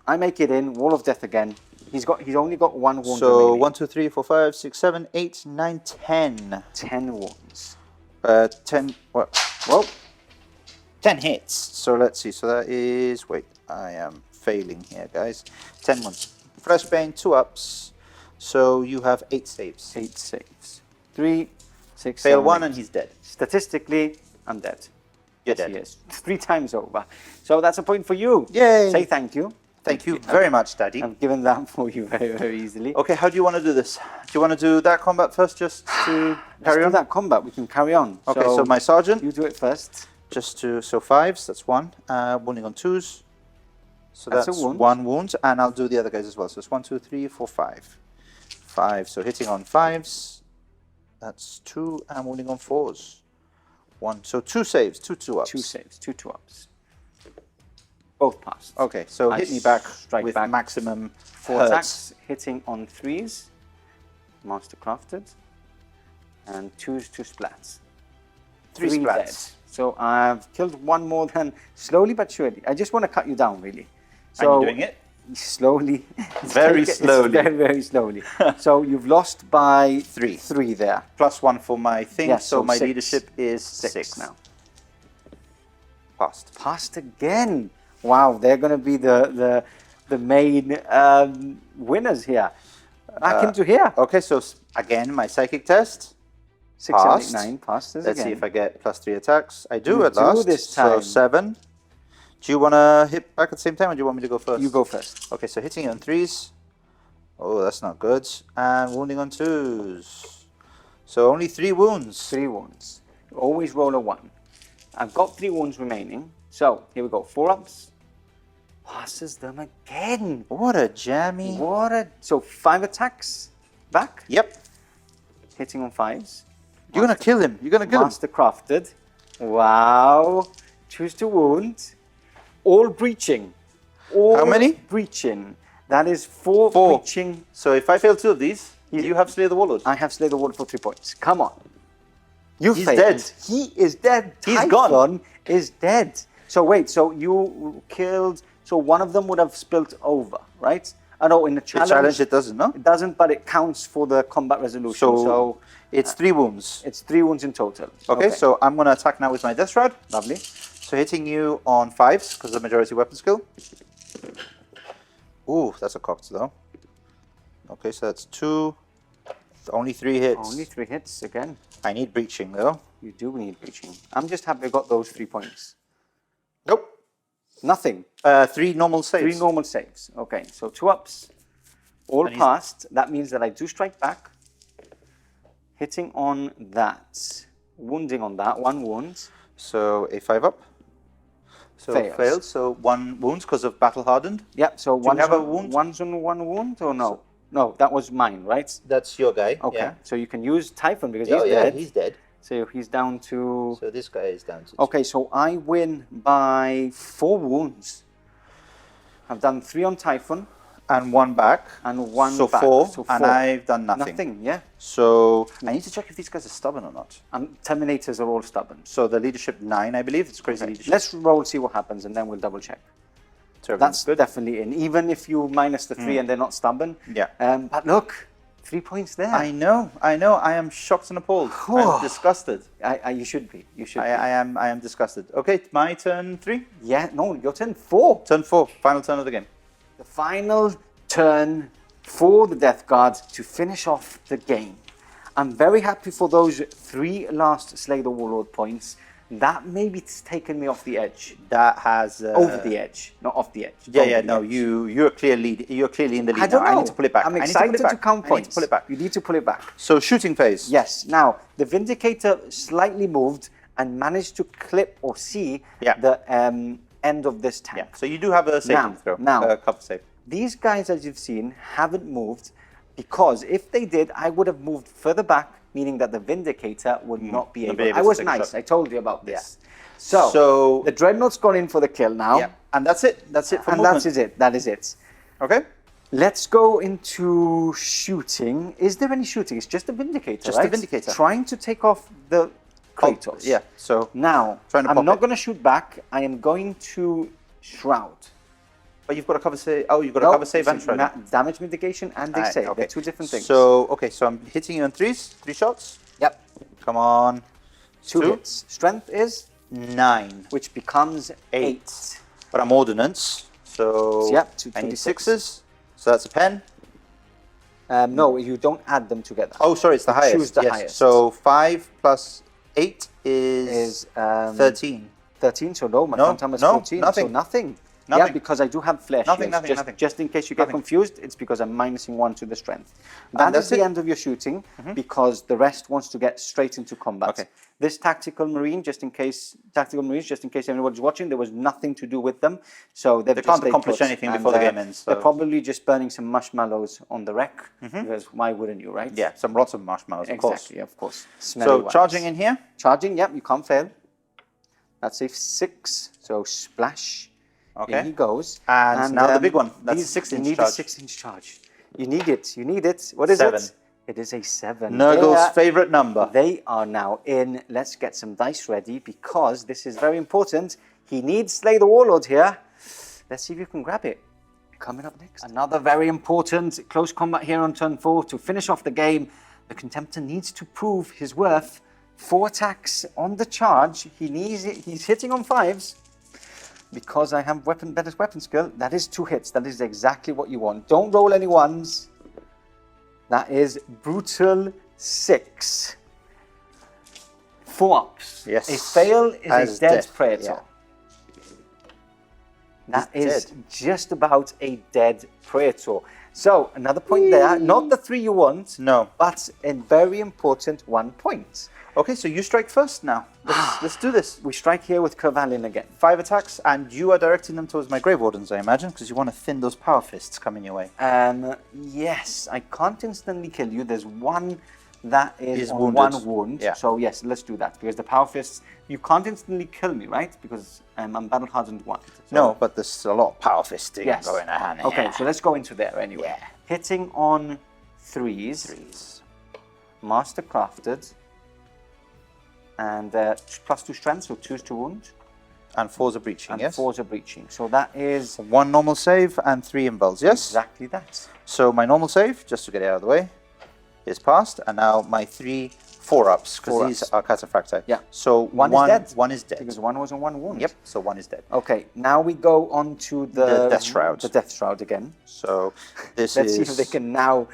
I make it in. Wall of Death again. He's only got 1 wound So remaining. 1, 2, 3, 4, 5, 6, 7, 8, 9, 10. 10 wounds. 10... What? Well, 10 hits. So let's see. So that is... Wait, I am failing here, guys. 10 ones. Fresh Bane, 2 ups. So you have 8 saves. 8 saves. 3, 6, Fail 7, 1 8. and he's dead. Statistically, I'm dead. You're Yes, dead. he is. 3 times over. So that's a point for you. Yay! Say thank you. Thank you very much, Daddy. I've given that for you very, very easily. Okay, how do you want to do this? Do you want to do that combat first, just to carry Let's on? do that combat. We can carry on. Okay, so my sergeant, You do it first. just to... So 5s, that's 1. Wounding on 2s. So That's that's a wound. 1 wound, and I'll do the other guys as well. So it's 1, 2, 3, 4, 5. 5, so hitting on 5s. That's 2, and wounding on 4s. 1, so 2 saves, 2 2-ups. 2 saves, 2 2-ups. Both passed. Okay, so I hit me back strike with back. maximum 4 hurts. attacks, hitting on 3s. Mastercrafted. And 2's, 2 splats. 3 dead. splats. So I've killed 1 more than slowly but surely. I just want to cut you down, really. And So you're doing it? slowly. Very It's slowly. Very, very slowly. So you've lost by 3. 3 there. Plus 1 for my thing, Yes, so so my 6. leadership is 6 6 now. Passed. Passed again. Wow, they're going to be the main winners here. Back into here. Okay, so again, my psychic test. 6, 7, 8, Passed. 9 passes Let's again. see if I get plus 3 attacks. I do You at do last. this So time. 7. Do you want to hit back at the same time, or do you want me to go first? You go first. Okay, so hitting on 3s. Oh, that's not good. And wounding on 2s. So only 3 wounds. 3 wounds. Always roll a 1. I've got 3 wounds remaining. So here we go. 4 ups. Passes them again. What a jammy. So 5 attacks back. Yep. Hitting on 5s. You're going to kill him. You're going to kill him. Mastercrafted. Wow. Choose to wound. All breaching. All How many? breaching. That is 4 breaching. So if I fail 2 of these, you have Slay the Warlord. I have Slay the Warlord for 3 points. Come on. He's failed. dead. He is dead. He's Typhon gone. is dead. So wait, so you killed, so one of them would have spilt over, right? I know in the challenge. It doesn't, no? It doesn't, but it counts for the combat resolution. So it's 3 wounds. It's 3 wounds in total. Okay, so I'm going to attack now with my Death Shroud. Lovely. So hitting you on 5s, because the majority weapon skill. Ooh, that's a cocked though. Okay, so that's 2. Only 3 hits. Only 3 hits again. I need breaching though. You do need breaching. I'm just happy I got those 3 points. Nope. Nothing. 3 normal saves. 3 normal saves. Okay, so 2 ups. All passed. That means that I do strike back. Hitting on that. Wounding on that. 1 wound. So a 5 up. So failed. So 1 wounds because of battle hardened. Yep. So one have a wound. One's on 1 wound or no? No, that was mine, right? That's your guy. Okay. Yeah. So you can use Typhon because Oh he's yeah, dead. he's dead. So he's down to. So this guy is down to 2. Okay, so I win by 4 wounds. I've done 3 on Typhon. And 1 back. And 1 so back. 4. So and I've done nothing. Nothing, yeah. So I need to check if these guys are stubborn or not. And Terminators are all stubborn. So the leadership 9, I believe. It's crazy leadership. Let's roll, see what happens, and then we'll double check. That's good. Definitely in. Even if you minus the 3 and they're not stubborn. Yeah. But look, 3 points there. I know. I am shocked and appalled. I'm disgusted. You should be. You should. I am disgusted. Okay, my turn 3. Yeah. No, your turn 4. Turn 4. Final turn of the game. The final turn for the Death Guard to finish off the game. I'm very happy for those 3 last Slay the Warlord points. That maybe it's taken me off the edge. That has over the edge, not off the edge. Yeah. No, you're clearly in the lead. I don't know. I need to pull it back. I'm excited to count points. I need to pull it back. You need to pull it back. So shooting phase. Yes. Now the Vindicator slightly moved and managed to clip or see the end of this tank. Yeah. So you do have a saving throw. Now, a couple save. These guys, as you've seen, haven't moved because if they did, I would have moved further back, meaning that the Vindicator would not be able. I was nice. I told you about this. So the Dreadnought's gone in for the kill now. Yeah. And that's it. That's it for movement. movement. That is it. Okay. Let's go into shooting. Is there any shooting? It's just the Vindicator, Just the Vindicator. Trying to take off the Kratos. Yeah. So now, I'm not going to shoot back. I am going to Shroud. But you've got a cover save. Oh, you've got a cover save and shroud. Damage mitigation and they save. Okay. They're 2 different things. So so I'm hitting you on 3s. 3 shots. Yep. Come on. 2 hits. Strength is 9, which becomes 8. But I'm ordnance, so I need 6s. So that's a pen. No, you don't add them together. Oh, sorry, it's the highest. Choose the highest. So 5 plus 8 is 13. 13. So no, my Phantom is 14. Nothing. So nothing. Nothing. Yeah, because I do have flesh. Nothing. Just in case you get confused, it's because I'm minusing 1 to the strength. That is the end of your shooting because the rest wants to get straight into combat. Okay. This tactical marines, just in case anybody's watching, there was nothing to do with them. So they can't accomplish anything before the game ends. So. They're probably just burning some marshmallows on the wreck because why wouldn't you, right? Yeah, some lots of marshmallows, of course. Exactly, of course. So charging in here? Charging, yep, you can't fail. That's a 6, so splash. Okay. In he goes. And now the big one. That's a 6-inch charge. You need a 6-inch charge. You need it. What is 7. it? It is a 7. Nurgle's favorite number. They are now in. Let's get some dice ready because this is very important. He needs Slay the Warlord here. Let's see if you can grab it. Coming up next. Another very important close combat here on turn 4 to finish off the game. The Contemptor needs to prove his worth. 4 attacks on the charge. He's hitting on 5s. Because I have better weapon skill, that is 2 hits. That is exactly what you want. Don't roll any 1s. That is brutal 6. 4 ups. Yes. A fail is a dead Praetor. Yeah. That is just about a dead Praetor. So another point there. Not the 3 you want. No. But a very important 1 point. Okay, so you strike first now. Let's do this. We strike here with Kervalin again. 5 attacks, and you are directing them towards my Grave Wardens, I imagine, because you want to thin those power fists coming your way. Yes, I can't instantly kill you. There's one That is He's on wounded. one wound. Yeah. So yes, let's do that because the power fists. You can't instantly kill me, right? Because I'm battle hardened 1. So, No, but there's a lot of power fisting yes. going on. Okay, Yeah. so let's go into there anyway. Yeah. Hitting on 3s. Mastercrafted. And +2 strength, so 2s to wound. And 4's a breaching, And yes? 4s are breaching. So that is 1 normal save and 3 impulse, yes? exactly that. So my normal save, just to get it out of the way, is passed. And now my 3 4-ups, because these 4-ups. are cataphracti. Yeah. So One is dead. One is dead. Because 1 was on 1 wound. Yep, so 1 is dead. Okay, now we go on to The Death Shroud. The Death Shroud again. So this Let's is... see if they can now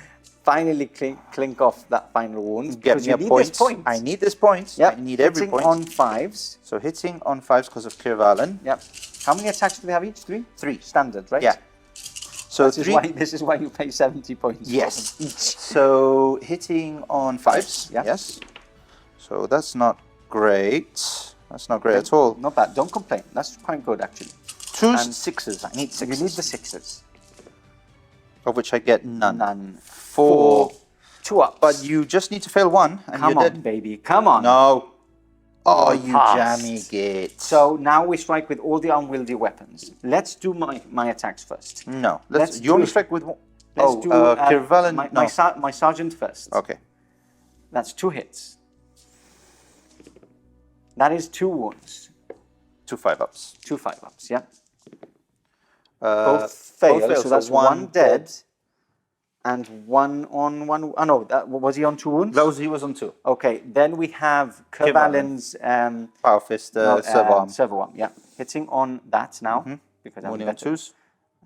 finally clink off that final wound. Get because me a you need point. this point. I need this point. Yep. I need every Hitting point. on 5s. So hitting on 5s because of Kirvallen. Yep. How many attacks do they have each? 3? 3. Standard, right? Yeah. So This is why you pay 70 points. Yes. for them each. So hitting on 5s. Yeah. Yes. So that's not great. That's not great at all. Not bad. Don't complain. That's quite good, actually. 2s, And 6s. I need 6s. You need the 6s. Of which I get none. None. 4. 2 ups. But you just need to fail 1 and Come you're on, dead. baby. Come on. No. Oh, you Passed. jammy git. So now we strike with all the unwieldy weapons. Let's do my attacks first. No. Let's You only do- strike with one. Let's do Kirvallen. my sergeant first. Okay. That's 2 hits. That is 2 wounds. 2 5-ups. 2 5-ups, yeah. Both fail, so that's 1 dead. dead. And 1 on 1. Oh no, was he on 2 wounds? He was on 2. Okay, then we have Kirvallen's Power fist, servo arm. servo arm, yeah. Hitting on that now. Because I'm Wounding on better. 2s.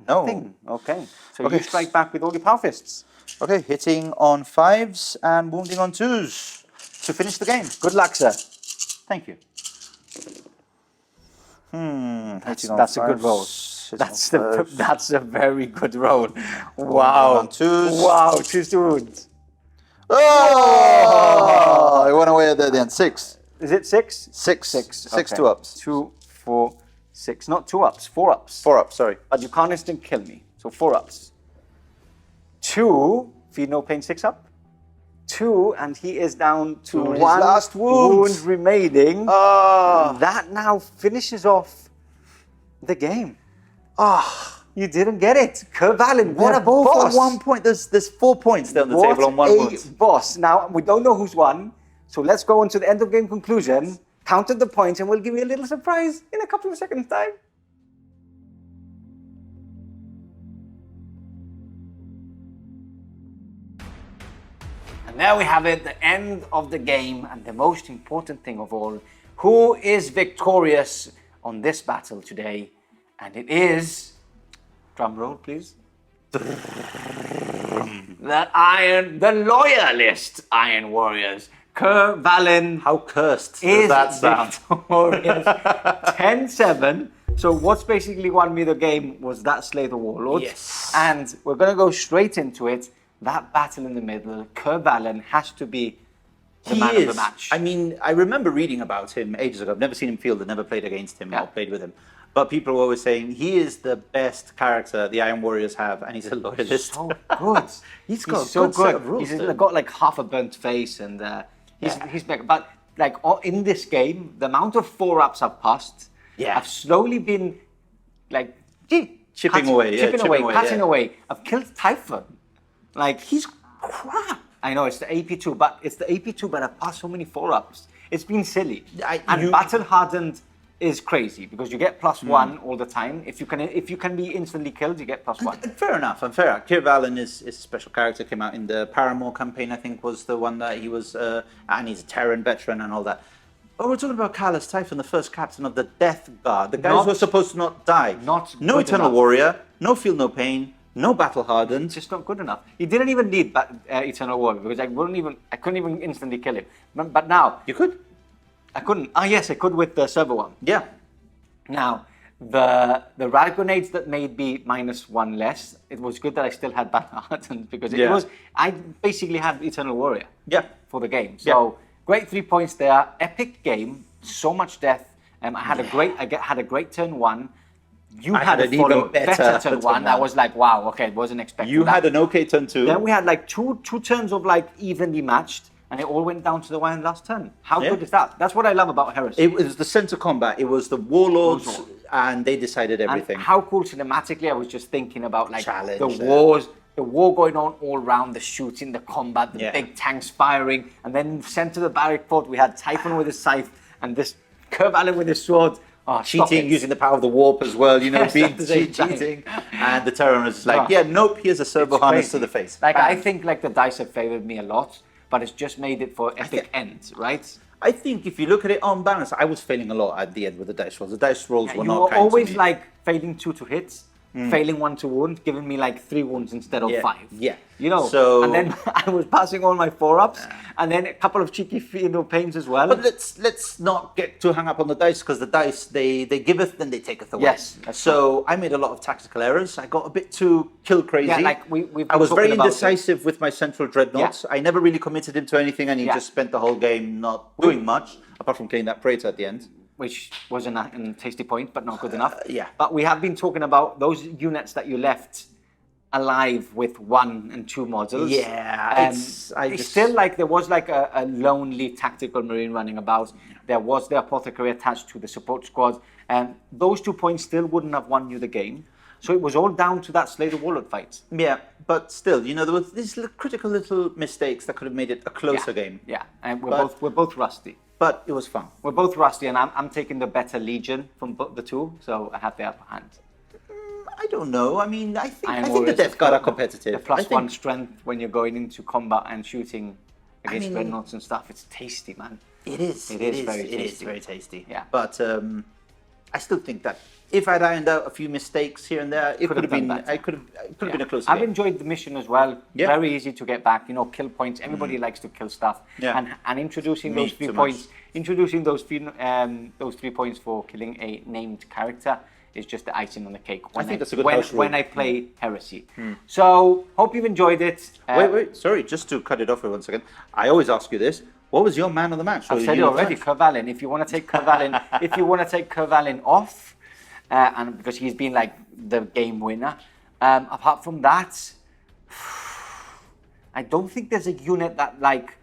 No. Thing. Okay, so Okay. you strike back with all your power fists. Okay, hitting on 5s and wounding on 2s to finish the game. Good luck, sir. Thank you. That's a good roll. That's a very good roll. Wow. On 2s. Wow, 2 wounds. Oh! I went away at the end. 6. Is it 6? 6. 6. 6 okay. 2-ups. 2, 4, 6. Not 2 ups, 4 ups. 4 ups, sorry. But you can't instant kill me. So 4 ups. 2, feed no pain 6 up. 2, and he is down to his 1 last wound. remaining. Oh! That now finishes off the game. You didn't get it. Kirvallen, what a both boss. at 1 point. There's 4 points there on the What table on 1 a wound. boss. Now, we don't know who's won. So let's go on to the end of game conclusion. Counted the points, and we'll give you a little surprise in a couple of seconds' time. And there we have it, the end of the game, and the most important thing of all. Who is victorious on this battle today? And it is... Drum roll, please. The loyalist Iron Warriors. Kirvallen How cursed is does that sound? victorious. 10-7. So what's basically won me the game was that Slay the Warlord. Yes. And we're going to go straight into it. That battle in the middle, Kirvallen has to be the man of the match. I mean, I remember reading about him ages ago. I've never seen him field. I've never played against him or played with him. But people were always saying he is the best character the Iron Warriors have, and he's a loyalist. So good. He's got so a good set of good. rules. He's then. got like half a burnt face, and he's mega. But like in this game, the amount of 4-ups I've passed, I've slowly been like chipping away, cutting away. I've killed Typhon. Like he's crap. I know it's the AP2, but I've passed so many 4-ups. It's been silly. And battle hardened is crazy because you get +1 all the time. If you can be instantly killed, you get +1. Fair enough. Kirvallen is a special character. Came out in the Armour campaign, I think, was the one that he was, and he's a Terran veteran and all that. But we're talking about Calas, Typhon, the first captain of the Death Guard, the guys who are supposed to not die. No Eternal enough. Warrior, no Feel No Pain, no Battle Hardened. It's just not good enough. He didn't even need Eternal Warrior because I couldn't even instantly kill him. But now You could. I couldn't. Yes, I could with the servo one. Yeah. Now the rad grenades that made me -1 less. It was good that I still had battle hardened because it was. I basically had Eternal Warrior. Yeah. For the game. So great 3 points there. Epic game. So much death. I had a great turn 1. You had an a even better turn 1. I was like, wow, okay, wasn't expecting You that. had an okay turn 2. Then we had like two turns of like evenly matched. and it all went down to the wire in the last turn. How good is that? That's what I love about Heresy. It was the center combat. It was the Warlords, and they decided everything. And how cool cinematically, I was just thinking about like Challenge, the wars, the war going on all around, the shooting, the combat, the big tanks firing, and then in the center of the barrack fort, we had Typhon with his scythe, and this Curvalin with his sword. Oh, cheating, using the power of the warp as well, you know, being cheating. And the Terran is like, nope, here's a servo harness to the face. Like, I think like the dice have favored me a lot, but it's just made it for epic ends, right? I think if you look at it on balance, I was failing a lot at the end with the dice rolls. The dice rolls were you not were kind to always me. like failing 2 to hit, failing 1 to wound, giving me like 3 wounds instead of 5. Yeah. You know, so, and then I was passing all my 4-ups, and then a couple of cheeky pains as well. But let's not get too hung up on the dice, because the dice, they giveth, then they taketh away. Yes. So I made a lot of tactical errors. I got a bit too kill crazy. Yeah, like I was very indecisive with my central dreadnought. I never really committed him to anything, and he just spent the whole game not doing much, apart from killing that Praetor at the end. Which was a tasty point, but not good enough. Yeah. But we have been talking about those units that you left alive with 1 and 2 models. Yeah. It's still like there was like a lonely tactical marine running about. There was the Apothecary attached to the support squad. And those 2 points still wouldn't have won you the game. So it was all down to that Slayer Warlord fight. Yeah, but still, you know, there was these critical little mistakes that could have made it a closer game. Yeah, and we're both rusty. But it was fun. We're both rusty, and I'm taking the better Legion from the two, so I have the upper hand. I don't know. I mean, I think the Death Guard are competitive. The +1 strength when you're going into combat and shooting against dreadnoughts and stuff. It's tasty, man. It is. It is very tasty. It is very tasty. Yeah. But I still think that if I'd ironed out a few mistakes here and there, it could have been. It could have been a closer game. I've enjoyed the mission as well. Yeah. Very easy to get back. You know, kill points. Everybody likes to kill stuff. Yeah. And introducing those 3 points. Introducing those 3 points for killing a named character is just the icing on the cake. I think that's a good house rule. When I play Heresy. So hope you've enjoyed it. Wait, sorry, just to cut it off for 1 second. I always ask you this. What was your man of the match? I've said it already, Curvalin. If you want to take Curvalin, off, and because he's been like the game winner. Apart from that, I don't think there's a unit that like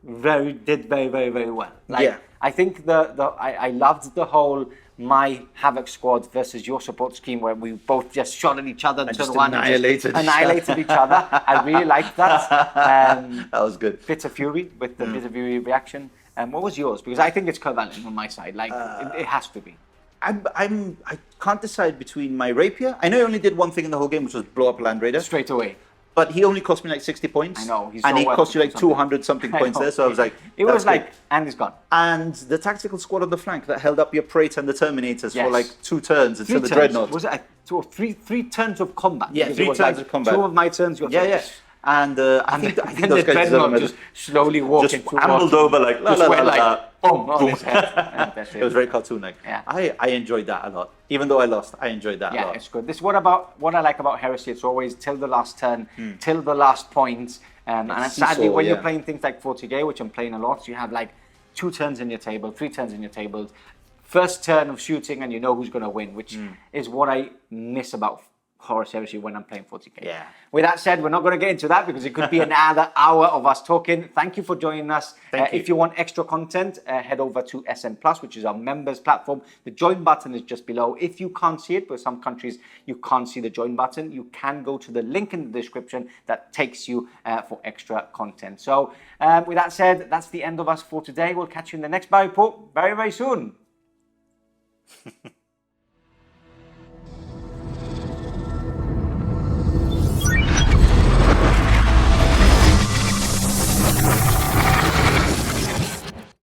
did very well. Like, I think I loved the whole my Havoc squad versus your support scheme, where we both just shot at each other and just annihilated each other. I really liked that. That was good. Bits of Fury with the Bits of Fury reaction. What was yours? Because I think it's Curvalin on my side. Like it has to be. I can't decide between my rapier. I know he only did one thing in the whole game, which was blow up a Land Raider straight away. But he only cost me like 60 points. I know. And he cost you like 200 something points there. So I was like, it was like, and he's gone. And the tactical squad on the flank that held up your Praetor and the Terminators for like 2 turns instead of the Dreadnought. Was it three turns of combat? Yeah, 3 turns of combat. 2 of my turns, your turns. Yeah. And I think those the guys Dreadnought just slowly walking. Just ambled over like, boom, on his head. It was very cartoon-like. Yeah. I enjoyed that a lot. Even though I lost, I enjoyed that a lot. Yeah, it's good. This is what I like about Heresy. It's always till the last turn, till the last point. And sadly, when you're playing things like 40k, which I'm playing a lot, you have like 2 turns in your table, 3 turns in your table. First turn of shooting, and you know who's going to win, which is what I miss about Horus Heresy when I'm playing 40k. Yeah. With that said, we're not going to get into that because it could be another hour of us talking. Thank you for joining us. Thank you. If you want extra content, head over to SN Plus, which is our members platform. The join button is just below. If you can't see it, but some countries you can't see the join button, you can go to the link in the description that takes you for extra content. So with that said, that's the end of us for today. We'll catch you in the next Bar Report very, very soon.